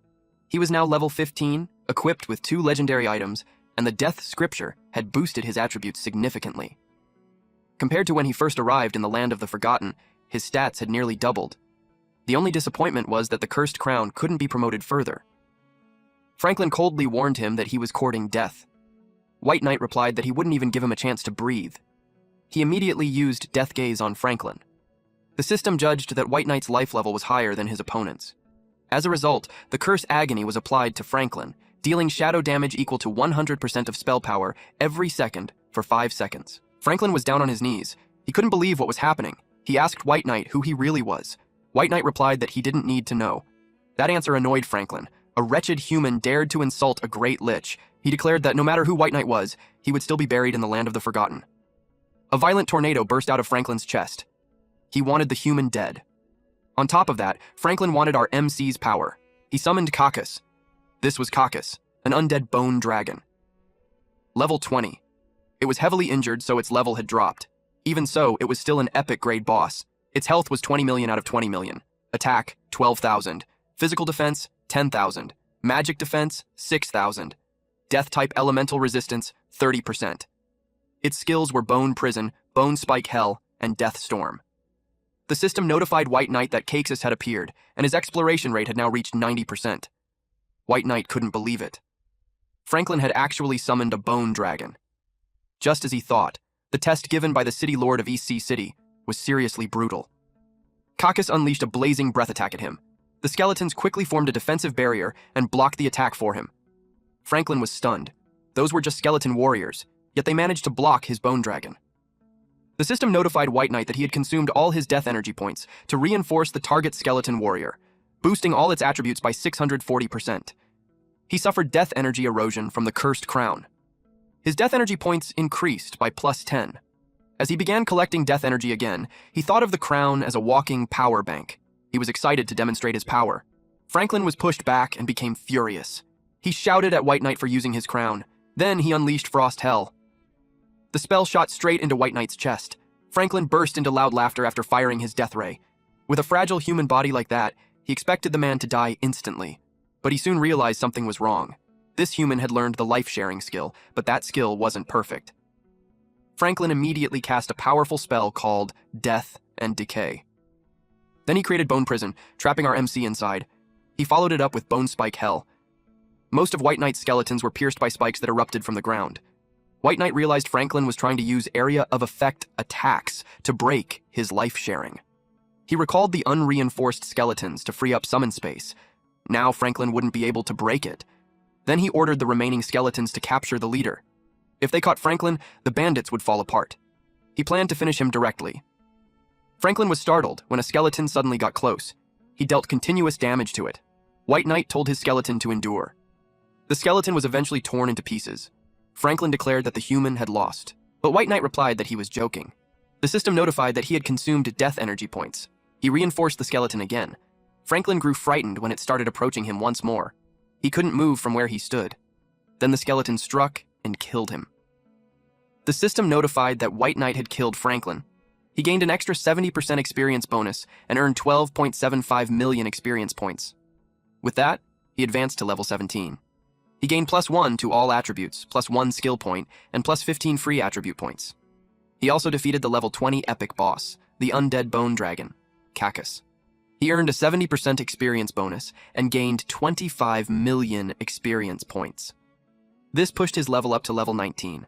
He was now level 15, equipped with 2 legendary items, and the Death Scripture had boosted his attributes significantly. Compared to when he first arrived in the Land of the Forgotten, his stats had nearly doubled. The only disappointment was that the cursed crown couldn't be promoted further. Franklin coldly warned him that he was courting death. White Knight replied that he wouldn't even give him a chance to breathe. He immediately used Death Gaze on Franklin. The system judged that White Knight's life level was higher than his opponent's. As a result, the Curse Agony was applied to Franklin, dealing shadow damage equal to 100% of spell power every second for 5 seconds. Franklin was down on his knees. He couldn't believe what was happening. He asked White Knight who he really was. White Knight replied that he didn't need to know. That answer annoyed Franklin. A wretched human dared to insult a great lich. He declared that no matter who White Knight was, he would still be buried in the land of the forgotten. A violent tornado burst out of Franklin's chest. He wanted the human dead. On top of that, Franklin wanted our MC's power. He summoned Caucus. This was Caucus, an undead bone dragon. Level 20. It was heavily injured, so its level had dropped. Even so, it was still an epic grade boss. Its health was 20 million out of 20 million. Attack, 12,000. Physical defense, 10,000. Magic defense, 6,000. Death-type elemental resistance, 30%. Its skills were Bone Prison, Bone Spike Hell, and Death Storm. The system notified White Knight that Caxus had appeared, and his exploration rate had now reached 90%. White Knight couldn't believe it. Franklin had actually summoned a bone dragon. Just as he thought, the test given by the city lord of East Sea City was seriously brutal. Caucus unleashed a blazing breath attack at him. The skeletons quickly formed a defensive barrier and blocked the attack for him. Franklin was stunned. Those were just skeleton warriors, yet they managed to block his bone dragon. The system notified White Knight that he had consumed all his death energy points to reinforce the target skeleton warrior, boosting all its attributes by 640%. He suffered death energy erosion from the cursed crown. His death energy points increased by +10. As he began collecting death energy again, he thought of the crown as a walking power bank. He was excited to demonstrate his power. Franklin was pushed back and became furious. He shouted at White Knight for using his crown. Then he unleashed Frost Hell. The spell shot straight into White Knight's chest. Franklin burst into loud laughter after firing his death ray. With a fragile human body like that, he expected the man to die instantly. But he soon realized something was wrong. This human had learned the life-sharing skill, but that skill wasn't perfect. Franklin immediately cast a powerful spell called Death and Decay. Then he created Bone Prison, trapping our MC inside. He followed it up with Bone Spike Hell. Most of White Knight's skeletons were pierced by spikes that erupted from the ground. White Knight realized Franklin was trying to use area of effect attacks to break his life-sharing. He recalled the unreinforced skeletons to free up summon space. Now Franklin wouldn't be able to break it. Then he ordered the remaining skeletons to capture the leader. If they caught Franklin, the bandits would fall apart. He planned to finish him directly. Franklin was startled when a skeleton suddenly got close. He dealt continuous damage to it. White Knight told his skeleton to endure. The skeleton was eventually torn into pieces. Franklin declared that the human had lost, but White Knight replied that he was joking. The system notified that he had consumed death energy points. He reinforced the skeleton again. Franklin grew frightened when it started approaching him once more. He couldn't move from where he stood. Then the skeleton struck and killed him. The system notified that White Knight had killed Franklin. He gained an extra 70% experience bonus and earned 12.75 million experience points. With that, he advanced to level 17. He gained +1 to all attributes, +1 skill point, and +15 free attribute points. He also defeated the level 20 epic boss, the undead bone dragon, Caucus. He earned a 70% experience bonus and gained 25 million experience points. This pushed his level up to level 19.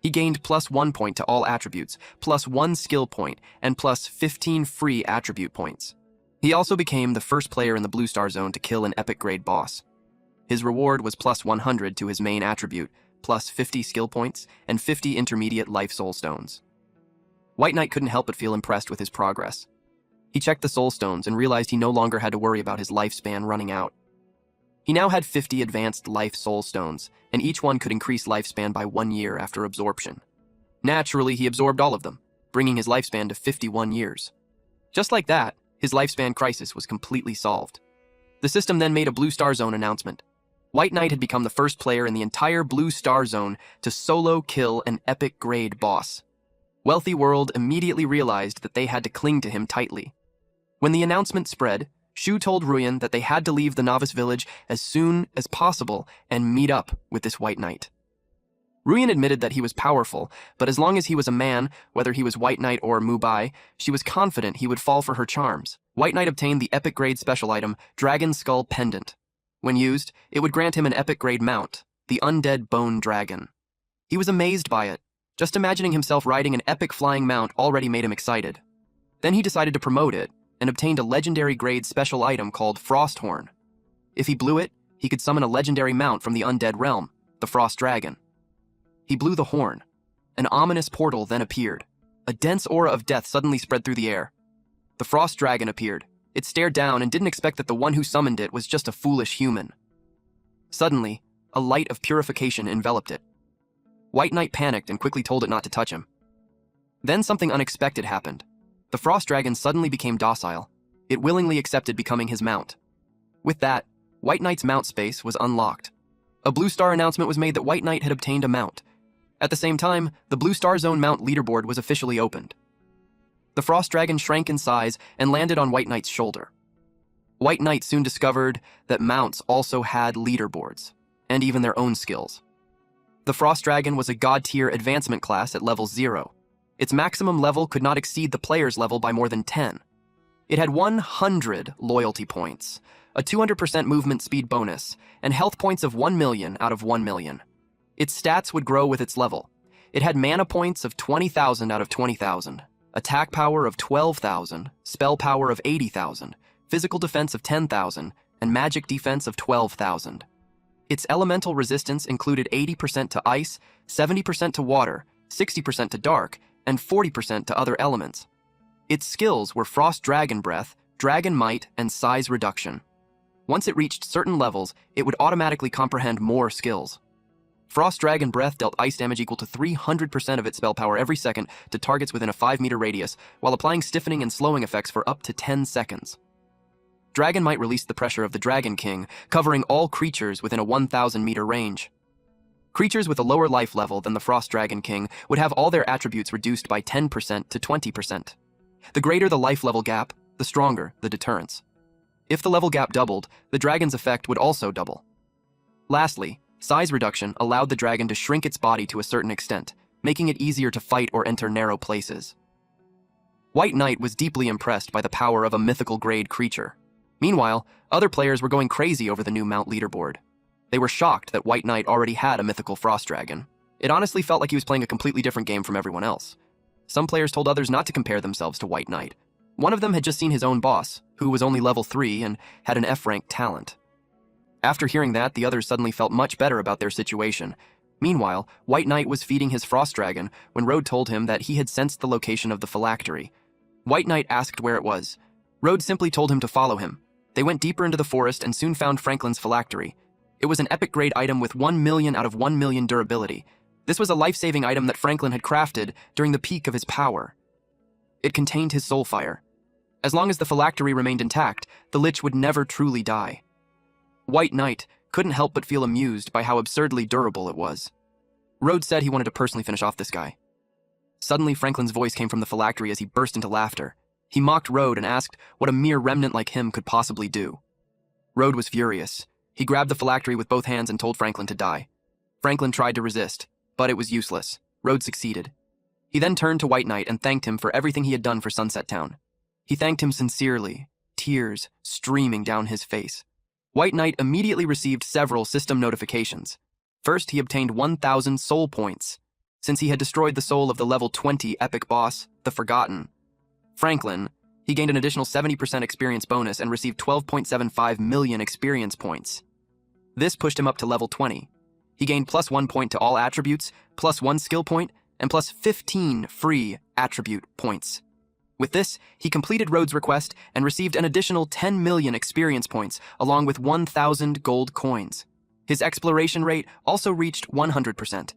He gained +1 point to all attributes, +1 skill point, and +15 free attribute points. He also became the first player in the Blue Star Zone to kill an epic grade boss. His reward was +100 to his main attribute, +50 skill points, and 50 intermediate life soul stones. White Knight couldn't help but feel impressed with his progress. He checked the soul stones and realized he no longer had to worry about his lifespan running out. He now had 50 advanced life soul stones, and each one could increase lifespan by 1 year after absorption. Naturally, he absorbed all of them, bringing his lifespan to 51 years. Just like that, his lifespan crisis was completely solved. The system then made a Blue Star Zone announcement. White Knight had become the first player in the entire Blue Star Zone to solo kill an epic grade boss. Wealthy World immediately realized that they had to cling to him tightly. When the announcement spread, Shu told Ruyan that they had to leave the novice village as soon as possible and meet up with this White Knight. Ruyan admitted that he was powerful, but as long as he was a man, whether he was White Knight or Mubai, she was confident he would fall for her charms. White Knight obtained the epic grade special item, Dragon Skull Pendant. When used, it would grant him an epic grade mount, the Undead Bone Dragon. He was amazed by it. Just imagining himself riding an epic flying mount already made him excited. Then he decided to promote it and obtained a legendary grade special item called Frosthorn. If he blew it, he could summon a legendary mount from the undead realm, the Frost Dragon. He blew the horn. An ominous portal then appeared. A dense aura of death suddenly spread through the air. The Frost Dragon appeared. It stared down and didn't expect that the one who summoned it was just a foolish human. Suddenly, a light of purification enveloped it. White Knight panicked and quickly told it not to touch him. Then something unexpected happened. The Frost Dragon suddenly became docile. It willingly accepted becoming his mount. With that, White Knight's mount space was unlocked. A Blue Star announcement was made that White Knight had obtained a mount. At the same time, the Blue Star Zone mount leaderboard was officially opened. The Frost Dragon shrank in size and landed on White Knight's shoulder. White Knight soon discovered that mounts also had leaderboards, and even their own skills. The Frost Dragon was a God-tier advancement class at level 0. Its maximum level could not exceed the player's level by more than 10. It had 100 loyalty points, a 200% movement speed bonus, and health points of 1 million out of 1 million. Its stats would grow with its level. It had mana points of 20,000 out of 20,000, attack power of 12,000, spell power of 80,000, physical defense of 10,000, and magic defense of 12,000. Its elemental resistance included 80% to ice, 70% to water, 60% to dark, and 40% to other elements. Its skills were Frost Dragon Breath, Dragon Might, and Size Reduction. Once it reached certain levels, it would automatically comprehend more skills. Frost Dragon Breath dealt ice damage equal to 300% of its spell power every second to targets within a 5-meter radius, while applying stiffening and slowing effects for up to 10 seconds. Dragon Might released the pressure of the Dragon King, covering all creatures within a 1,000-meter range. Creatures with a lower life level than the Frost Dragon King would have all their attributes reduced by 10% to 20%. The greater the life level gap, the stronger the deterrence. If the level gap doubled, the dragon's effect would also double. Lastly, size reduction allowed the dragon to shrink its body to a certain extent, making it easier to fight or enter narrow places. White Knight was deeply impressed by the power of a mythical grade creature. Meanwhile, other players were going crazy over the new mount leaderboard. They were shocked that White Knight already had a mythical frost dragon. It honestly felt like he was playing a completely different game from everyone else. Some players told others not to compare themselves to White Knight. One of them had just seen his own boss, who was only level 3 and had an F-rank talent. After hearing that, the others suddenly felt much better about their situation. Meanwhile, White Knight was feeding his frost dragon when Rode told him that he had sensed the location of the phylactery. White Knight asked where it was. Rode simply told him to follow him. They went deeper into the forest and soon found Franklin's phylactery. It was an epic grade item with 1 million out of 1 million durability. This was a life-saving item that Franklin had crafted during the peak of his power. It contained his soul fire. As long as the phylactery remained intact, the Lich would never truly die. White Knight couldn't help but feel amused by how absurdly durable it was. Rode said he wanted to personally finish off this guy. Suddenly, Franklin's voice came from the phylactery as he burst into laughter. He mocked Rode and asked what a mere remnant like him could possibly do. Rode was furious. He grabbed the phylactery with both hands and told Franklin to die. Franklin tried to resist, but it was useless. Rode succeeded. He then turned to White Knight and thanked him for everything he had done for Sunset Town. He thanked him sincerely, tears streaming down his face. White Knight immediately received several system notifications. First, he obtained 1,000 soul points, since he had destroyed the soul of the level 20 epic boss, the Forgotten. Franklin, he gained an additional 70% experience bonus and received 12.75 million experience points. This pushed him up to level 20. He gained plus 1 point to all attributes, plus 1 skill point, and plus 15 free attribute points. With this, he completed Rhodes' request and received an additional 10 million experience points, along with 1,000 gold coins. His exploration rate also reached 100%.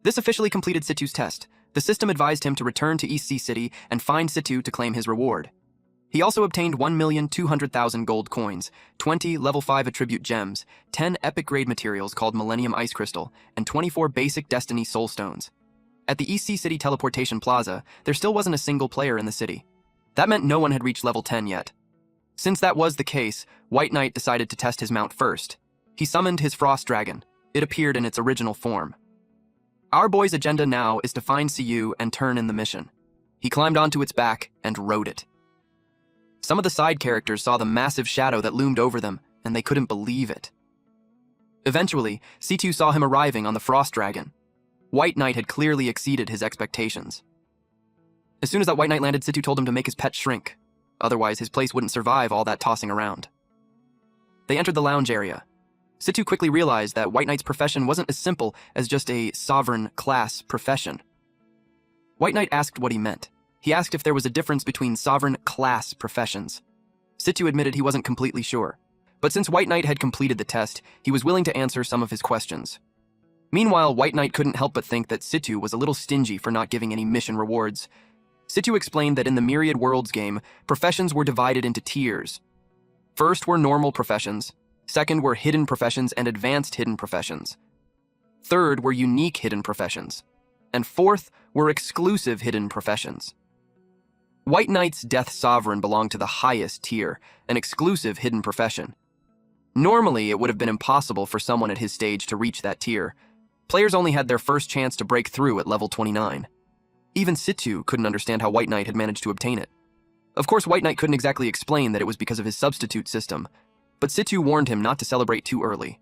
This officially completed Situ's test. The system advised him to return to East Sea City and find Situ to claim his reward. He also obtained 1,200,000 gold coins, 20 level 5 attribute gems, 10 epic grade materials called Millennium Ice Crystal, and 24 basic Destiny Soul Stones. At the East Sea City Teleportation Plaza, there still wasn't a single player in the city. That meant no one had reached level 10 yet. Since that was the case, White Knight decided to test his mount first. He summoned his Frost Dragon. It appeared in its original form. Our boy's agenda now is to find Siyu and turn in the mission. He climbed onto its back and rode it. Some of the side characters saw the massive shadow that loomed over them, and they couldn't believe it. Eventually, Situ saw him arriving on the Frost Dragon. White Knight had clearly exceeded his expectations. As soon as that White Knight landed, Situ told him to make his pet shrink. Otherwise, his place wouldn't survive all that tossing around. They entered the lounge area. Situ quickly realized that White Knight's profession wasn't as simple as just a sovereign class profession. White Knight asked what he meant. He asked if there was a difference between sovereign class professions. Situ admitted he wasn't completely sure, but since White Knight had completed the test, he was willing to answer some of his questions. Meanwhile, White Knight couldn't help but think that Situ was a little stingy for not giving any mission rewards. Situ explained that in the Myriad Worlds game, professions were divided into tiers. First were normal professions, second were hidden professions and advanced hidden professions. Third were unique hidden professions, and fourth were exclusive hidden professions. White Knight's Death Sovereign belonged to the highest tier, an exclusive hidden profession. Normally, it would have been impossible for someone at his stage to reach that tier. Players only had their first chance to break through at level 29. Even Situ couldn't understand how White Knight had managed to obtain it. Of course, White Knight couldn't exactly explain that it was because of his substitute system, but Situ warned him not to celebrate too early.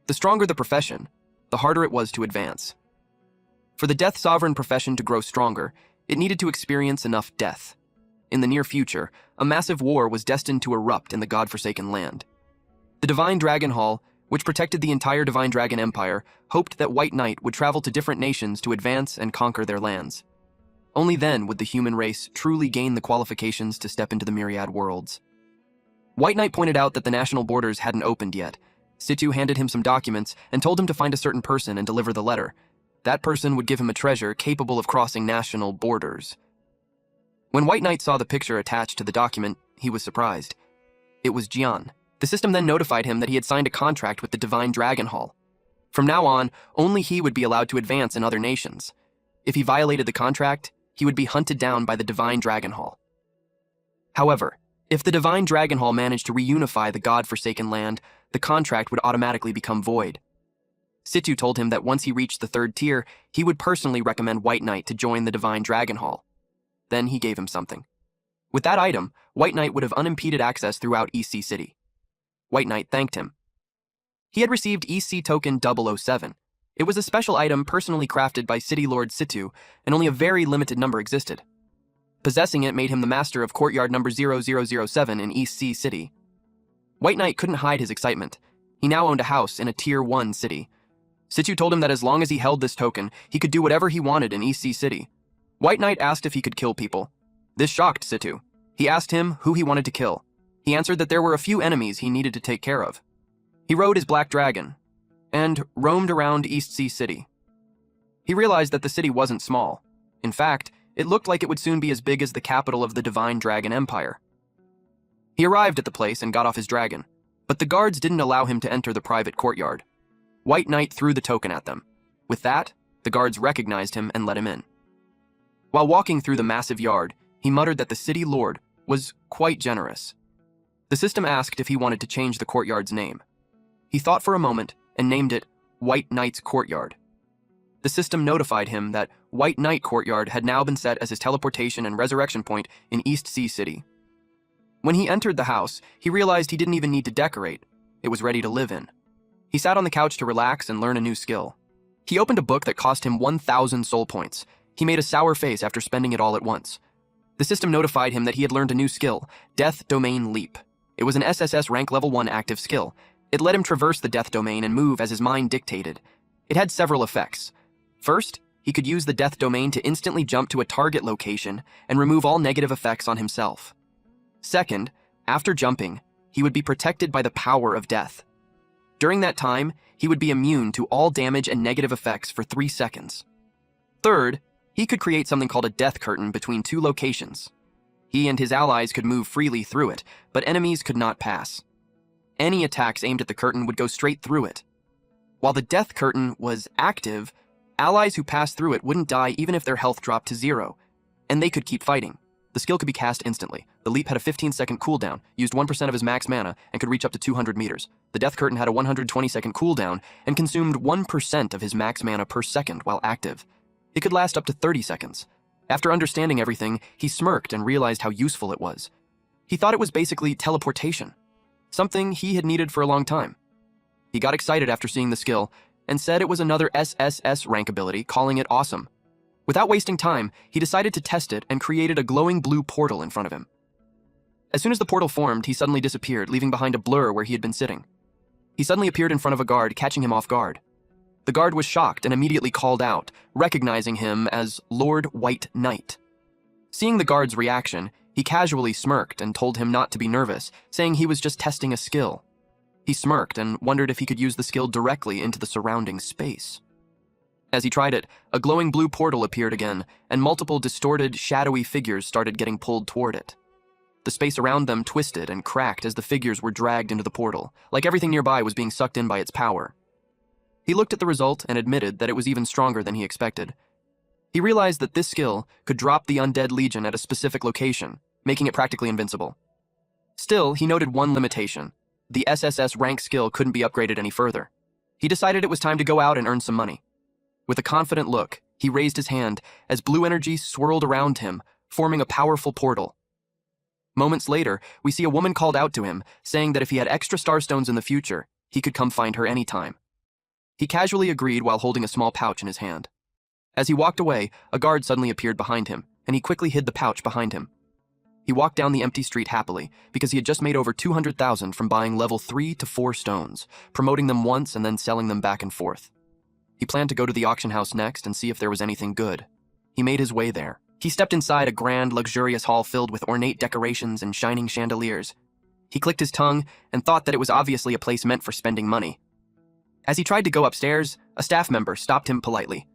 The stronger the profession, the harder it was to advance. For the Death Sovereign profession to grow stronger, it needed to experience enough death. In the near future, a massive war was destined to erupt in the God-forsaken land. The Divine Dragon Hall, which protected the entire Divine Dragon Empire, hoped that White Knight would travel to different nations to advance and conquer their lands. Only then would the human race truly gain the qualifications to step into the Myriad Worlds. White Knight pointed out that the national borders hadn't opened yet. Situ handed him some documents and told him to find a certain person and deliver the letter. That person would give him a treasure capable of crossing national borders. When White Knight saw the picture attached to the document, he was surprised. It was Jian. The system then notified him that he had signed a contract with the Divine Dragon Hall. From now on, only he would be allowed to advance in other nations. If he violated the contract, he would be hunted down by the Divine Dragon Hall. However, if the Divine Dragon Hall managed to reunify the God-forsaken land, the contract would automatically become void. Situ told him that once he reached the third tier, he would personally recommend White Knight to join the Divine Dragon Hall. Then he gave him something. With that item, White Knight would have unimpeded access throughout EC City. White Knight thanked him. He had received EC Token 007. It was a special item personally crafted by City Lord Situ, and only a very limited number existed. Possessing it made him the master of courtyard number 0007 in EC City. White Knight couldn't hide his excitement. He now owned a house in a Tier 1 city. Situ told him that as long as he held this token, he could do whatever he wanted in EC City. White Knight asked if he could kill people. This shocked Situ. He asked him who he wanted to kill. He answered that there were a few enemies he needed to take care of. He rode his black dragon and roamed around East Sea City. He realized that the city wasn't small. In fact, it looked like it would soon be as big as the capital of the Divine Dragon Empire. He arrived at the place and got off his dragon, but the guards didn't allow him to enter the private courtyard. White Knight threw the token at them. With that, the guards recognized him and let him in. While walking through the massive yard, he muttered that the city lord was quite generous. The system asked if he wanted to change the courtyard's name. He thought for a moment and named it White Knight's Courtyard. The system notified him that White Knight Courtyard had now been set as his teleportation and resurrection point in East Sea City. When he entered the house, he realized he didn't even need to decorate. It was ready to live in. He sat on the couch to relax and learn a new skill. He opened a book that cost him 1,000 soul points. He made a sour face after spending it all at once. The system notified him that he had learned a new skill, Death Domain Leap. It was an SSS rank level 1 active skill. It let him traverse the Death Domain and move as his mind dictated. It had several effects. First, he could use the Death Domain to instantly jump to a target location and remove all negative effects on himself. Second, after jumping, he would be protected by the power of death. During that time, he would be immune to all damage and negative effects for 3 seconds. Third, he could create something called a death curtain between 2 locations. He and his allies could move freely through it, but enemies could not pass. Any attacks aimed at the curtain would go straight through it. While the death curtain was active, allies who passed through it wouldn't die even if their health dropped to 0, and they could keep fighting. The skill could be cast instantly. The leap had a 15-second cooldown, used 1% of his max mana, and could reach up to 200 meters. The death curtain had a 120-second cooldown and consumed 1% of his max mana per second while active. It could last up to 30 seconds. After understanding everything, he smirked and realized how useful it was. He thought it was basically teleportation, something he had needed for a long time. He got excited after seeing the skill and said it was another SSS rank ability, calling it awesome. Without wasting time, he decided to test it and created a glowing blue portal in front of him. As soon as the portal formed, he suddenly disappeared, leaving behind a blur where he had been sitting. He suddenly appeared in front of a guard, catching him off guard. The guard was shocked and immediately called out, recognizing him as Lord White Knight. Seeing the guard's reaction, he casually smirked and told him not to be nervous, saying he was just testing a skill. He smirked and wondered if he could use the skill directly into the surrounding space. As he tried it, a glowing blue portal appeared again, and multiple distorted, shadowy figures started getting pulled toward it. The space around them twisted and cracked as the figures were dragged into the portal, like everything nearby was being sucked in by its power. He looked at the result and admitted that it was even stronger than he expected. He realized that this skill could drop the undead legion at a specific location, making it practically invincible. Still, he noted one limitation. The SSS rank skill couldn't be upgraded any further. He decided it was time to go out and earn some money. With a confident look, he raised his hand as blue energy swirled around him, forming a powerful portal. Moments later, we see a woman called out to him, saying that if he had extra starstones in the future, he could come find her anytime. He casually agreed while holding a small pouch in his hand. As he walked away, a guard suddenly appeared behind him, and he quickly hid the pouch behind him. He walked down the empty street happily, because he had just made over 200,000 from buying level 3 to 4 stones, promoting them once and then selling them back and forth. He planned to go to the auction house next and see if there was anything good. He made his way there. He stepped inside a grand, luxurious hall filled with ornate decorations and shining chandeliers. He clicked his tongue and thought that it was obviously a place meant for spending money. As he tried to go upstairs, a staff member stopped him politely.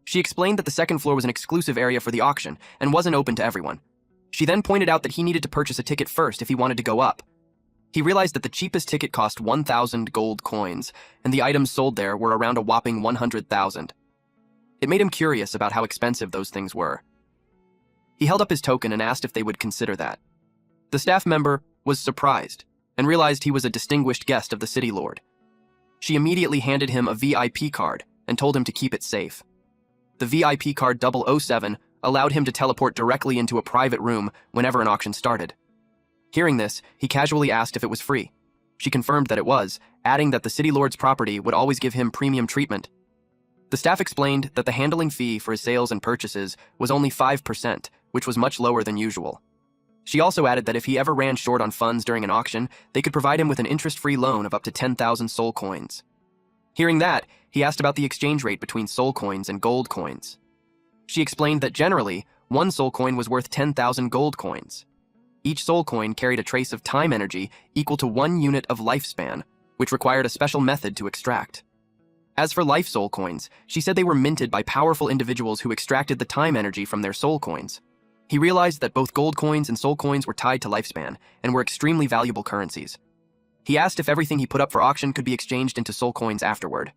She explained that the second floor was an exclusive area for the auction and wasn't open to everyone. She then pointed out that he needed to purchase a ticket first if he wanted to go up. He realized that the cheapest ticket cost 1,000 gold coins, and the items sold there were around a whopping 100,000. It made him curious about how expensive those things were. He held up his token and asked if they would consider that. The staff member was surprised and realized he was a distinguished guest of the city lord. She immediately handed him a VIP card and told him to keep it safe. The VIP card 007 allowed him to teleport directly into a private room whenever an auction started. Hearing this, he casually asked if it was free. She confirmed that it was, adding that the city lord's property would always give him premium treatment. The staff explained that the handling fee for his sales and purchases was only 5%, which was much lower than usual. She also added that if he ever ran short on funds during an auction, they could provide him with an interest-free loan of up to 10,000 soul coins. Hearing that, he asked about the exchange rate between soul coins and gold coins. She explained that generally, one soul coin was worth 10,000 gold coins. Each soul coin carried a trace of time energy equal to 1 unit of lifespan, which required a special method to extract. As for life soul coins, she said they were minted by powerful individuals who extracted the time energy from their soul coins. He realized that both gold coins and soul coins were tied to lifespan and were extremely valuable currencies. He asked if everything he put up for auction could be exchanged into soul coins afterward.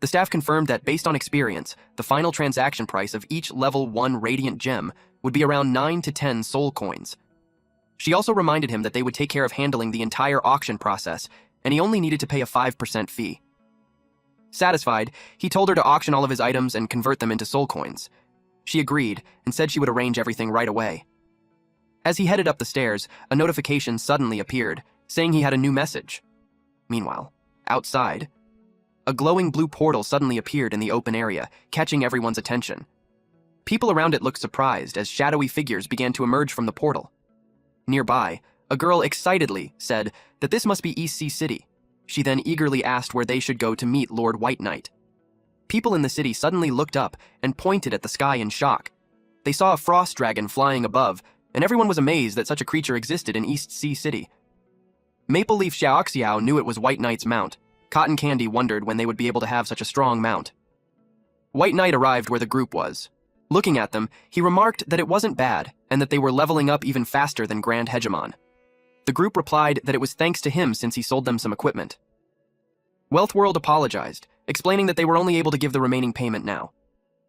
The staff confirmed that based on experience, the final transaction price of each level 1 radiant gem would be around 9 to 10 soul coins. She also reminded him that they would take care of handling the entire auction process, and he only needed to pay a 5% fee. Satisfied, he told her to auction all of his items and convert them into soul coins. She agreed and said she would arrange everything right away. As he headed up the stairs, a notification suddenly appeared, saying he had a new message. Meanwhile, outside, a glowing blue portal suddenly appeared in the open area, catching everyone's attention. People around it looked surprised as shadowy figures began to emerge from the portal. Nearby, a girl excitedly said that this must be East Sea City. She then eagerly asked where they should go to meet Lord White Knight. People in the city suddenly looked up and pointed at the sky in shock. They saw a frost dragon flying above, and everyone was amazed that such a creature existed in East Sea City. Maple Leaf Xiaoxiao knew it was White Knight's mount. Cotton Candy wondered when they would be able to have such a strong mount. White Knight arrived where the group was. Looking at them, he remarked that it wasn't bad and that they were leveling up even faster than Grand Hegemon. The group replied that it was thanks to him since he sold them some equipment. Wealth World apologized, explaining that they were only able to give the remaining payment now.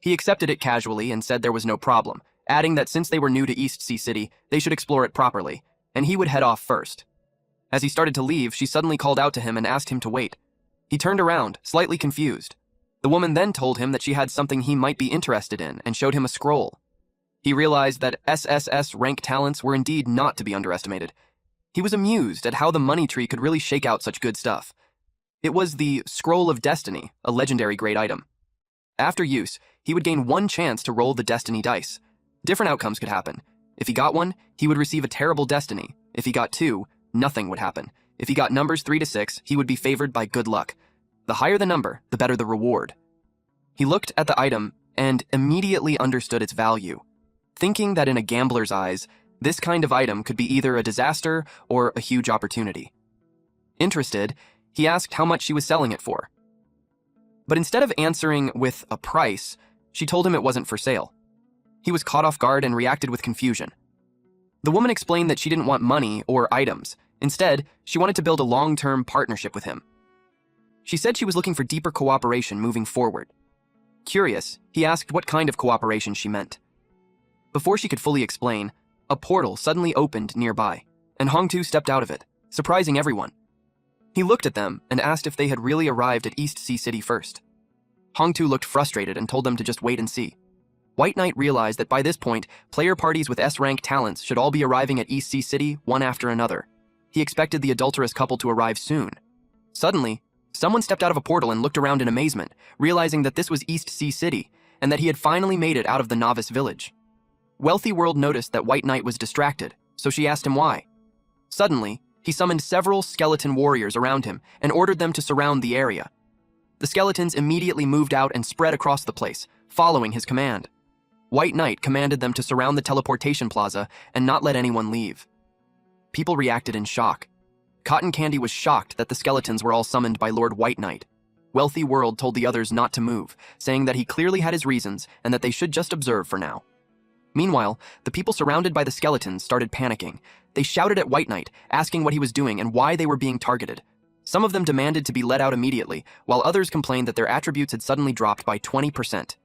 He accepted it casually and said there was no problem, adding that since they were new to East Sea City, they should explore it properly, and he would head off first. As he started to leave, she suddenly called out to him and asked him to wait. He turned around, slightly confused. The woman then told him that she had something he might be interested in and showed him a scroll. He realized that SSS rank talents were indeed not to be underestimated. He was amused at how the money tree could really shake out such good stuff. It was the Scroll of Destiny, a legendary great item. After use, he would gain one chance to roll the destiny dice. Different outcomes could happen. If he got one, he would receive a terrible destiny. If he got two, nothing would happen. If he got numbers 3 to 6, he would be favored by good luck. The higher the number, the better the reward. He looked at the item and immediately understood its value, thinking that in a gambler's eyes, this kind of item could be either a disaster or a huge opportunity. Interested, he asked how much she was selling it for. But instead of answering with a price, she told him it wasn't for sale. He was caught off guard and reacted with confusion. The woman explained that she didn't want money or items. Instead, she wanted to build a long-term partnership with him. She said she was looking for deeper cooperation moving forward. Curious, he asked what kind of cooperation she meant. Before she could fully explain, a portal suddenly opened nearby, and Hongtu stepped out of it, surprising everyone. He looked at them and asked if they had really arrived at East Sea City first. Hongtu looked frustrated and told them to just wait and see. White Knight realized that by this point, player parties with S-rank talents should all be arriving at East Sea City one after another. He expected the adulterous couple to arrive soon. Suddenly, someone stepped out of a portal and looked around in amazement, realizing that this was East Sea City, and that he had finally made it out of the novice village. Wealthy World noticed that White Knight was distracted, so she asked him why. Suddenly, he summoned several skeleton warriors around him and ordered them to surround the area. The skeletons immediately moved out and spread across the place, following his command. White Knight commanded them to surround the teleportation plaza and not let anyone leave. People reacted in shock. Cotton Candy was shocked that the skeletons were all summoned by Lord White Knight. Wealthy World told the others not to move, saying that he clearly had his reasons and that they should just observe for now. Meanwhile, the people surrounded by the skeletons started panicking. They shouted at White Knight, asking what he was doing and why they were being targeted. Some of them demanded to be let out immediately, while others complained that their attributes had suddenly dropped by 20%.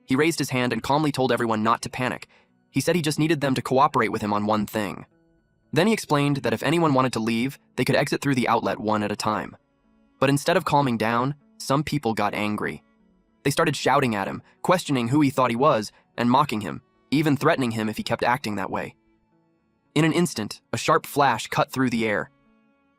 He raised his hand and calmly told everyone not to panic. He said he just needed them to cooperate with him on one thing. Then he explained that if anyone wanted to leave, they could exit through the outlet one at a time. But instead of calming down, some people got angry. They started shouting at him, questioning who he thought he was, and mocking him, even threatening him if he kept acting that way. In an instant, a sharp flash cut through the air.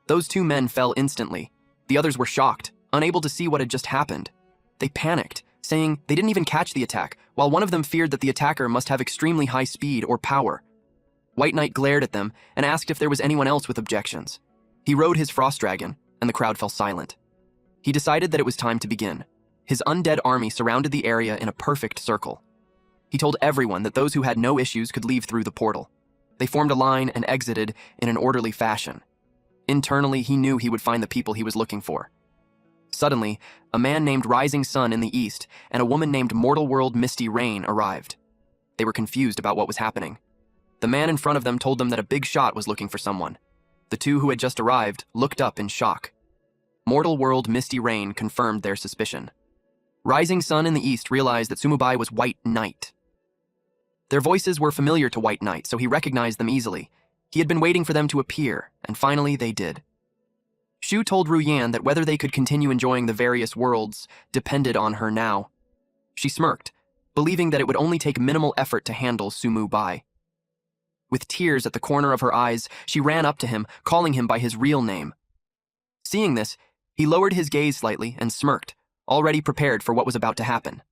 Those two men fell instantly. The others were shocked, unable to see what had just happened. They panicked, saying they didn't even catch the attack, while one of them feared that the attacker must have extremely high speed or power. White Knight glared at them and asked if there was anyone else with objections. He rode his frost dragon, and the crowd fell silent. He decided that it was time to begin. His undead army surrounded the area in a perfect circle. He told everyone that those who had no issues could leave through the portal. They formed a line and exited in an orderly fashion. Internally, he knew he would find the people he was looking for. Suddenly, a man named Rising Sun in the east and a woman named Mortal World Misty Rain arrived. They were confused about what was happening. The man in front of them told them that a big shot was looking for someone. The two who had just arrived looked up in shock. Mortal World Misty Rain confirmed their suspicion. Rising Sun in the east realized that Sumubai was White Knight. Their voices were familiar to White Knight, so he recognized them easily. He had been waiting for them to appear, and finally they did. Shu told Ruyan that whether they could continue enjoying the various worlds depended on her now. She smirked, believing that it would only take minimal effort to handle Sumu Bai. With tears at the corner of her eyes, she ran up to him, calling him by his real name. Seeing this, he lowered his gaze slightly and smirked, already prepared for what was about to happen.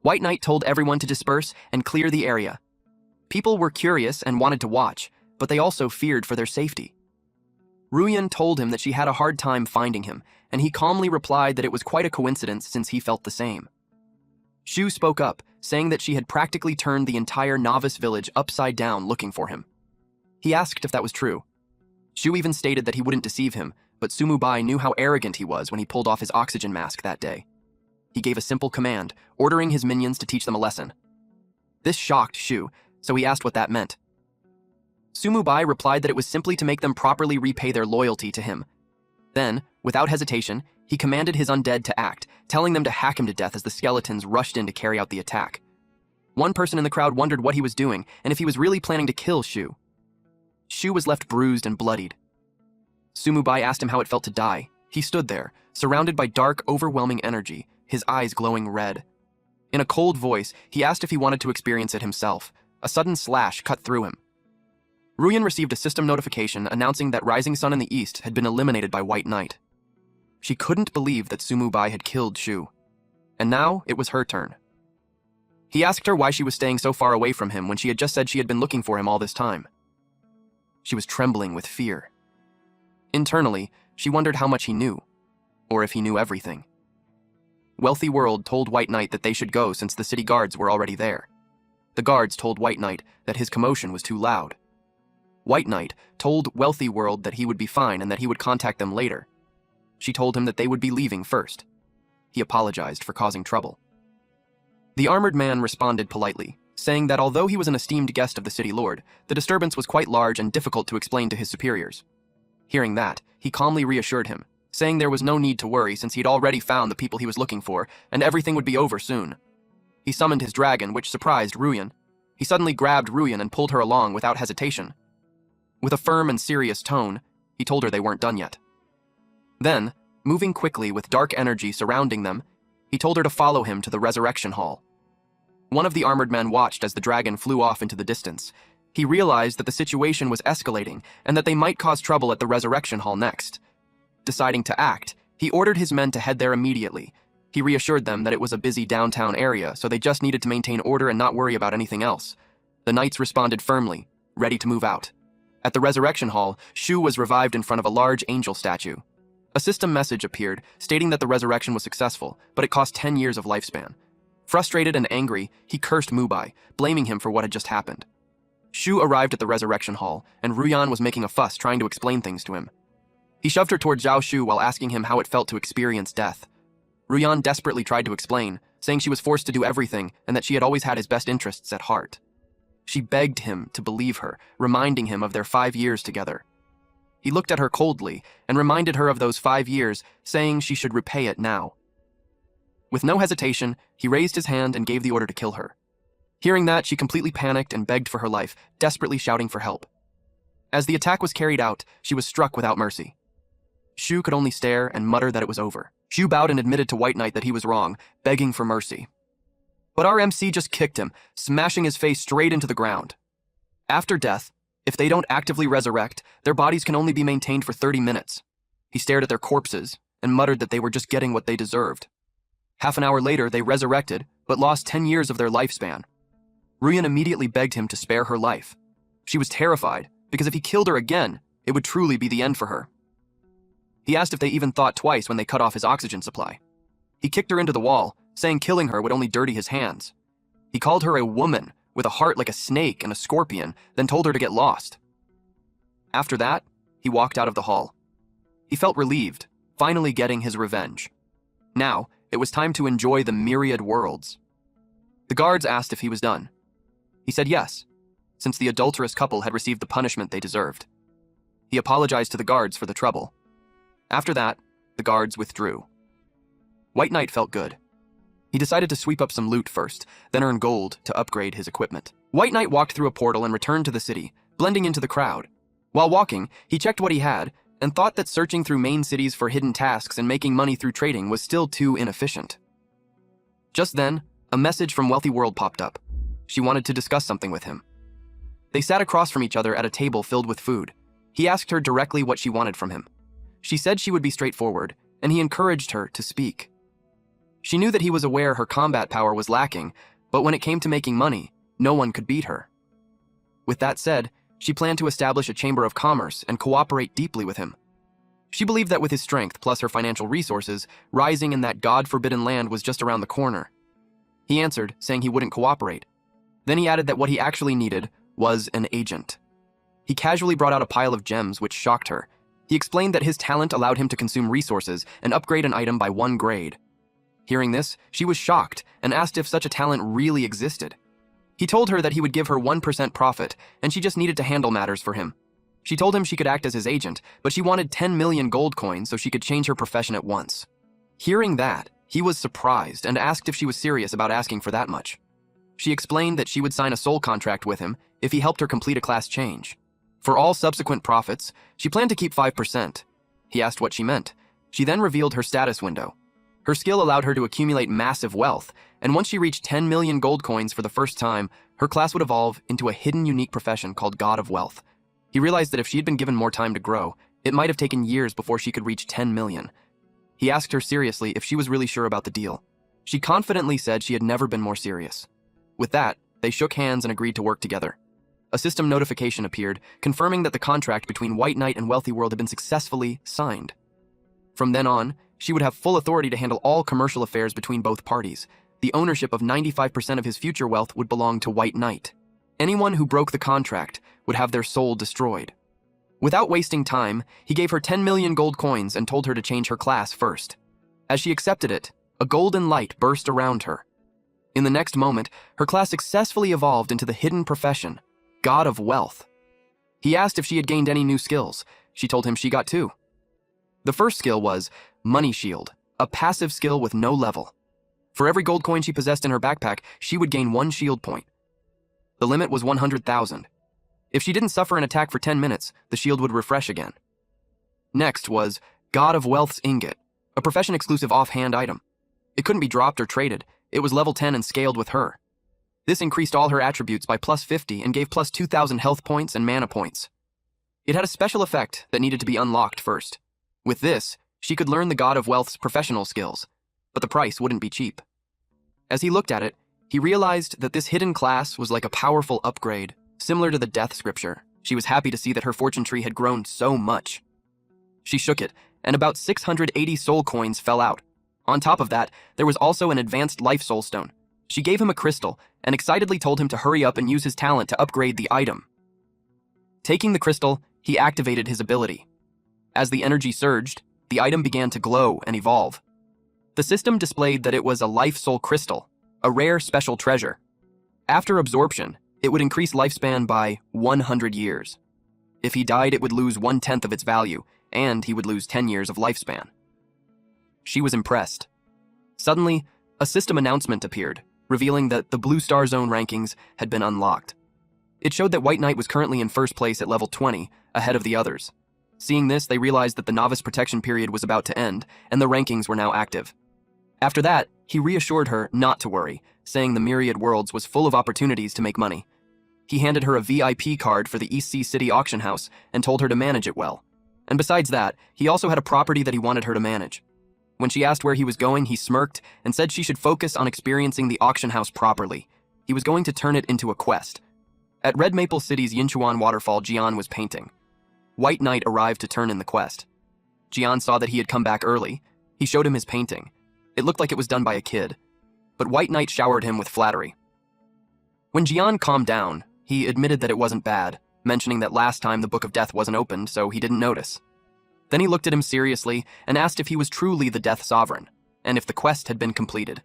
White Knight told everyone to disperse and clear the area. People were curious and wanted to watch, but they also feared for their safety. Ruyan told him that she had a hard time finding him, and he calmly replied that it was quite a coincidence since he felt the same. Shu spoke up, saying that she had practically turned the entire novice village upside down looking for him. He asked if that was true. Shu even stated that he wouldn't deceive him, but Sumu Bai knew how arrogant he was when he pulled off his oxygen mask that day. He gave a simple command, ordering his minions to teach them a lesson. This shocked Shu, so he asked what that meant. Sumu Bai replied that it was simply to make them properly repay their loyalty to him. Then, without hesitation, he commanded his undead to act, telling them to hack him to death as the skeletons rushed in to carry out the attack. One person in the crowd wondered what he was doing and if he was really planning to kill Shu. Shu was left bruised and bloodied. Sumubai asked him how it felt to die. He stood there, surrounded by dark, overwhelming energy, his eyes glowing red. In a cold voice, he asked if he wanted to experience it himself. A sudden slash cut through him. Ruyan received a system notification announcing that Rising Sun in the East had been eliminated by White Knight. She couldn't believe that Sumubai had killed Shu. And now it was her turn. He asked her why she was staying so far away from him when she had just said she had been looking for him all this time. She was trembling with fear. Internally, she wondered how much he knew, or if he knew everything. Wealthy World told White Knight that they should go since the city guards were already there. The guards told White Knight that his commotion was too loud. White Knight told Wealthy World that he would be fine and that he would contact them later. She told him that they would be leaving first. He apologized for causing trouble. The armored man responded politely, saying that although he was an esteemed guest of the city lord, the disturbance was quite large and difficult to explain to his superiors. Hearing that, he calmly reassured him, saying there was no need to worry since he'd already found the people he was looking for and everything would be over soon. He summoned his dragon, which surprised Ruyan. He suddenly grabbed Ruyan and pulled her along without hesitation. With a firm and serious tone, he told her they weren't done yet. Then, moving quickly with dark energy surrounding them, he told her to follow him to the Resurrection Hall. One of the armored men watched as the dragon flew off into the distance. He realized that the situation was escalating and that they might cause trouble at the Resurrection Hall next. Deciding to act, he ordered his men to head there immediately. He reassured them that it was a busy downtown area, so they just needed to maintain order and not worry about anything else. The knights responded firmly, ready to move out. At the Resurrection Hall, Shu was revived in front of a large angel statue. A system message appeared, stating that the resurrection was successful, but it cost 10 years of lifespan. Frustrated and angry, he cursed Mubai, blaming him for what had just happened. Shu arrived at the Resurrection Hall, and Ruyan was making a fuss trying to explain things to him. He shoved her toward Zhao Shu while asking him how it felt to experience death. Ruyan desperately tried to explain, saying she was forced to do everything and that she had always had his best interests at heart. She begged him to believe her, reminding him of their 5 years together. He looked at her coldly and reminded her of those 5 years, saying she should repay it now. With no hesitation, he raised his hand and gave the order to kill her. Hearing that, she completely panicked and begged for her life, desperately shouting for help. As the attack was carried out, she was struck without mercy. Shu could only stare and mutter that it was over. Shu bowed and admitted to White Knight that he was wrong, begging for mercy. But our MC just kicked him, smashing his face straight into the ground. After death, if they don't actively resurrect, their bodies can only be maintained for 30 minutes. He stared at their corpses and muttered that they were just getting what they deserved. Half an hour later, they resurrected, but lost 10 years of their lifespan. Ruyan immediately begged him to spare her life. She was terrified, because if he killed her again, it would truly be the end for her. He asked if they even thought twice when they cut off his oxygen supply. He kicked her into the wall, saying killing her would only dirty his hands. He called her a woman with a heart like a snake and a scorpion, then told her to get lost. After that, he walked out of the hall. He felt relieved, finally getting his revenge. Now, it was time to enjoy the myriad worlds. The guards asked if he was done. He said yes, since the adulterous couple had received the punishment they deserved. He apologized to the guards for the trouble. After that, the guards withdrew. White Knight felt good. He decided to sweep up some loot first, then earn gold to upgrade his equipment. White Knight walked through a portal and returned to the city, blending into the crowd. While walking, he checked what he had and thought that searching through main cities for hidden tasks and making money through trading was still too inefficient. Just then, a message from Wealthy World popped up. She wanted to discuss something with him. They sat across from each other at a table filled with food. He asked her directly what she wanted from him. She said she would be straightforward, and he encouraged her to speak. She knew that he was aware her combat power was lacking, but when it came to making money, no one could beat her. With that said, she planned to establish a chamber of commerce and cooperate deeply with him. She believed that with his strength plus her financial resources, rising in that God-forbidden land was just around the corner. He answered, saying he wouldn't cooperate. Then he added that what he actually needed was an agent. He casually brought out a pile of gems, which shocked her. He explained that his talent allowed him to consume resources and upgrade an item by 1 grade. Hearing this, she was shocked and asked if such a talent really existed. He told her that he would give her 1% profit, and she just needed to handle matters for him. She told him she could act as his agent, but she wanted 10 million gold coins so she could change her profession at once. Hearing that, he was surprised and asked if she was serious about asking for that much. She explained that she would sign a soul contract with him if he helped her complete a class change. For all subsequent profits, she planned to keep 5%. He asked what she meant. She then revealed her status window. Her skill allowed her to accumulate massive wealth, and once she reached 10 million gold coins for the first time, her class would evolve into a hidden unique profession called God of Wealth. He realized that if she had been given more time to grow, it might have taken years before she could reach 10 million. He asked her seriously if she was really sure about the deal. She confidently said she had never been more serious. With that, they shook hands and agreed to work together. A system notification appeared, confirming that the contract between White Knight and Wealthy World had been successfully signed. From then on, she would have full authority to handle all commercial affairs between both parties. The ownership of 95% of his future wealth would belong to White Knight. Anyone who broke the contract would have their soul destroyed. Without wasting time, he gave her 10 million gold coins and told her to change her class first. As she accepted it, a golden light burst around her. In the next moment, her class successfully evolved into the hidden profession, God of Wealth. He asked if she had gained any new skills. She told him she got 2. The first skill was Money Shield, a passive skill with no level. For every gold coin she possessed in her backpack, she would gain 1 shield point. The limit was 100,000. If she didn't suffer an attack for 10 minutes, the shield would refresh again. Next was God of Wealth's Ingot, a profession-exclusive offhand item. It couldn't be dropped or traded. It was level 10 and scaled with her. This increased all her attributes by plus 50 and gave plus 2,000 health points and mana points. It had a special effect that needed to be unlocked first. With this, she could learn the God of Wealth's professional skills, but the price wouldn't be cheap. As he looked at it, he realized that this hidden class was like a powerful upgrade, similar to the death scripture. She was happy to see that her fortune tree had grown so much. She shook it, and about 680 soul coins fell out. On top of that, there was also an advanced life soul stone. She gave him a crystal and excitedly told him to hurry up and use his talent to upgrade the item. Taking the crystal, he activated his ability. As the energy surged, the item began to glow and evolve. The system displayed that it was a life soul crystal, a rare special treasure. After absorption, it would increase lifespan by 100 years. If he died, it would lose 1/10 of its value, and he would lose 10 years of lifespan. She was impressed. Suddenly, a system announcement appeared, revealing that the Blue Star Zone rankings had been unlocked. It showed that White Knight was currently in first place at level 20, ahead of the others. Seeing this, they realized that the novice protection period was about to end, and the rankings were now active. After that, he reassured her not to worry, saying the Myriad Worlds was full of opportunities to make money. He handed her a VIP card for the East Sea City auction house and told her to manage it well. And besides that, he also had a property that he wanted her to manage. When she asked where he was going, he smirked and said she should focus on experiencing the auction house properly. He was going to turn it into a quest. At Red Maple City's Yinchuan waterfall, Jian was painting. White Knight arrived to turn in the quest. Jian saw that he had come back early. He showed him his painting. It looked like it was done by a kid. But White Knight showered him with flattery. When Jian calmed down, he admitted that it wasn't bad, mentioning that last time the Book of Death wasn't opened, so he didn't notice. Then he looked at him seriously and asked if he was truly the Death Sovereign, and if the quest had been completed.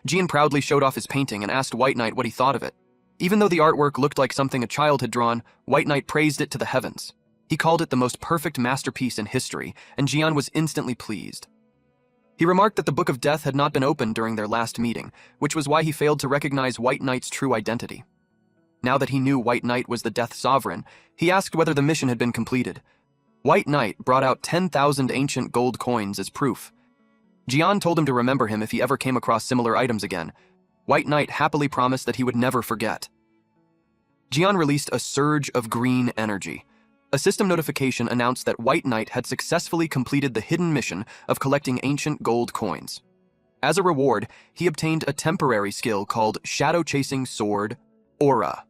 Jian proudly showed off his painting and asked White Knight what he thought of it. Even though the artwork looked like something a child had drawn, White Knight praised it to the heavens. He called it the most perfect masterpiece in history, and Jian was instantly pleased. He remarked that the Book of Death had not been opened during their last meeting, which was why he failed to recognize White Knight's true identity. Now that he knew White Knight was the Death Sovereign, he asked whether the mission had been completed. White Knight brought out 10,000 ancient gold coins as proof. Jian told him to remember him if he ever came across similar items again. White Knight happily promised that he would never forget. Jian released a surge of green energy. A system notification announced that White Knight had successfully completed the hidden mission of collecting ancient gold coins. As a reward, he obtained a temporary skill called Shadow Chasing Sword Aura.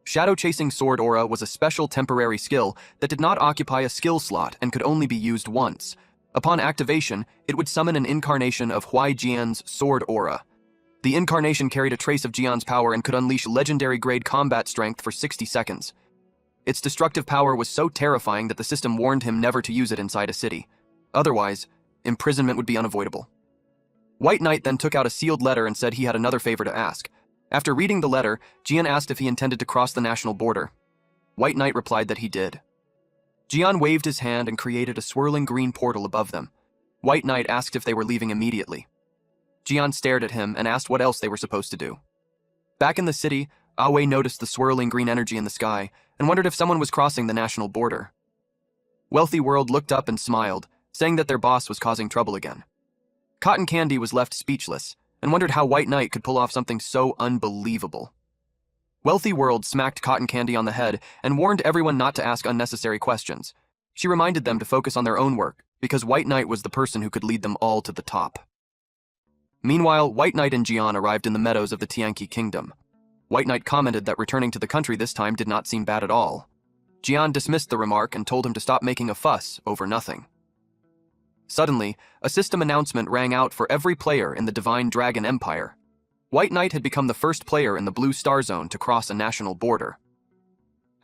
Shadow Chasing Sword Aura was a special temporary skill that did not occupy a skill slot and could only be used once. Upon activation, it would summon an incarnation of Hui Jian's Sword Aura. The incarnation carried a trace of Jian's power and could unleash legendary-grade combat strength for 60 seconds. Its destructive power was so terrifying that the system warned him never to use it inside a city. Otherwise, imprisonment would be unavoidable. White Knight then took out a sealed letter and said he had another favor to ask. After reading the letter, Jian asked if he intended to cross the national border. White Knight replied that he did. Jian waved his hand and created a swirling green portal above them. White Knight asked if they were leaving immediately. Jian stared at him and asked what else they were supposed to do. Back in the city, Awe noticed the swirling green energy in the sky and wondered if someone was crossing the national border. Wealthy World looked up and smiled, saying that their boss was causing trouble again. Cotton Candy was left speechless and wondered how White Knight could pull off something so unbelievable. Wealthy World smacked Cotton Candy on the head and warned everyone not to ask unnecessary questions. She reminded them to focus on their own work, because White Knight was the person who could lead them all to the top. Meanwhile, White Knight and Jian arrived in the meadows of the Tianqi Kingdom. White Knight commented that returning to the country this time did not seem bad at all. Jian dismissed the remark and told him to stop making a fuss over nothing. Suddenly, a system announcement rang out for every player in the Divine Dragon Empire. White Knight had become the first player in the Blue Star Zone to cross a national border.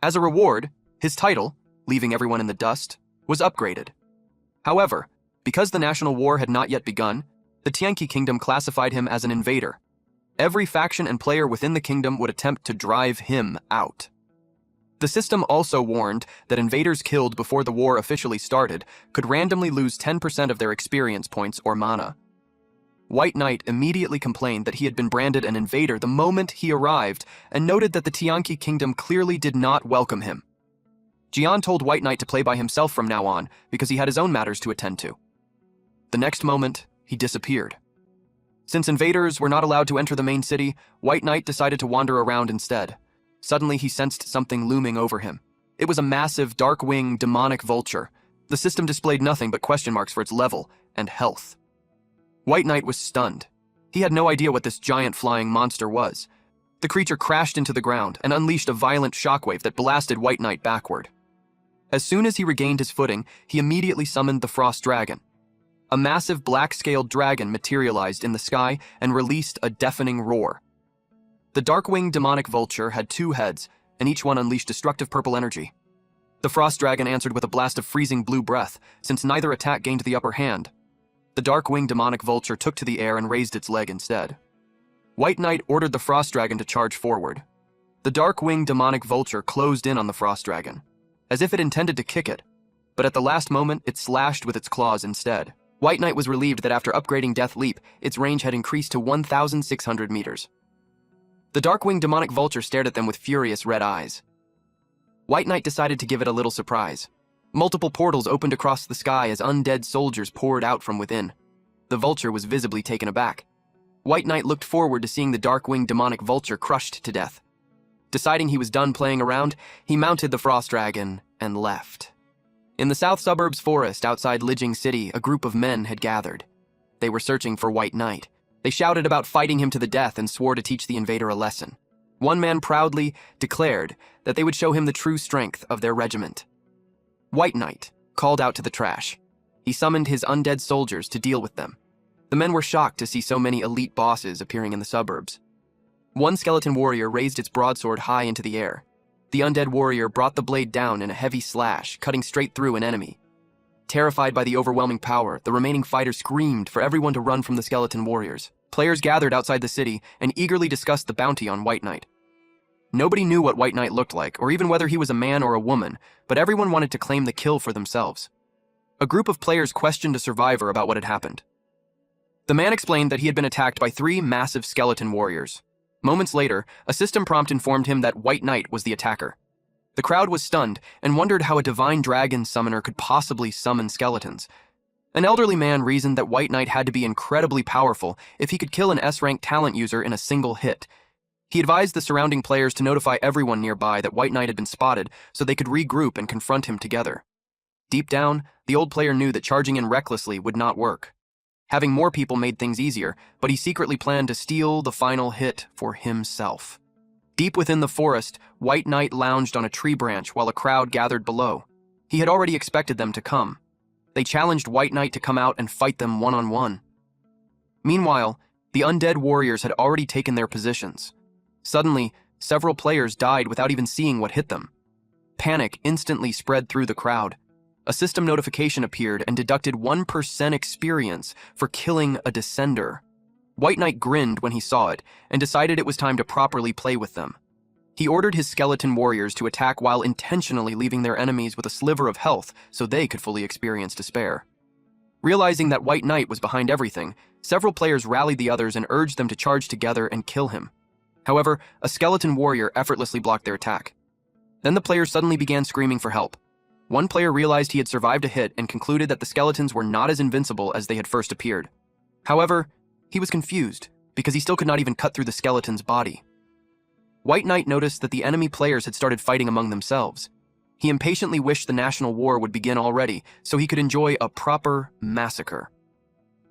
As a reward, his title, leaving everyone in the dust, was upgraded. However, because the national war had not yet begun, the Tianqi Kingdom classified him as an invader. Every faction and player within the kingdom would attempt to drive him out. The system also warned that invaders killed before the war officially started could randomly lose 10% of their experience points or mana. White Knight immediately complained that he had been branded an invader the moment he arrived and noted that the Tianqi Kingdom clearly did not welcome him. Jian told White Knight to play by himself from now on because he had his own matters to attend to. The next moment, he disappeared. Since invaders were not allowed to enter the main city, White Knight decided to wander around instead. Suddenly, he sensed something looming over him. It was a massive, dark-winged, demonic vulture. The system displayed nothing but question marks for its level and health. White Knight was stunned. He had no idea what this giant flying monster was. The creature crashed into the ground and unleashed a violent shockwave that blasted White Knight backward. As soon as he regained his footing, he immediately summoned the Frost Dragon. A massive black-scaled dragon materialized in the sky and released a deafening roar. The dark-winged demonic vulture had 2 heads, and each one unleashed destructive purple energy. The Frost Dragon answered with a blast of freezing blue breath, since neither attack gained the upper hand. The dark-winged demonic vulture took to the air and raised its leg instead. White Knight ordered the Frost Dragon to charge forward. The dark-winged demonic vulture closed in on the Frost Dragon, as if it intended to kick it, but at the last moment it slashed with its claws instead. White Knight was relieved that after upgrading Death Leap, its range had increased to 1,600 meters. The dark-winged demonic vulture stared at them with furious red eyes. White Knight decided to give it a little surprise. Multiple portals opened across the sky as undead soldiers poured out from within. The vulture was visibly taken aback. White Knight looked forward to seeing the dark-winged demonic vulture crushed to death. Deciding he was done playing around, he mounted the Frost Dragon and left. In the south suburbs forest outside Lijing City, a group of men had gathered. They were searching for White Knight. They shouted about fighting him to the death and swore to teach the invader a lesson. One man proudly declared that they would show him the true strength of their regiment. White Knight called out to the trash. He summoned his undead soldiers to deal with them. The men were shocked to see so many elite bosses appearing in the suburbs. One skeleton warrior raised its broadsword high into the air. The undead warrior brought the blade down in a heavy slash, cutting straight through an enemy. Terrified by the overwhelming power, the remaining fighters screamed for everyone to run from the skeleton warriors. Players gathered outside the city and eagerly discussed the bounty on White Knight. Nobody knew what White Knight looked like, or even whether he was a man or a woman, but everyone wanted to claim the kill for themselves. A group of players questioned a survivor about what had happened. The man explained that he had been attacked by 3 massive skeleton warriors. Moments later, a system prompt informed him that White Knight was the attacker. The crowd was stunned and wondered how a divine dragon summoner could possibly summon skeletons. An elderly man reasoned that White Knight had to be incredibly powerful if he could kill an S-rank talent user in a single hit. He advised the surrounding players to notify everyone nearby that White Knight had been spotted so they could regroup and confront him together. Deep down, the old player knew that charging in recklessly would not work. Having more people made things easier, but he secretly planned to steal the final hit for himself. Deep within the forest, White Knight lounged on a tree branch while a crowd gathered below. He had already expected them to come. They challenged White Knight to come out and fight them one-on-one. Meanwhile, the undead warriors had already taken their positions. Suddenly, several players died without even seeing what hit them. Panic instantly spread through the crowd. A system notification appeared and deducted 1% experience for killing a descender. White Knight grinned when he saw it and decided it was time to properly play with them. He ordered his skeleton warriors to attack while intentionally leaving their enemies with a sliver of health so they could fully experience despair. Realizing that White Knight was behind everything, several players rallied the others and urged them to charge together and kill him. However, a skeleton warrior effortlessly blocked their attack. Then the players suddenly began screaming for help. One player realized he had survived a hit and concluded that the skeletons were not as invincible as they had first appeared. However, he was confused, because he still could not even cut through the skeleton's body. White Knight noticed that the enemy players had started fighting among themselves. He impatiently wished the national war would begin already, so he could enjoy a proper massacre.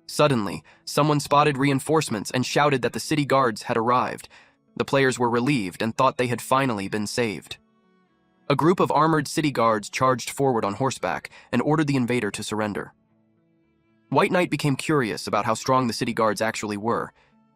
Suddenly, someone spotted reinforcements and shouted that the city guards had arrived. The players were relieved and thought they had finally been saved. A group of armored city guards charged forward on horseback and ordered the invader to surrender. White Knight became curious about how strong the city guards actually were.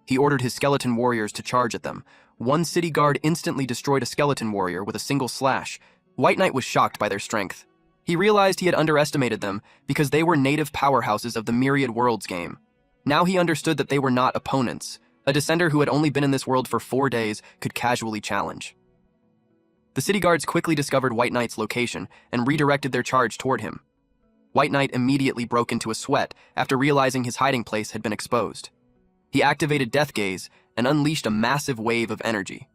He ordered his skeleton warriors to charge at them. One city guard instantly destroyed a skeleton warrior with a single slash. White Knight was shocked by their strength. He realized he had underestimated them because they were native powerhouses of the Myriad Worlds game. Now he understood that they were not opponents. A descender who had only been in this world for 4 days could casually challenge. The city guards quickly discovered White Knight's location and redirected their charge toward him. White Knight immediately broke into a sweat after realizing his hiding place had been exposed. He activated Death Gaze and unleashed a massive wave of energy.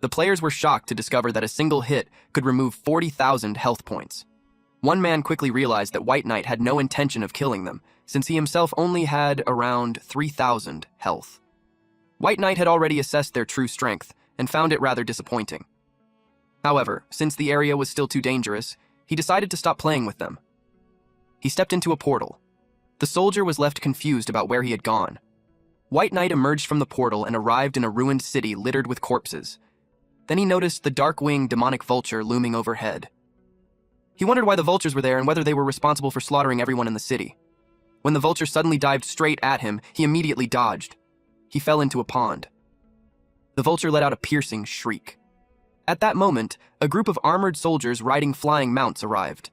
The players were shocked to discover that a single hit could remove 40,000 health points. One man quickly realized that White Knight had no intention of killing them, since he himself only had around 3,000 health. White Knight had already assessed their true strength and found it rather disappointing. However, since the area was still too dangerous, he decided to stop playing with them. He stepped into a portal. The soldier was left confused about where he had gone. White Knight emerged from the portal and arrived in a ruined city littered with corpses. Then he noticed the dark-winged demonic vulture looming overhead. He wondered why the vultures were there and whether they were responsible for slaughtering everyone in the city. When the vulture suddenly dived straight at him, he immediately dodged. He fell into a pond. The vulture let out a piercing shriek. At that moment, a group of armored soldiers riding flying mounts arrived.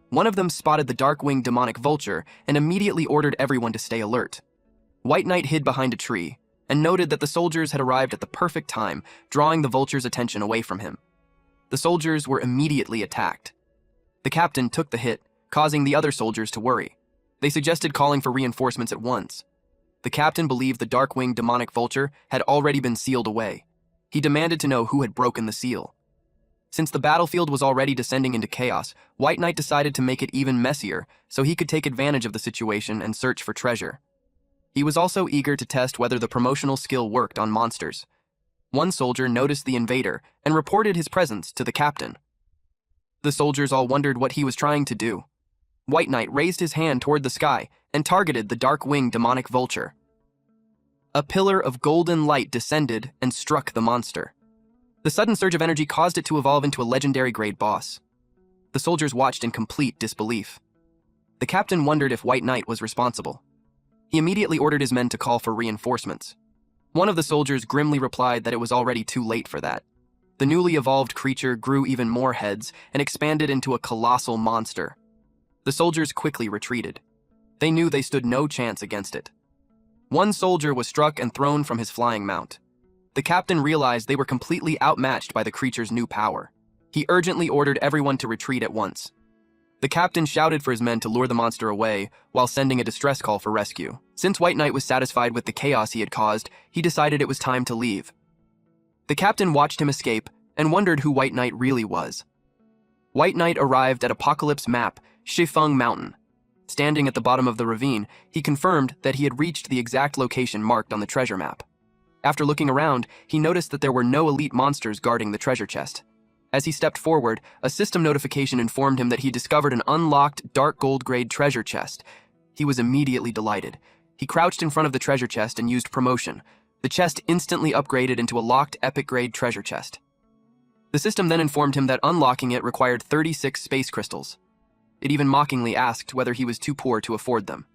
One of them spotted the dark-winged demonic vulture and immediately ordered everyone to stay alert. White Knight hid behind a tree and noted that the soldiers had arrived at the perfect time, drawing the vulture's attention away from him. The soldiers were immediately attacked. The captain took the hit, causing the other soldiers to worry. They suggested calling for reinforcements at once. The captain believed the dark-winged demonic vulture had already been sealed away. He demanded to know who had broken the seal. Since the battlefield was already descending into chaos, White Knight decided to make it even messier so he could take advantage of the situation and search for treasure. He was also eager to test whether the promotional skill worked on monsters. One soldier noticed the invader and reported his presence to the captain. The soldiers all wondered what he was trying to do. White Knight raised his hand toward the sky and targeted the dark-winged demonic vulture. A pillar of golden light descended and struck the monster. The sudden surge of energy caused it to evolve into a legendary grade boss. The soldiers watched in complete disbelief. The captain wondered if White Knight was responsible. He immediately ordered his men to call for reinforcements. One of the soldiers grimly replied that it was already too late for that. The newly evolved creature grew even more heads and expanded into a colossal monster. The soldiers quickly retreated. They knew they stood no chance against it. One soldier was struck and thrown from his flying mount. The captain realized they were completely outmatched by the creature's new power. He urgently ordered everyone to retreat at once. The captain shouted for his men to lure the monster away while sending a distress call for rescue. Since White Knight was satisfied with the chaos he had caused, he decided it was time to leave. The captain watched him escape and wondered who White Knight really was. White Knight arrived at Apocalypse Map, Shifeng Mountain. Standing at the bottom of the ravine, he confirmed that he had reached the exact location marked on the treasure map. After looking around, he noticed that there were no elite monsters guarding the treasure chest. As he stepped forward, a system notification informed him that he discovered an unlocked dark gold grade treasure chest. He was immediately delighted. He crouched in front of the treasure chest and used promotion. The chest instantly upgraded into a locked epic grade treasure chest. The system then informed him that unlocking it required 36 space crystals. It even mockingly asked whether he was too poor to afford them.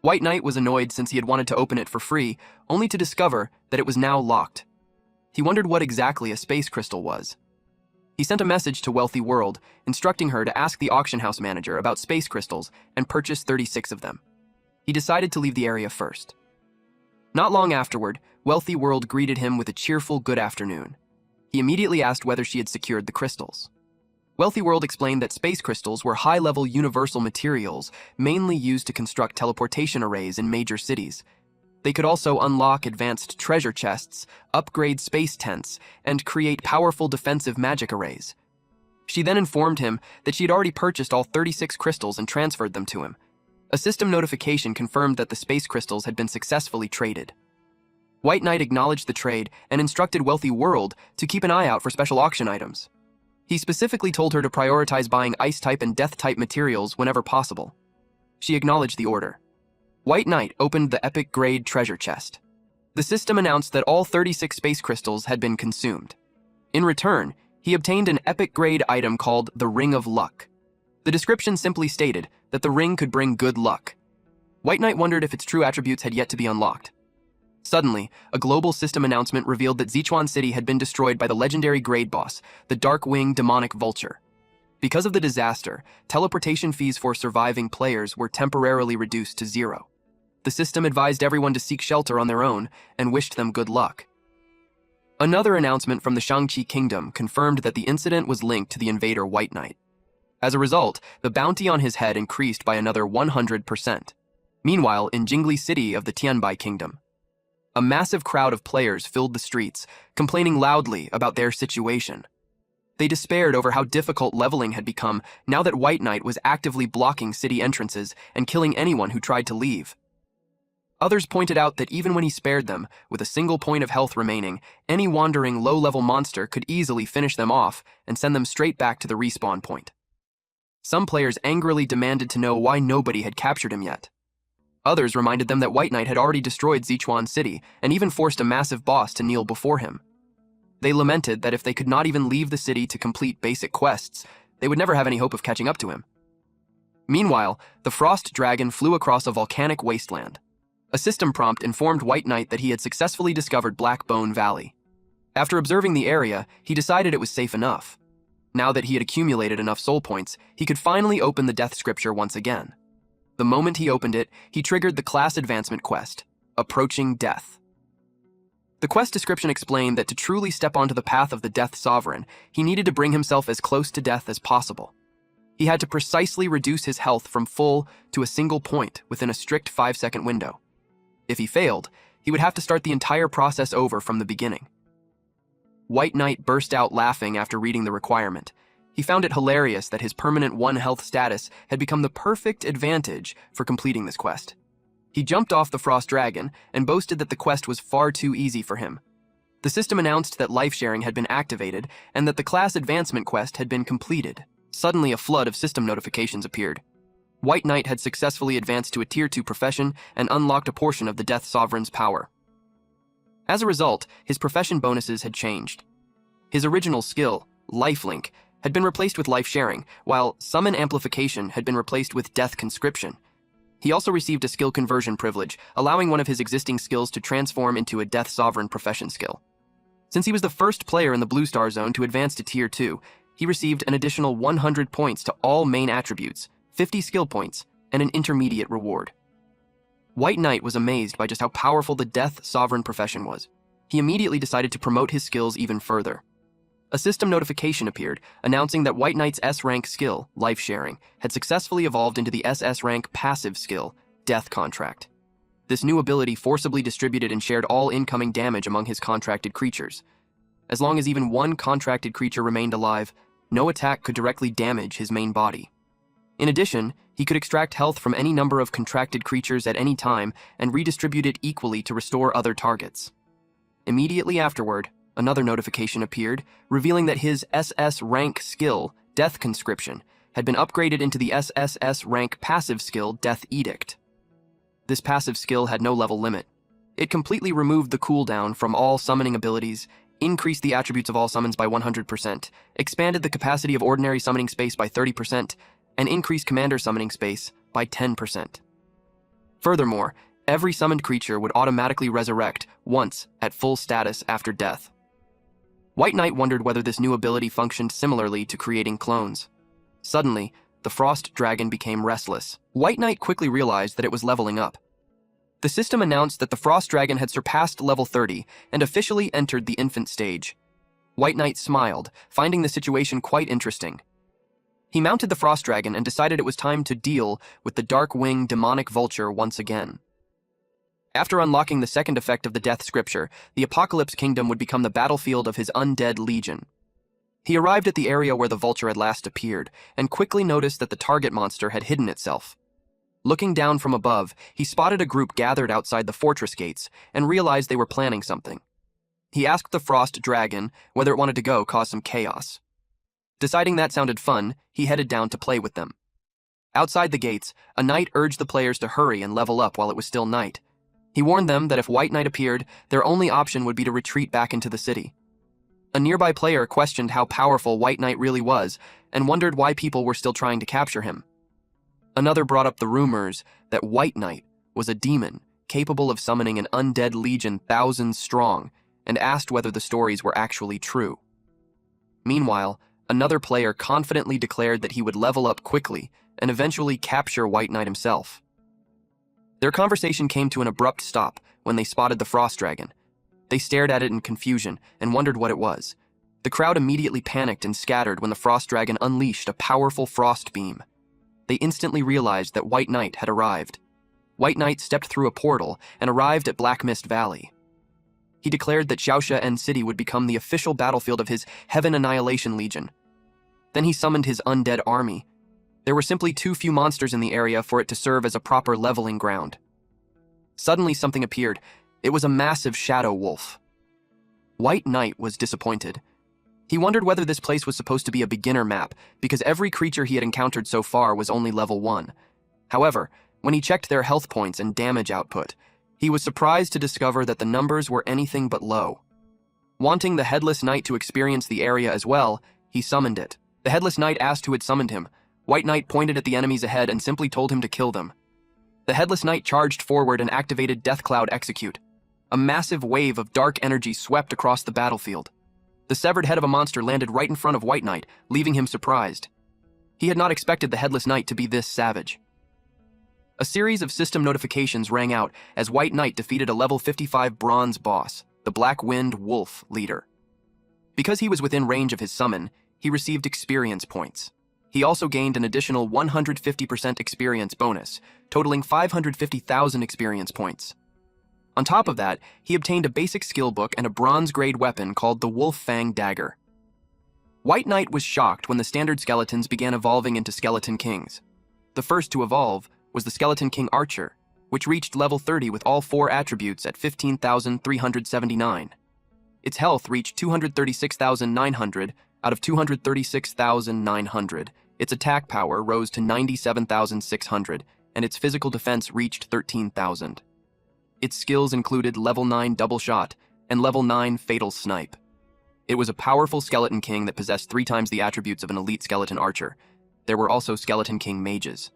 White Knight was annoyed since he had wanted to open it for free, only to discover that it was now locked. He wondered what exactly a space crystal was. He sent a message to Wealthy World, instructing her to ask the auction house manager about space crystals and purchase 36 of them. He decided to leave the area first. Not long afterward, Wealthy World greeted him with a cheerful good afternoon. He immediately asked whether she had secured the crystals. Wealthy World explained that space crystals were high-level universal materials mainly used to construct teleportation arrays in major cities. They could also unlock advanced treasure chests, upgrade space tents, and create powerful defensive magic arrays. She then informed him that she had already purchased all 36 crystals and transferred them to him. A system notification confirmed that the space crystals had been successfully traded. White Knight acknowledged the trade and instructed Wealthy World to keep an eye out for special auction items. He specifically told her to prioritize buying Ice-type and Death-type materials whenever possible. She acknowledged the order. White Knight opened the Epic Grade treasure chest. The system announced that all 36 space crystals had been consumed. In return, he obtained an Epic Grade item called the Ring of Luck. The description simply stated that the ring could bring good luck. White Knight wondered if its true attributes had yet to be unlocked. Suddenly, a global system announcement revealed that Sichuan City had been destroyed by the legendary grade boss, the Dark-Winged Demonic Vulture. Because of the disaster, teleportation fees for surviving players were temporarily reduced to 0. The system advised everyone to seek shelter on their own and wished them good luck. Another announcement from the Shangqi Kingdom confirmed that the incident was linked to the invader White Knight. As a result, the bounty on his head increased by another 100%. Meanwhile, in Jingli City of the Tianbai Kingdom, a massive crowd of players filled the streets, complaining loudly about their situation. They despaired over how difficult leveling had become now that White Knight was actively blocking city entrances and killing anyone who tried to leave. Others pointed out that even when he spared them, with a single point of health remaining, any wandering low-level monster could easily finish them off and send them straight back to the respawn point. Some players angrily demanded to know why nobody had captured him yet. Others reminded them that White Knight had already destroyed Sichuan City and even forced a massive boss to kneel before him. They lamented that if they could not even leave the city to complete basic quests, they would never have any hope of catching up to him. Meanwhile, the Frost Dragon flew across a volcanic wasteland. A system prompt informed White Knight that he had successfully discovered Black Bone Valley. After observing the area, he decided it was safe enough. Now that he had accumulated enough soul points, he could finally open the Death Scripture once again. The moment he opened it, he triggered the class advancement quest, Approaching Death. The quest description explained that to truly step onto the path of the Death Sovereign, he needed to bring himself as close to death as possible. He had to precisely reduce his health from full to a single point within a strict 5-second window. If he failed, he would have to start the entire process over from the beginning. White Knight burst out laughing after reading the requirement. He found it hilarious that his permanent 1 health status had become the perfect advantage for completing this quest. He jumped off the Frost Dragon and boasted that the quest was far too easy for him. The system announced that life sharing had been activated and that the class advancement quest had been completed. Suddenly, a flood of system notifications appeared. White Knight had successfully advanced to a Tier 2 profession and unlocked a portion of the Death Sovereign's power. As a result, his profession bonuses had changed. His original skill, Lifelink, had been replaced with Life Sharing, while Summon Amplification had been replaced with Death Conscription. He also received a skill conversion privilege, allowing one of his existing skills to transform into a Death Sovereign profession skill. Since he was the first player in the Blue Star Zone to advance to Tier 2, he received an additional 100 points to all main attributes, 50 skill points, and an intermediate reward. White Knight was amazed by just how powerful the Death Sovereign profession was. He immediately decided to promote his skills even further. A system notification appeared, announcing that White Knight's S-rank skill, Life Sharing, had successfully evolved into the SS rank passive skill, Death Contract. This new ability forcibly distributed and shared all incoming damage among his contracted creatures. As long as even one contracted creature remained alive, no attack could directly damage his main body. In addition, he could extract health from any number of contracted creatures at any time and redistribute it equally to restore other targets. Immediately afterward, another notification appeared, revealing that his SS rank skill, Death Conscription, had been upgraded into the SSS rank passive skill, Death Edict. This passive skill had no level limit. It completely removed the cooldown from all summoning abilities, increased the attributes of all summons by 100%, expanded the capacity of ordinary summoning space by 30%, and increased commander summoning space by 10%. Furthermore, every summoned creature would automatically resurrect once at full status after death. White Knight wondered whether this new ability functioned similarly to creating clones. Suddenly, the Frost Dragon became restless. White Knight quickly realized that it was leveling up. The system announced that the Frost Dragon had surpassed level 30 and officially entered the infant stage. White Knight smiled, finding the situation quite interesting. He mounted the Frost Dragon and decided it was time to deal with the Dark-Winged Demonic Vulture once again. After unlocking the second effect of the Death Scripture, the Apocalypse Kingdom would become the battlefield of his undead legion. He arrived at the area where the vulture had last appeared, and quickly noticed that the target monster had hidden itself. Looking down from above, he spotted a group gathered outside the fortress gates, and realized they were planning something. He asked the Frost Dragon whether it wanted to go cause some chaos. Deciding that sounded fun, he headed down to play with them. Outside the gates, a knight urged the players to hurry and level up while it was still night. He warned them that if White Knight appeared, their only option would be to retreat back into the city. A nearby player questioned how powerful White Knight really was, and wondered why people were still trying to capture him. Another brought up the rumors that White Knight was a demon capable of summoning an undead legion thousands strong, and asked whether the stories were actually true. Meanwhile, another player confidently declared that he would level up quickly and eventually capture White Knight himself. Their conversation came to an abrupt stop when they spotted the Frost Dragon. They stared at it in confusion and wondered what it was. The crowd immediately panicked and scattered when the Frost Dragon unleashed a powerful frost beam. They instantly realized that White Knight had arrived. White Knight stepped through a portal and arrived at Black Mist Valley. He declared that Xiaosha City would become the official battlefield of his Heaven Annihilation Legion. Then he summoned his undead army. There were simply too few monsters in the area for it to serve as a proper leveling ground. Suddenly something appeared. It was a massive shadow wolf. White Knight was disappointed. He wondered whether this place was supposed to be a beginner map, because every creature he had encountered so far was only level 1. However, when he checked their health points and damage output, he was surprised to discover that the numbers were anything but low. Wanting the Headless Knight to experience the area as well, he summoned it. The Headless Knight asked who had summoned him. White Knight pointed at the enemies ahead and simply told him to kill them. The Headless Knight charged forward and activated Death Cloud Execute. A massive wave of dark energy swept across the battlefield. The severed head of a monster landed right in front of White Knight, leaving him surprised. He had not expected the Headless Knight to be this savage. A series of system notifications rang out as White Knight defeated a level 55 bronze boss, the Black Wind Wolf leader. Because he was within range of his summon, he received experience points. He also gained an additional 150% experience bonus, totaling 550,000 experience points. On top of that, he obtained a basic skill book and a bronze-grade weapon called the Wolf Fang Dagger. White Knight was shocked when the standard skeletons began evolving into Skeleton Kings. The first to evolve was the Skeleton King Archer, which reached level 30 with all 4 attributes at 15,379. Its health reached 236,900 out of 236,900. Its attack power rose to 97,600, and its physical defense reached 13,000. Its skills included level 9 Double Shot and level 9 Fatal Snipe. It was a powerful Skeleton King that possessed 3 times the attributes of an elite Skeleton Archer. There were also Skeleton King Mages.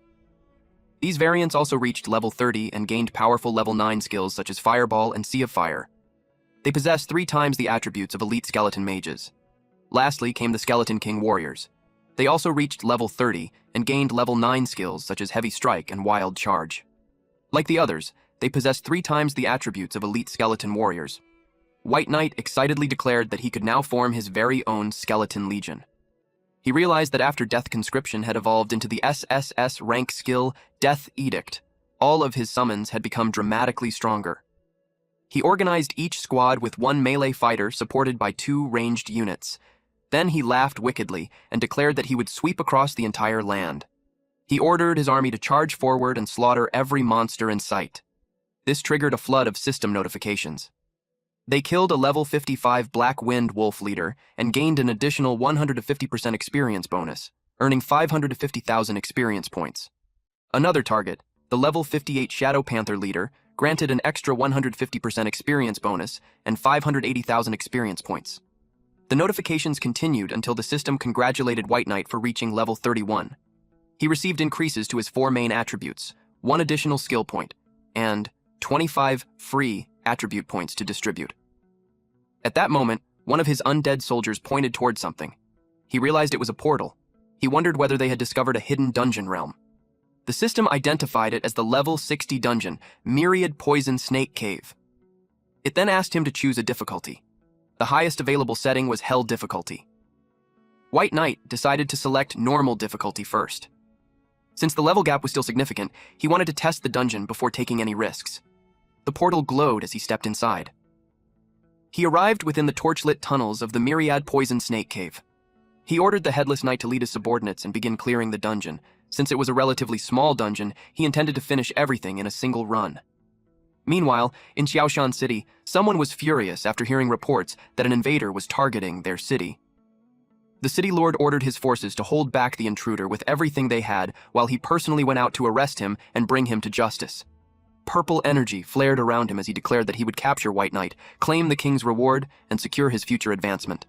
These variants also reached level 30 and gained powerful level 9 skills such as Fireball and Sea of Fire. They possessed 3 times the attributes of elite Skeleton Mages. Lastly came the Skeleton King Warriors. They also reached level 30 and gained level 9 skills such as Heavy Strike and Wild Charge. Like the others, they possessed 3 times the attributes of elite Skeleton Warriors. White Knight excitedly declared that he could now form his very own Skeleton Legion. He realized that after Death Conscription had evolved into the SSS rank skill Death Edict, all of his summons had become dramatically stronger. He organized each squad with 1 melee fighter supported by 2 ranged units. Then he laughed wickedly and declared that he would sweep across the entire land. He ordered his army to charge forward and slaughter every monster in sight. This triggered a flood of system notifications. They killed a level 55 Black Wind Wolf leader and gained an additional 150% experience bonus, earning 550,000 experience points. Another target, the level 58 Shadow Panther leader, granted an extra 150% experience bonus and 580,000 experience points. The notifications continued until the system congratulated White Knight for reaching level 31. He received increases to his 4 main attributes, 1 additional skill point, and 25 free attribute points to distribute. At that moment, one of his undead soldiers pointed towards something. He realized it was a portal. He wondered whether they had discovered a hidden dungeon realm. The system identified it as the level 60 dungeon, Myriad Poison Snake Cave. It then asked him to choose a difficulty. The highest available setting was Hell difficulty. White Knight decided to select normal difficulty first. Since the level gap was still significant, he wanted to test the dungeon before taking any risks. The portal glowed as he stepped inside. He arrived within the torchlit tunnels of the myriad poison snake cave. He ordered the Headless Knight to lead his subordinates and begin clearing the dungeon. Since it was a relatively small dungeon, he intended to finish everything in a single run. Meanwhile, in Xiaoshan City, someone was furious after hearing reports that an invader was targeting their city. The city lord ordered his forces to hold back the intruder with everything they had while he personally went out to arrest him and bring him to justice. Purple energy flared around him as he declared that he would capture White Knight, claim the king's reward, and secure his future advancement.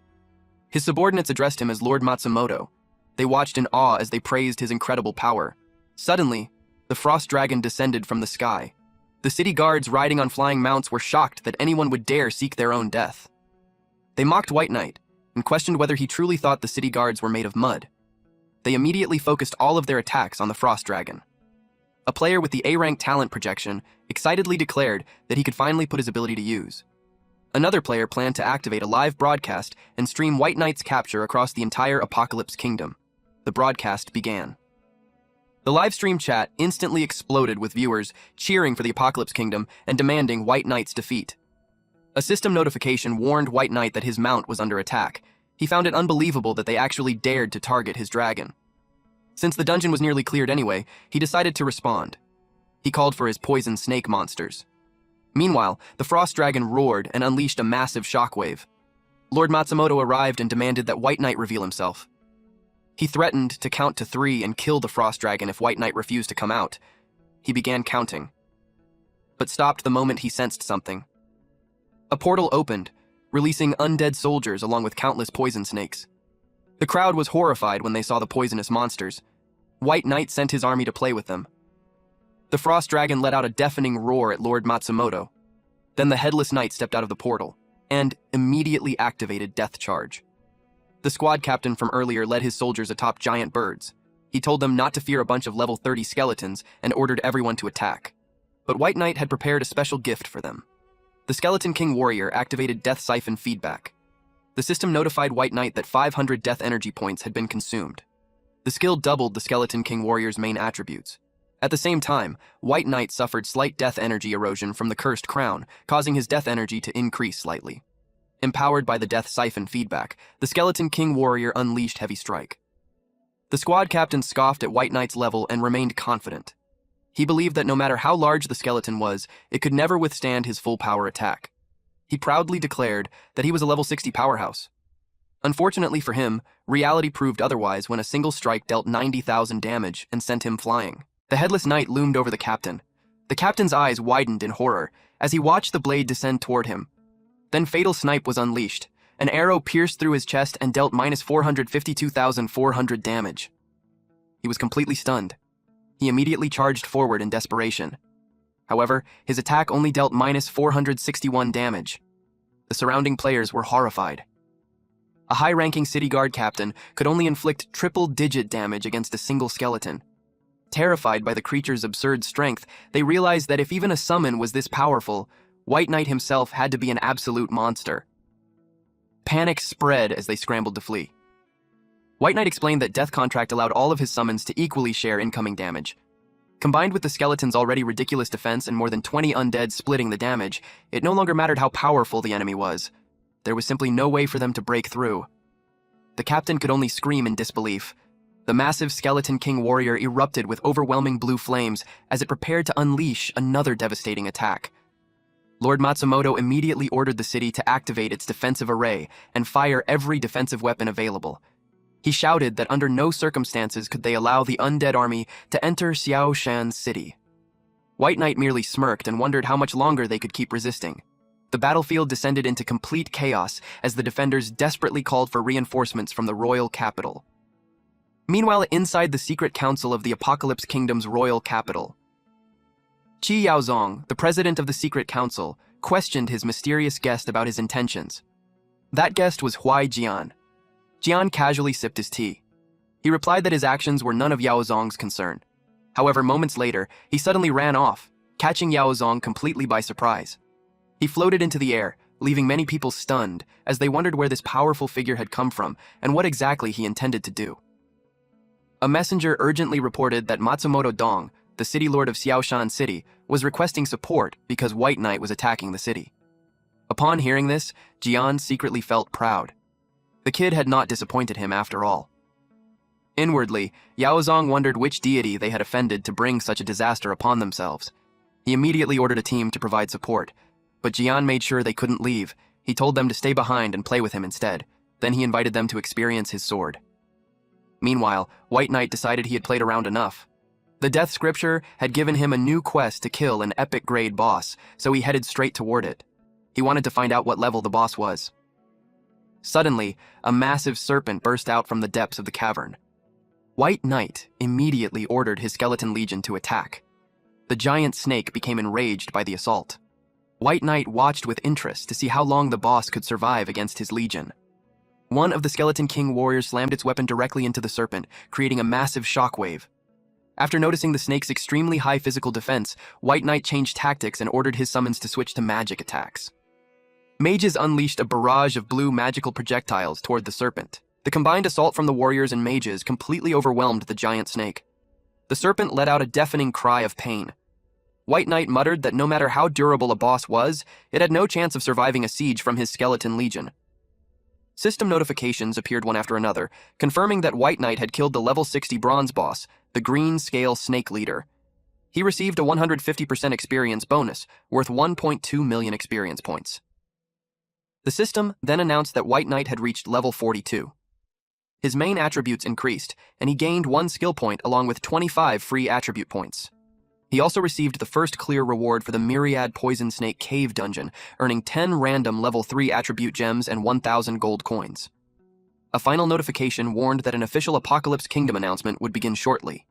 His subordinates addressed him as Lord Matsumoto. They watched in awe as they praised his incredible power. Suddenly, the frost dragon descended from the sky. The city guards riding on flying mounts were shocked that anyone would dare seek their own death. They mocked White Knight and questioned whether he truly thought the city guards were made of mud. They immediately focused all of their attacks on the frost dragon. A player with the A-rank talent projection excitedly declared that he could finally put his ability to use. Another player planned to activate a live broadcast and stream White Knight's capture across the entire Apocalypse Kingdom. The broadcast began. The live stream chat instantly exploded with viewers cheering for the Apocalypse Kingdom and demanding White Knight's defeat. A system notification warned White Knight that his mount was under attack. He found it unbelievable that they actually dared to target his dragon. Since the dungeon was nearly cleared anyway, he decided to respond. He called for his poison snake monsters. Meanwhile, the frost dragon roared and unleashed a massive shockwave. Lord Matsumoto arrived and demanded that White Knight reveal himself. He threatened to count to 3 and kill the frost dragon if White Knight refused to come out. He began counting, but stopped the moment he sensed something. A portal opened, releasing undead soldiers along with countless poison snakes. The crowd was horrified when they saw the poisonous monsters. White Knight sent his army to play with them. The frost dragon let out a deafening roar at Lord Matsumoto. Then the Headless Knight stepped out of the portal and immediately activated Death Charge. The squad captain from earlier led his soldiers atop giant birds. He told them not to fear a bunch of level 30 skeletons and ordered everyone to attack. But White Knight had prepared a special gift for them. The Skeleton King Warrior activated Death Siphon feedback. The system notified White Knight that 500 death energy points had been consumed. The skill doubled the Skeleton King Warrior's main attributes. At the same time, White Knight suffered slight death energy erosion from the Cursed Crown, causing his death energy to increase slightly. Empowered by the Death Siphon feedback, the Skeleton King Warrior unleashed Heavy Strike. The squad captain scoffed at White Knight's level and remained confident. He believed that no matter how large the skeleton was, it could never withstand his full power attack. He proudly declared that he was a level 60 powerhouse. Unfortunately for him, reality proved otherwise when a single strike dealt 90,000 damage and sent him flying. The Headless Knight loomed over the captain. The captain's eyes widened in horror as he watched the blade descend toward him. Then Fatal Snipe was unleashed. An arrow pierced through his chest and dealt minus 452,400 damage. He was completely stunned. He immediately charged forward in desperation. However, his attack only dealt minus 461 damage. The surrounding players were horrified. A high-ranking city guard captain could only inflict triple-digit damage against a single skeleton. Terrified by the creature's absurd strength, they realized that if even a summon was this powerful, White Knight himself had to be an absolute monster. Panic spread as they scrambled to flee. White Knight explained that Death Contract allowed all of his summons to equally share incoming damage. Combined with the skeleton's already ridiculous defense and more than 20 undead splitting the damage, it no longer mattered how powerful the enemy was. There was simply no way for them to break through. The captain could only scream in disbelief. The massive Skeleton King Warrior erupted with overwhelming blue flames as it prepared to unleash another devastating attack. Lord Matsumoto immediately ordered the city to activate its defensive array and fire every defensive weapon available. He shouted that under no circumstances could they allow the undead army to enter Xiaoshan City. White Knight merely smirked and wondered how much longer they could keep resisting. The battlefield descended into complete chaos as the defenders desperately called for reinforcements from the royal capital. Meanwhile, inside the secret council of the Apocalypse Kingdom's royal capital, Qi Yaozong, the president of the secret council, questioned his mysterious guest about his intentions. That guest was Huai Jian. Jian casually sipped his tea. He replied that his actions were none of Yaozong's concern. However, moments later, he suddenly ran off, catching Yaozong completely by surprise. He floated into the air, leaving many people stunned as they wondered where this powerful figure had come from and what exactly he intended to do. A messenger urgently reported that Matsumoto Dong, the city lord of Xiaoshan City, was requesting support because White Knight was attacking the city. Upon hearing this, Jian secretly felt proud. The kid had not disappointed him after all. Inwardly, Yaozong wondered which deity they had offended to bring such a disaster upon themselves. He immediately ordered a team to provide support, but Jian made sure they couldn't leave. He told them to stay behind and play with him instead. Then he invited them to experience his sword. Meanwhile, White Knight decided he had played around enough. The Death Scripture had given him a new quest to kill an epic grade boss, so he headed straight toward it. He wanted to find out what level the boss was. Suddenly, a massive serpent burst out from the depths of the cavern. White Knight immediately ordered his skeleton legion to attack. The giant snake became enraged by the assault. White Knight watched with interest to see how long the boss could survive against his legion. One of the Skeleton King warriors slammed its weapon directly into the serpent, creating a massive shockwave. After noticing the snake's extremely high physical defense, White Knight changed tactics and ordered his summons to switch to magic attacks. Mages unleashed a barrage of blue magical projectiles toward the serpent. The combined assault from the warriors and mages completely overwhelmed the giant snake. The serpent let out a deafening cry of pain. White Knight muttered that no matter how durable a boss was, it had no chance of surviving a siege from his skeleton legion. System notifications appeared one after another, confirming that White Knight had killed the level 60 bronze boss, the Green Scale Snake Leader. He received a 150% experience bonus, worth 1.2 million experience points. The system then announced that White Knight had reached level 42. His main attributes increased, and he gained 1 skill point along with 25 free attribute points. He also received the first clear reward for the Myriad Poison Snake Cave dungeon, earning 10 random level 3 attribute gems and 1,000 gold coins. A final notification warned that an official Apocalypse Kingdom announcement would begin shortly.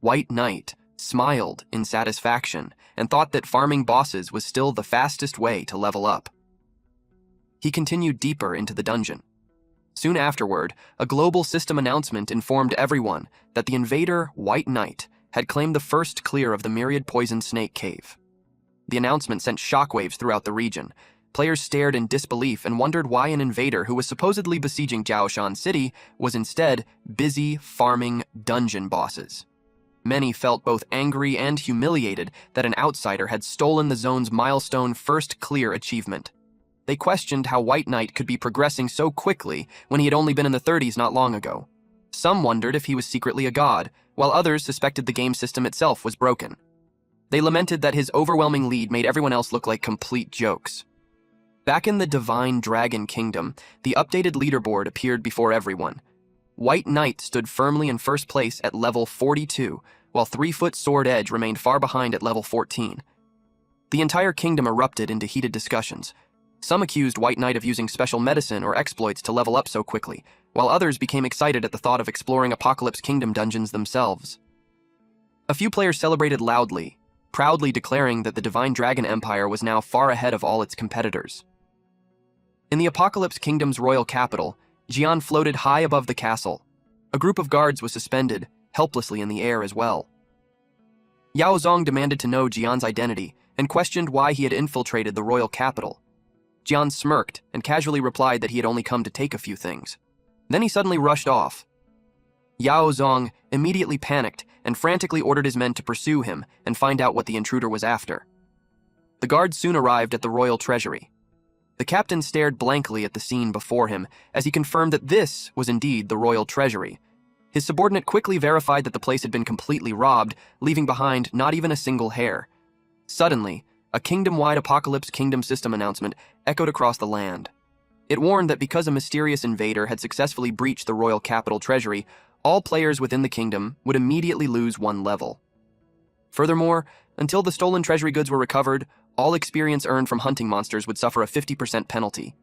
White Knight smiled in satisfaction and thought that farming bosses was still the fastest way to level up. He continued deeper into the dungeon. Soon afterward, a global system announcement informed everyone that the invader, White Knight, had claimed the first clear of the Myriad Poison Snake Cave. The announcement sent shockwaves throughout the region. Players stared in disbelief and wondered why an invader who was supposedly besieging Jiaoshan City was instead busy farming dungeon bosses. Many felt both angry and humiliated that an outsider had stolen the zone's milestone first clear achievement. They questioned how White Knight could be progressing so quickly when he had only been in the 30s not long ago. Some wondered if he was secretly a god, while others suspected the game system itself was broken. They lamented that his overwhelming lead made everyone else look like complete jokes. Back in the Divine Dragon Kingdom, the updated leaderboard appeared before everyone. White Knight stood firmly in first place at level 42, while 3-foot Sword Edge remained far behind at level 14. The entire kingdom erupted into heated discussions. Some accused White Knight of using special medicine or exploits to level up so quickly, while others became excited at the thought of exploring Apocalypse Kingdom dungeons themselves. A few players celebrated loudly, proudly declaring that the Divine Dragon Empire was now far ahead of all its competitors. In the Apocalypse Kingdom's royal capital, Jian floated high above the castle. A group of guards was suspended, helplessly in the air as well. Yao Zong demanded to know Jian's identity and questioned why he had infiltrated the royal capital. Jian smirked and casually replied that he had only come to take a few things. Then he suddenly rushed off. Yao Zong immediately panicked and frantically ordered his men to pursue him and find out what the intruder was after. The guards soon arrived at the royal treasury. The captain stared blankly at the scene before him as he confirmed that this was indeed the royal treasury. His subordinate quickly verified that the place had been completely robbed, leaving behind not even a single hair. Suddenly, a kingdom-wide Apocalypse Kingdom system announcement echoed across the land. It warned that because a mysterious invader had successfully breached the royal capital treasury, all players within the kingdom would immediately lose 1 level. Furthermore, until the stolen treasury goods were recovered, all experience earned from hunting monsters would suffer a 50% penalty.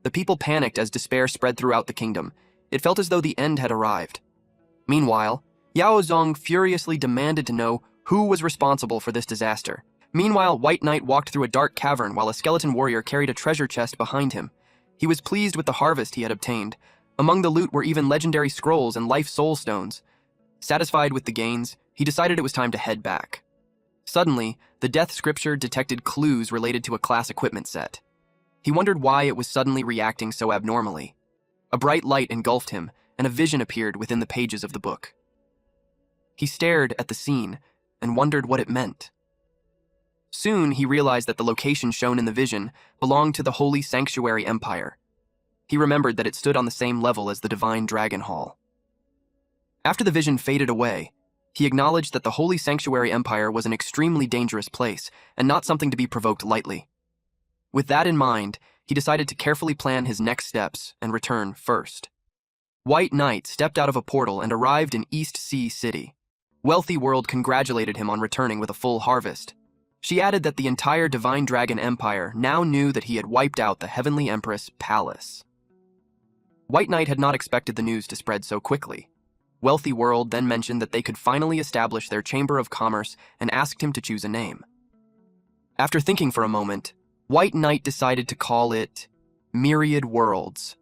The people panicked as despair spread throughout the kingdom. It felt as though the end had arrived. Meanwhile, Yao Zong furiously demanded to know who was responsible for this disaster. Meanwhile, White Knight walked through a dark cavern while a skeleton warrior carried a treasure chest behind him. He was pleased with the harvest he had obtained. Among the loot were even legendary scrolls and life soul stones. Satisfied with the gains, he decided it was time to head back. Suddenly, the Death Scripture detected clues related to a class equipment set. He wondered why it was suddenly reacting so abnormally. A bright light engulfed him, and a vision appeared within the pages of the book. He stared at the scene and wondered what it meant. Soon, he realized that the location shown in the vision belonged to the Holy Sanctuary Empire. He remembered that it stood on the same level as the Divine Dragon Hall. After the vision faded away, he acknowledged that the Holy Sanctuary Empire was an extremely dangerous place and not something to be provoked lightly. With that in mind, he decided to carefully plan his next steps and return first. White Knight stepped out of a portal and arrived in East Sea City. Wealthy World congratulated him on returning with a full harvest. She added that the entire Divine Dragon Empire now knew that he had wiped out the Heavenly Empress Palace. White Knight had not expected the news to spread so quickly. Wealthy World then mentioned that they could finally establish their Chamber of Commerce and asked him to choose a name. After thinking for a moment, White Knight decided to call it Myriad Worlds.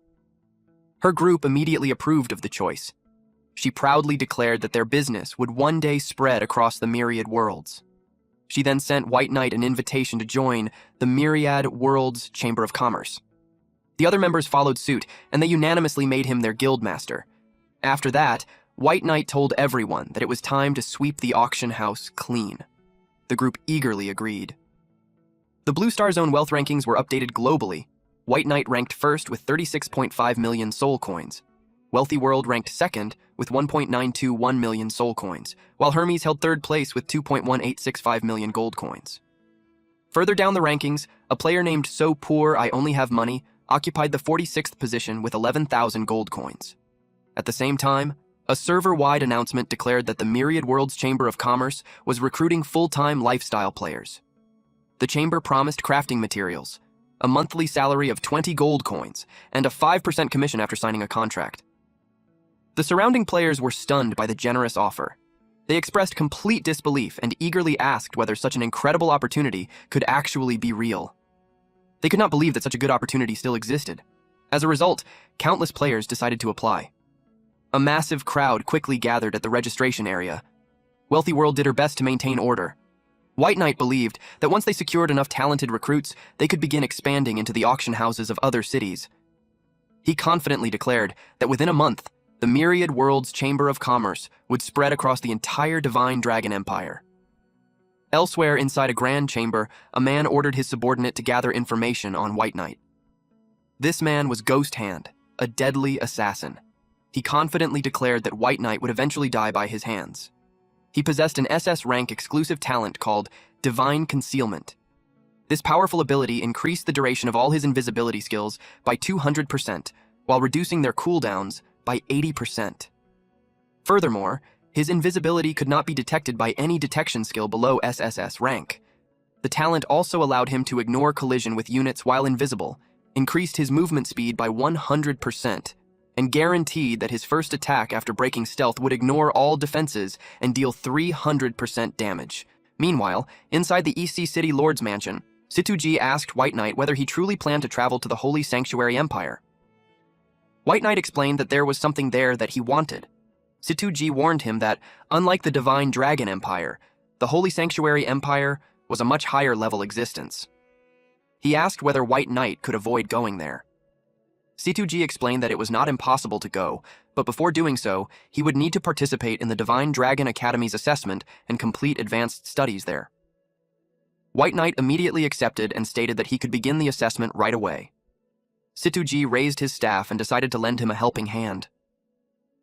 Her group immediately approved of the choice. She proudly declared that their business would one day spread across the Myriad Worlds. She then sent White Knight an invitation to join the Myriad Worlds Chamber of Commerce. The other members followed suit, and they unanimously made him their guildmaster. After that, White Knight told everyone that it was time to sweep the auction house clean. The group eagerly agreed. The Blue Star Zone wealth rankings were updated globally. White Knight ranked first with 36.5 million soul coins. Wealthy World ranked second with 1.921 million soul coins, while Hermes held third place with 2.1865 million gold coins. Further down the rankings, a player named So Poor I Only Have Money occupied the 46th position with 11,000 gold coins. At the same time, a server-wide announcement declared that the Myriad Worlds Chamber of Commerce was recruiting full-time lifestyle players. The chamber promised crafting materials, a monthly salary of 20 gold coins, and a 5% commission after signing a contract. The surrounding players were stunned by the generous offer. They expressed complete disbelief and eagerly asked whether such an incredible opportunity could actually be real. They could not believe that such a good opportunity still existed. As a result, countless players decided to apply. A massive crowd quickly gathered at the registration area. Wealthy World did her best to maintain order. White Knight believed that once they secured enough talented recruits, they could begin expanding into the auction houses of other cities. He confidently declared that within a month, the Myriad Worlds Chamber of Commerce would spread across the entire Divine Dragon Empire. Elsewhere inside a grand chamber, a man ordered his subordinate to gather information on White Knight. This man was Ghost Hand, a deadly assassin. He confidently declared that White Knight would eventually die by his hands. He possessed an SS rank exclusive talent called Divine Concealment. This powerful ability increased the duration of all his invisibility skills by 200%, while reducing their cooldowns by 80%. Furthermore, his invisibility could not be detected by any detection skill below SSS rank. The talent also allowed him to ignore collision with units while invisible, increased his movement speed by 100%, and guaranteed that his first attack after breaking stealth would ignore all defenses and deal 300% damage. Meanwhile, inside the EC City Lord's Mansion, Situji asked White Knight whether he truly planned to travel to the Holy Sanctuary Empire. White Knight explained that there was something there that he wanted. Situji warned him that, unlike the Divine Dragon Empire, the Holy Sanctuary Empire was a much higher level existence. He asked whether White Knight could avoid going there. Situji explained that it was not impossible to go, but before doing so, he would need to participate in the Divine Dragon Academy's assessment and complete advanced studies there. White Knight immediately accepted and stated that he could begin the assessment right away. Situji raised his staff and decided to lend him a helping hand.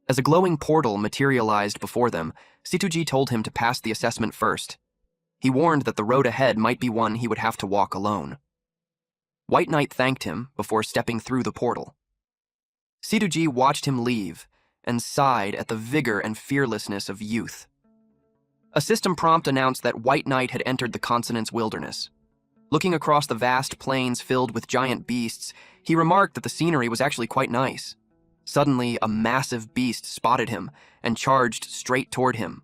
As a glowing portal materialized before them, Situji told him to pass the assessment first. He warned that the road ahead might be one he would have to walk alone. White Knight thanked him before stepping through the portal. Situji watched him leave and sighed at the vigor and fearlessness of youth. A system prompt announced that White Knight had entered the consonant's wilderness. Looking across the vast plains filled with giant beasts, he remarked that the scenery was actually quite nice. Suddenly, a massive beast spotted him and charged straight toward him.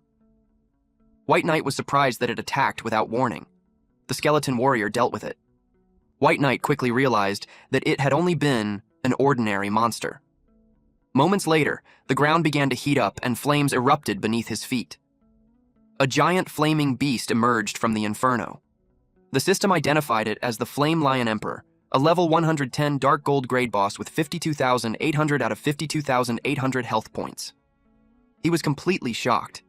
White Knight was surprised that it attacked without warning. The skeleton warrior dealt with it. White Knight quickly realized that it had only been an ordinary monster. Moments later, the ground began to heat up and flames erupted beneath his feet. A giant flaming beast emerged from the inferno. The system identified it as the Flame Lion Emperor, a level 110 dark gold grade boss with 52,800 out of 52,800 health points. He was completely shocked.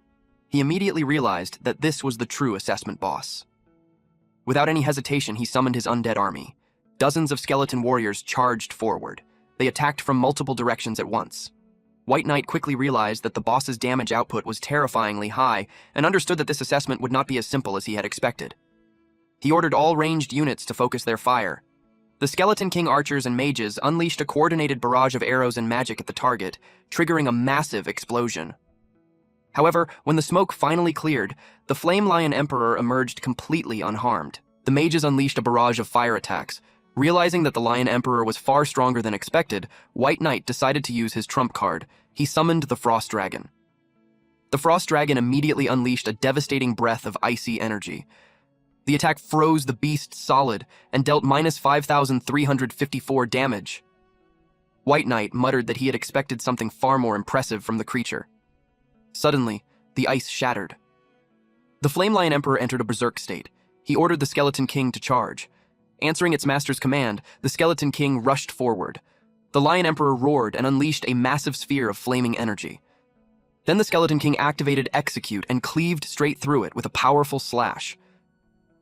He immediately realized that this was the true assessment boss. Without any hesitation, he summoned his undead army. Dozens of skeleton warriors charged forward. They attacked from multiple directions at once. White Knight quickly realized that the boss's damage output was terrifyingly high and understood that this assessment would not be as simple as he had expected. He ordered all ranged units to focus their fire. The Skeleton King archers and mages unleashed a coordinated barrage of arrows and magic at the target, triggering a massive explosion. However, when the smoke finally cleared, the Flame Lion Emperor emerged completely unharmed. The mages unleashed a barrage of fire attacks. Realizing that the Lion Emperor was far stronger than expected, White Knight decided to use his trump card. He summoned the Frost Dragon. The Frost Dragon immediately unleashed a devastating breath of icy energy. The attack froze the beast solid and dealt minus 5,354 damage. White Knight muttered that he had expected something far more impressive from the creature. Suddenly, the ice shattered. The Flame Lion Emperor entered a berserk state. He ordered the Skeleton King to charge. Answering its master's command, the Skeleton King rushed forward. The Lion Emperor roared and unleashed a massive sphere of flaming energy. Then the Skeleton King activated Execute and cleaved straight through it with a powerful slash.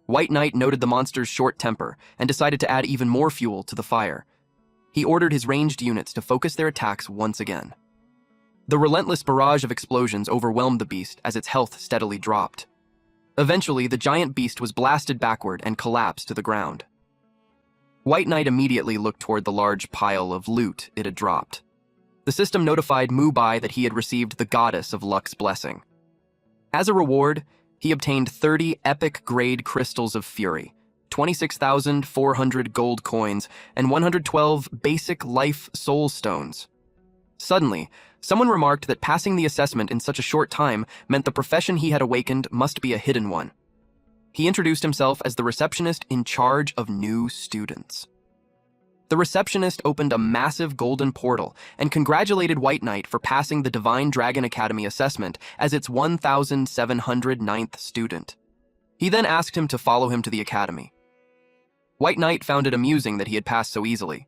White Knight noted the monster's short temper and decided to add even more fuel to the fire. He ordered his ranged units to focus their attacks once again. The relentless barrage of explosions overwhelmed the beast as its health steadily dropped. Eventually, the giant beast was blasted backward and collapsed to the ground. White Knight immediately looked toward the large pile of loot it had dropped. The system notified Mubai that he had received the Goddess of Luck's blessing. As a reward, he obtained 30 epic-grade crystals of fury, 26,400 gold coins, and 112 basic life soul stones. Suddenly, someone remarked that passing the assessment in such a short time meant the profession he had awakened must be a hidden one. He introduced himself as the receptionist in charge of new students. The receptionist opened a massive golden portal and congratulated White Knight for passing the Divine Dragon Academy assessment as its 1,709th student. He then asked him to follow him to the academy. White Knight found it amusing that he had passed so easily.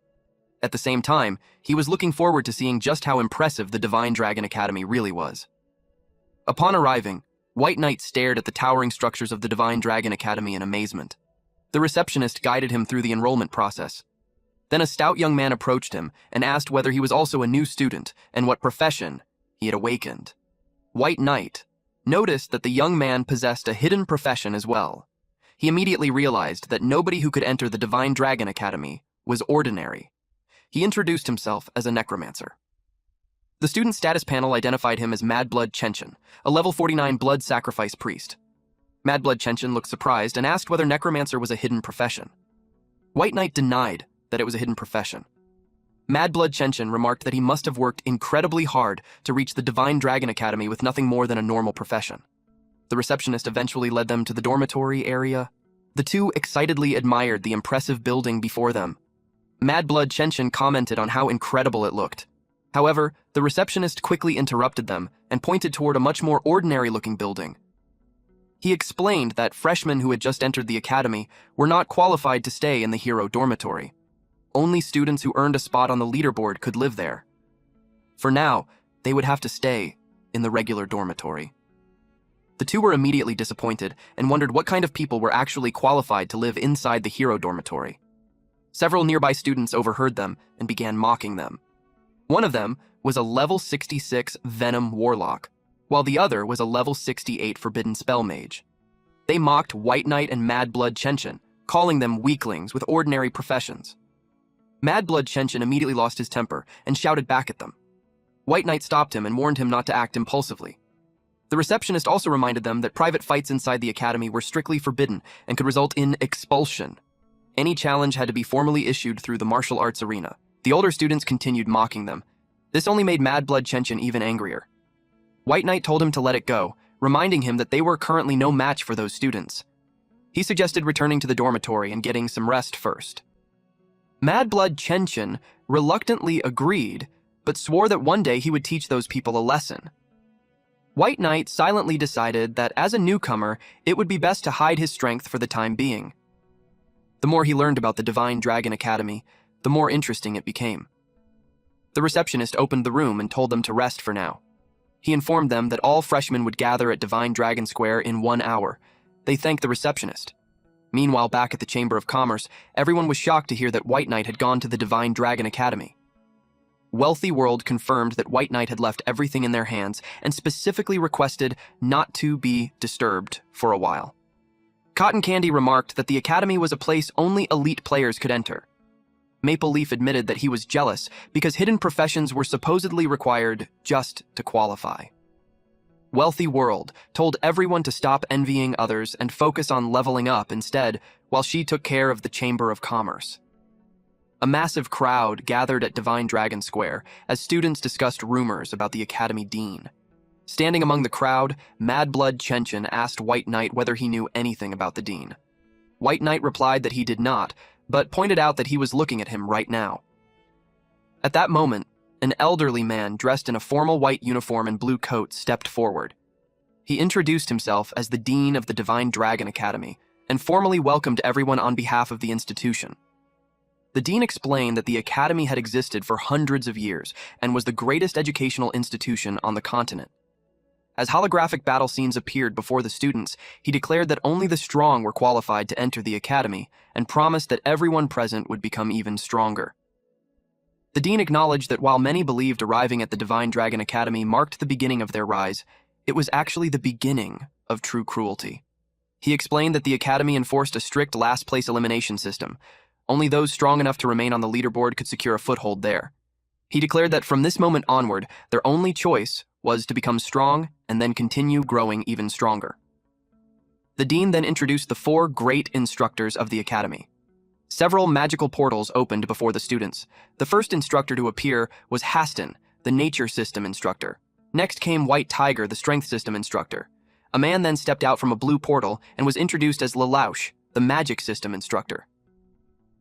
At the same time, he was looking forward to seeing just how impressive the Divine Dragon Academy really was. Upon arriving, White Knight stared at the towering structures of the Divine Dragon Academy in amazement. The receptionist guided him through the enrollment process. Then a stout young man approached him and asked whether he was also a new student and what profession he had awakened. White Knight noticed that the young man possessed a hidden profession as well. He immediately realized that nobody who could enter the Divine Dragon Academy was ordinary. He introduced himself as a necromancer. The student status panel identified him as Madblood Chenchin, a level 49 blood sacrifice priest. Madblood Chenchin looked surprised and asked whether necromancer was a hidden profession. White Knight denied that it was a hidden profession. Madblood Chenchin remarked that he must have worked incredibly hard to reach the Divine Dragon Academy with nothing more than a normal profession. The receptionist eventually led them to the dormitory area. The two excitedly admired the impressive building before them. Madblood Chenchin commented on how incredible it looked. However, the receptionist quickly interrupted them and pointed toward a much more ordinary-looking building. He explained that freshmen who had just entered the academy were not qualified to stay in the hero dormitory. Only students who earned a spot on the leaderboard could live there. For now, they would have to stay in the regular dormitory. The two were immediately disappointed and wondered what kind of people were actually qualified to live inside the hero dormitory. Several nearby students overheard them and began mocking them. One of them was a level 66 Venom Warlock, while the other was a level 68 Forbidden Spell Mage. They mocked White Knight and Madblood Chenchin, calling them weaklings with ordinary professions. Madblood Chenchin immediately lost his temper and shouted back at them. White Knight stopped him and warned him not to act impulsively. The receptionist also reminded them that private fights inside the academy were strictly forbidden and could result in expulsion. Any challenge had to be formally issued through the martial arts arena. The older students continued mocking them. This only made Madblood Chenchin even angrier. White Knight told him to let it go, reminding him that they were currently no match for those students. He suggested returning to the dormitory and getting some rest first. Madblood Chenchin reluctantly agreed, but swore that one day he would teach those people a lesson. White Knight silently decided that as a newcomer, it would be best to hide his strength for the time being. The more he learned about the Divine Dragon Academy, the more interesting it became. The receptionist opened the room and told them to rest for now. He informed them that all freshmen would gather at Divine Dragon Square in 1 hour. They thanked the receptionist. Meanwhile, back at the Chamber of Commerce, everyone was shocked to hear that White Knight had gone to the Divine Dragon Academy. Wealthy World confirmed that White Knight had left everything in their hands and specifically requested not to be disturbed for a while. Cotton Candy remarked that the academy was a place only elite players could enter. Maple Leaf admitted that he was jealous because hidden professions were supposedly required just to qualify. Wealthy World told everyone to stop envying others and focus on leveling up instead, while she took care of the Chamber of Commerce. A massive crowd gathered at Divine Dragon Square as students discussed rumors about the Academy Dean. Standing among the crowd, Madblood Chenchin asked White Knight whether he knew anything about the Dean. White Knight replied that he did not, but pointed out that he was looking at him right now. At that moment, an elderly man dressed in a formal white uniform and blue coat stepped forward. He introduced himself as the Dean of the Divine Dragon Academy and formally welcomed everyone on behalf of the institution. The Dean explained that the Academy had existed for hundreds of years and was the greatest educational institution on the continent. As holographic battle scenes appeared before the students, he declared that only the strong were qualified to enter the Academy and promised that everyone present would become even stronger. The Dean acknowledged that while many believed arriving at the Divine Dragon Academy marked the beginning of their rise, it was actually the beginning of true cruelty. He explained that the Academy enforced a strict last-place elimination system. Only those strong enough to remain on the leaderboard could secure a foothold there. He declared that from this moment onward, their only choice was to become strong and then continue growing even stronger. The Dean then introduced the 4 great instructors of the Academy. Several magical portals opened before the students. The first instructor to appear was Haston, the Nature System instructor. Next came White Tiger, the Strength System instructor. A man then stepped out from a blue portal and was introduced as Lelouch, the Magic System instructor.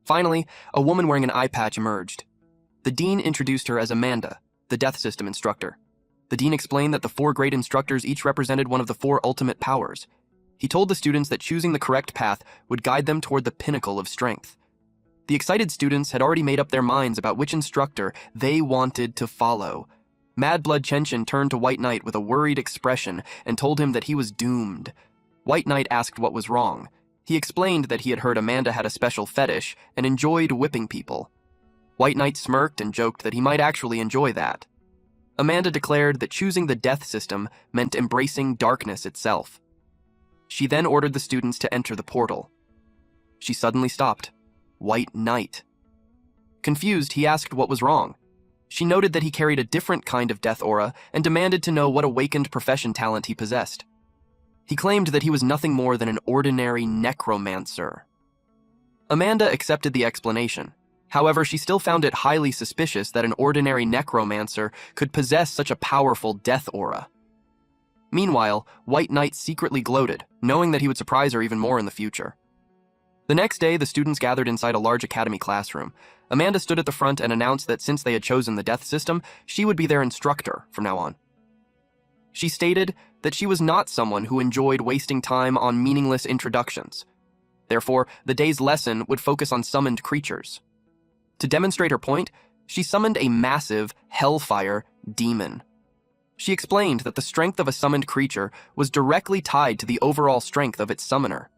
Finally, a woman wearing an eye patch emerged. The Dean introduced her as Amanda, the Death System instructor. The Dean explained that the 4 great instructors each represented one of the 4 ultimate powers. He told the students that choosing the correct path would guide them toward the pinnacle of strength. The excited students had already made up their minds about which instructor they wanted to follow. Madblood Chenchin turned to White Knight with a worried expression and told him that he was doomed. White Knight asked what was wrong. He explained that he had heard Amanda had a special fetish and enjoyed whipping people. White Knight smirked and joked that he might actually enjoy that. Amanda declared that choosing the death system meant embracing darkness itself. She then ordered the students to enter the portal. She suddenly stopped. White Knight. Confused, he asked what was wrong. She noted that he carried a different kind of death aura and demanded to know what awakened profession talent he possessed. He claimed that he was nothing more than an ordinary necromancer. Amanda accepted the explanation. However, she still found it highly suspicious that an ordinary necromancer could possess such a powerful death aura. Meanwhile, White Knight secretly gloated, knowing that he would surprise her even more in the future. The next day, the students gathered inside a large academy classroom. Amanda stood at the front and announced that since they had chosen the death system, she would be their instructor from now on. She stated that she was not someone who enjoyed wasting time on meaningless introductions. Therefore, the day's lesson would focus on summoned creatures. To demonstrate her point, she summoned a massive hellfire demon. She explained that the strength of a summoned creature was directly tied to the overall strength of its summoner.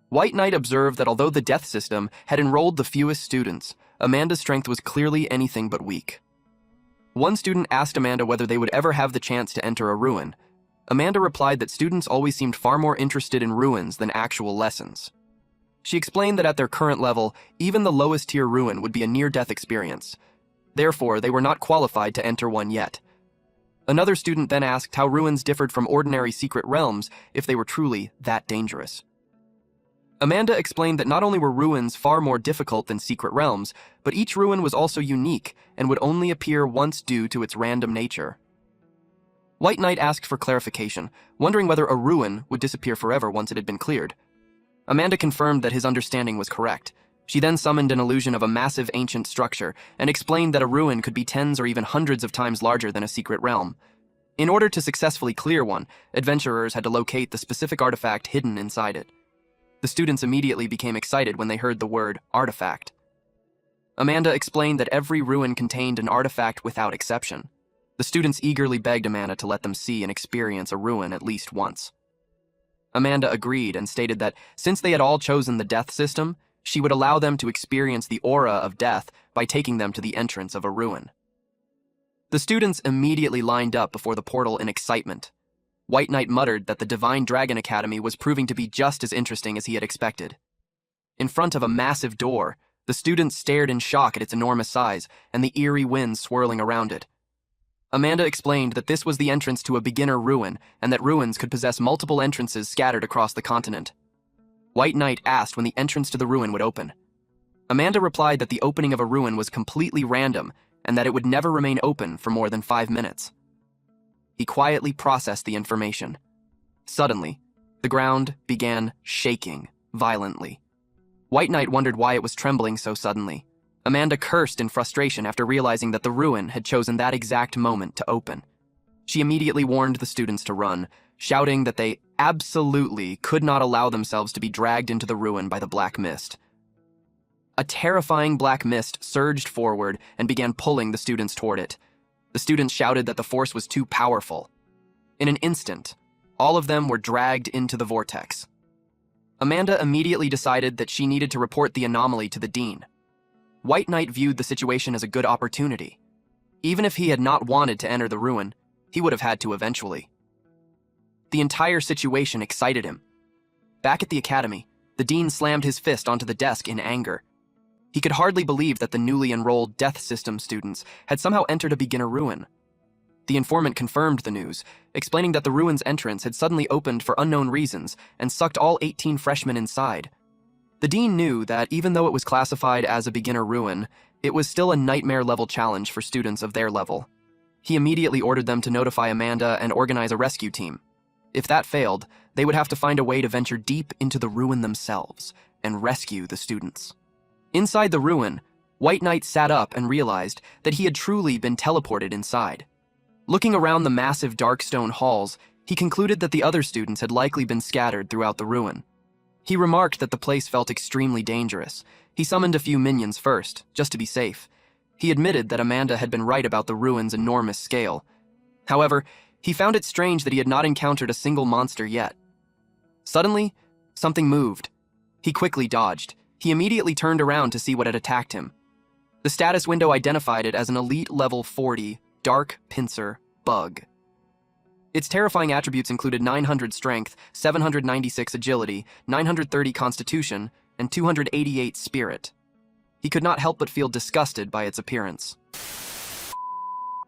White Knight observed that although the death system had enrolled the fewest students, Amanda's strength was clearly anything but weak. One student asked Amanda whether they would ever have the chance to enter a ruin. Amanda replied that students always seemed far more interested in ruins than actual lessons. She explained that at their current level, even the lowest tier ruin would be a near-death experience. Therefore, they were not qualified to enter one yet. Another student then asked how ruins differed from ordinary secret realms if they were truly that dangerous. Amanda explained that not only were ruins far more difficult than secret realms, but each ruin was also unique and would only appear once due to its random nature. White Knight asked for clarification, wondering whether a ruin would disappear forever once it had been cleared. Amanda confirmed that his understanding was correct. She then summoned an illusion of a massive ancient structure and explained that a ruin could be tens or even hundreds of times larger than a secret realm. In order to successfully clear one, adventurers had to locate the specific artifact hidden inside it. The students immediately became excited when they heard the word artifact. Amanda explained that every ruin contained an artifact without exception. The students eagerly begged Amanda to let them see and experience a ruin at least once. Amanda agreed and stated that since they had all chosen the death system, she would allow them to experience the aura of death by taking them to the entrance of a ruin. The students immediately lined up before the portal in excitement. White Knight muttered that the Divine Dragon Academy was proving to be just as interesting as he had expected. In front of a massive door, the students stared in shock at its enormous size and the eerie wind swirling around it. Amanda explained that this was the entrance to a beginner ruin and that ruins could possess multiple entrances scattered across the continent. White Knight asked when the entrance to the ruin would open. Amanda replied that the opening of a ruin was completely random and that it would never remain open for more than 5 minutes. He quietly processed the information. Suddenly, the ground began shaking violently. White Knight wondered why it was trembling so suddenly. Amanda cursed in frustration after realizing that the ruin had chosen that exact moment to open. She immediately warned the students to run, shouting that they absolutely could not allow themselves to be dragged into the ruin by the black mist. A terrifying black mist surged forward and began pulling the students toward it. The students shouted that the force was too powerful. In an instant, all of them were dragged into the vortex. Amanda immediately decided that she needed to report the anomaly to the dean. White Knight viewed the situation as a good opportunity. Even if he had not wanted to enter the ruin, he would have had to eventually. The entire situation excited him. Back at the academy, the dean slammed his fist onto the desk in anger. He could hardly believe that the newly enrolled death system students had somehow entered a beginner ruin. The informant confirmed the news, explaining that the ruin's entrance had suddenly opened for unknown reasons and sucked all 18 freshmen inside. The dean knew that even though it was classified as a beginner ruin, it was still a nightmare-level challenge for students of their level. He immediately ordered them to notify Amanda and organize a rescue team. If that failed, they would have to find a way to venture deep into the ruin themselves and rescue the students. Inside the ruin, White Knight sat up and realized that he had truly been teleported inside. Looking around the massive dark stone halls, he concluded that the other students had likely been scattered throughout the ruin. He remarked that the place felt extremely dangerous. He summoned a few minions first, just to be safe. He admitted that Amanda had been right about the ruin's enormous scale. However, he found it strange that he had not encountered a single monster yet. Suddenly, something moved. He quickly dodged. He immediately turned around to see what had attacked him. The status window identified it as an elite level 40 dark pincer bug. Its terrifying attributes included 900 strength, 796 agility, 930 constitution, and 288 spirit. He could not help but feel disgusted by its appearance.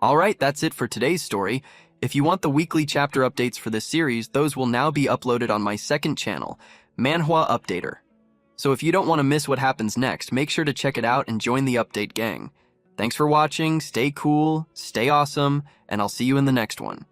Alright, that's it for today's story. If you want the weekly chapter updates for this series, those will now be uploaded on my second channel, Manhwa Updater. So if you don't want to miss what happens next, make sure to check it out and join the update gang. Thanks for watching, stay cool, stay awesome, and I'll see you in the next one.